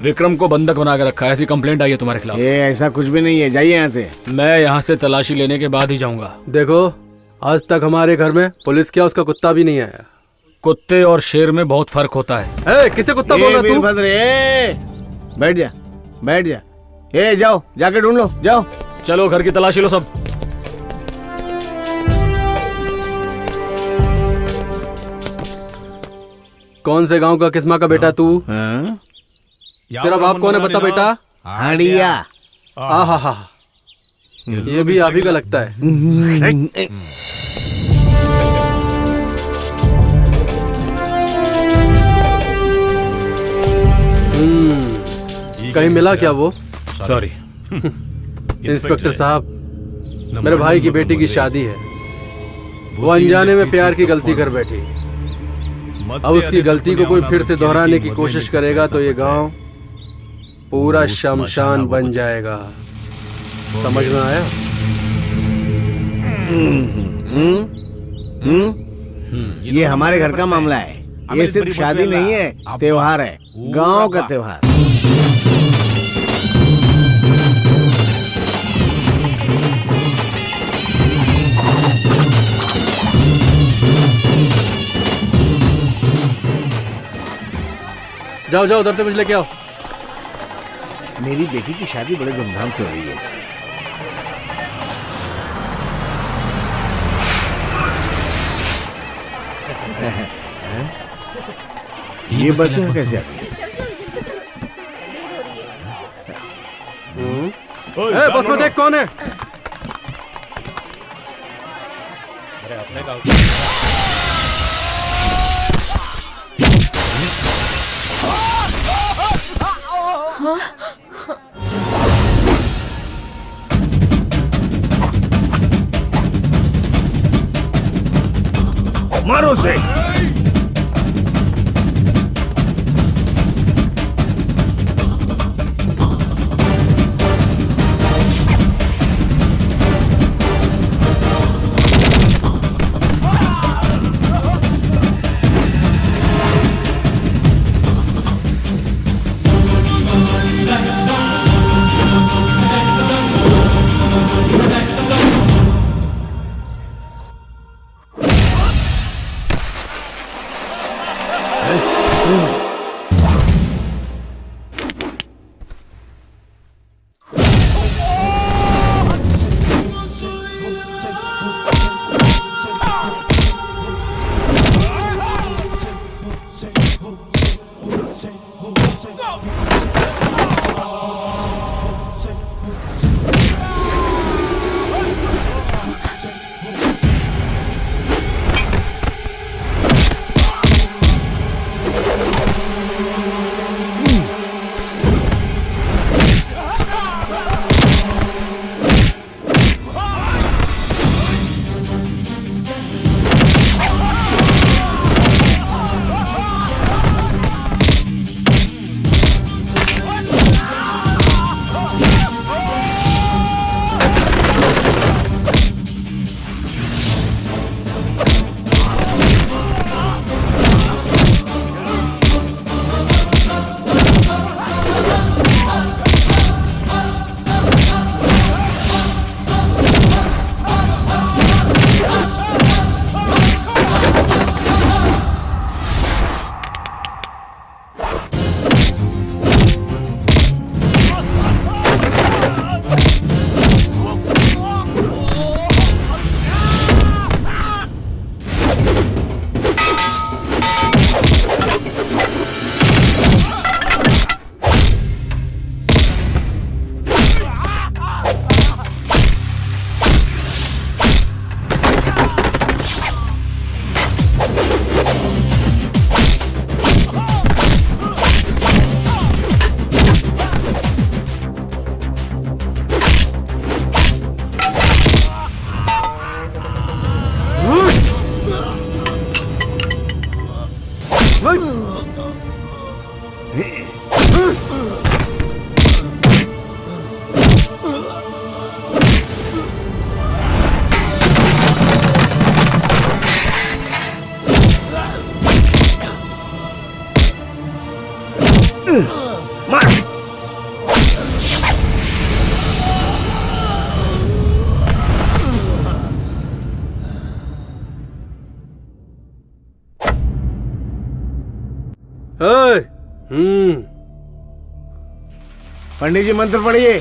विक्रम को बंधक बना के रखा है, ऐसी कंप्लेंट आई है तुम्हारे खिलाफ। ये ऐसा कुछ भी नहीं है, जाइए यहाँ से। मैं यहाँ से तलाशी लेने के बाद ही जाऊंगा। देखो, आज तक हमारे घर में पुलिस क्या उसका कुत्ता भी नहीं आया। कुत्ते और शेर में बहुत फर्क होता है। किसे कुत्ता बोल रहा तू? वीरभद्र, बैठ जा, बैठ जा। जाओ, जाके ढूंढ लो, जाओ। चलो घर की तलाशी लो सब। कौन से गांव का किस्मा का बेटा तू? तेरा बाप कौन है बता बेटा? हाड़िया। आहा, ये भी आप ही का लगता है। कहीं मिला क्या वो? सॉरी इंस्पेक्टर साहब, मेरे भाई की बेटी की शादी है। वो अनजाने में प्यार की गलती कर बैठी। अब उसकी गलती को कोई फिर से दोहराने की कोशिश करेगा तो ये गांव पूरा शमशान बन जाएगा। समझ में आया? ये हमारे घर का मामला है। ये सिर्फ शादी नहीं है, त्योहार है, गांव का त्योहार। जाओ जाओ, उधर से मुझे लेके आओ। मेरी बेटी की शादी बड़े धूमधाम से हो रही है। ये बस कैसे आती है? बस में देख कौन है। मारो से। पंडित जी मंत्र पढ़िए।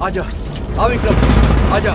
आजा, आ विक्रम, आजा।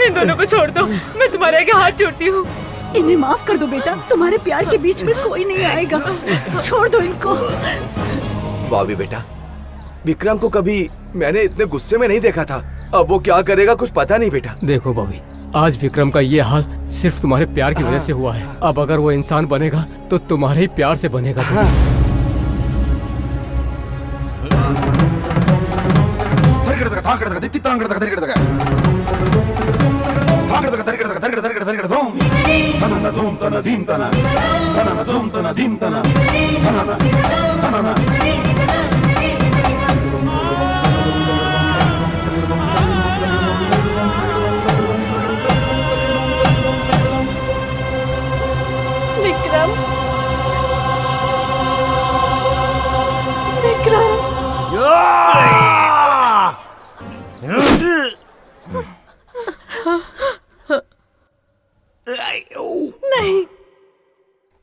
इन दोनों को छोड़ दो, मैं तुम्हारे आगे हाथ जोड़ती हूँ। इन्हें माफ कर दो बेटा, तुम्हारे प्यार के बीच में कोई नहीं आएगा। छोड़ दो इनको। बॉबी बेटा, विक्रम को कभी मैंने इतने गुस्से में नहीं देखा था। अब वो क्या करेगा कुछ पता नहीं बेटा। देखो बॉबी, आज विक्रम का ये हाल सिर्फ तुम्हारे प्यार की वजह से हुआ है। अब अगर वो इंसान बनेगा तो तुम्हारे ही प्यार से बनेगा। विक्रम, विक्रम। नहीं,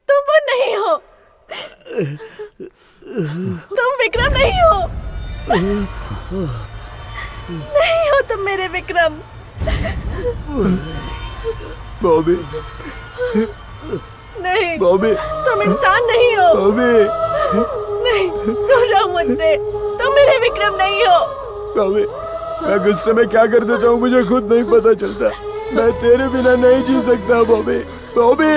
तुम वो नहीं हो। तुम विक्रम नहीं हो। नहीं हो तुम मेरे विक्रम। बॉबी, नहीं बॉबी, तुम इंसान नहीं हो। बॉबी, नहीं, दूर रहो मुझसे। तुम मेरे विक्रम नहीं हो। बॉबी, मैं गुस्से में क्या कर देता हूँ मुझे खुद नहीं पता चलता। मैं तेरे बिना नहीं जी सकता बॉबी। बॉबी,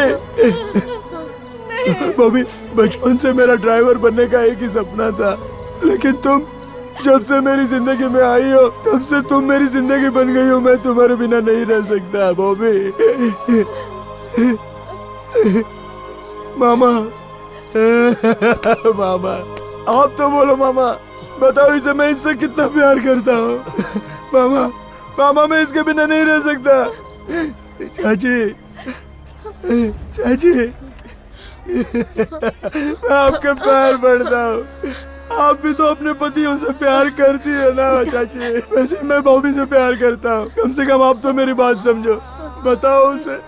बॉबी, बचपन से मेरा ड्राइवर बनने का एक ही सपना था, लेकिन तुम जब से मेरी जिंदगी में आई हो तब से तुम मेरी जिंदगी बन गई हो। मैं तुम्हारे बिना नहीं रह सकता बॉबी। मामा, मामा, आप तो बोलो मामा, बताओ इसे मैं इससे कितना प्यार करता हूँ। मामा, मामा, मैं इसके बिना नहीं रह सकता। चाची, चाची, मैं आपके पैर पड़ता हूँ। आप भी तो अपने पतियों से प्यार करती है ना चाची? वैसे मैं भाभी से प्यार करता हूँ। कम से कम आप तो मेरी बात समझो। बताओ उसे,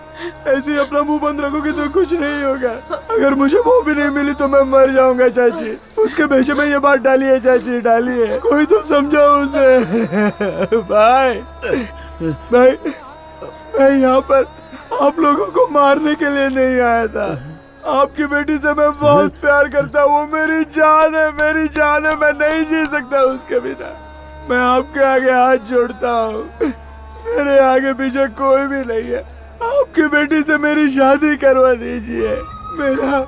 ऐसे ही अपना मुंह बंद रखोगे तो कुछ नहीं होगा। अगर मुझे वो भी नहीं मिली तो मैं मर जाऊंगा चाची। उसके भेजे में ये बात डाली है चाची, डाली है। कोई तो समझाओ उसे। भाई भाई, मैं यहाँ पर आप लोगों को मारने के लिए नहीं आया था। आपकी बेटी से मैं बहुत प्यार करता हूँ। वो मेरी जान है, मेरी जान है। मैं नहीं जी सकता उसके बिना। मैं आपके आगे हाथ जोड़ता हूँ। मेरे आगे पीछे कोई भी नहीं है। आपकी बेटी से मेरी शादी करवा दीजिए, मेरा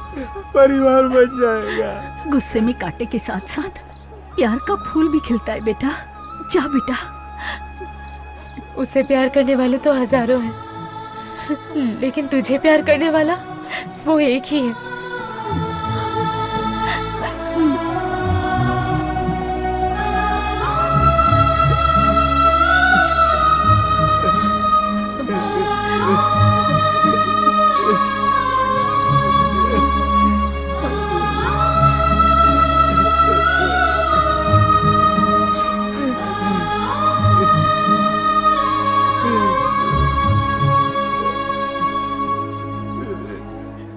परिवार बन जाएगा। गुस्से में कांटे के साथ साथ प्यार का फूल भी खिलता है बेटा। जा बेटा। उससे प्यार करने वाले तो हजारों हैं, लेकिन तुझे प्यार करने वाला वो एक ही है।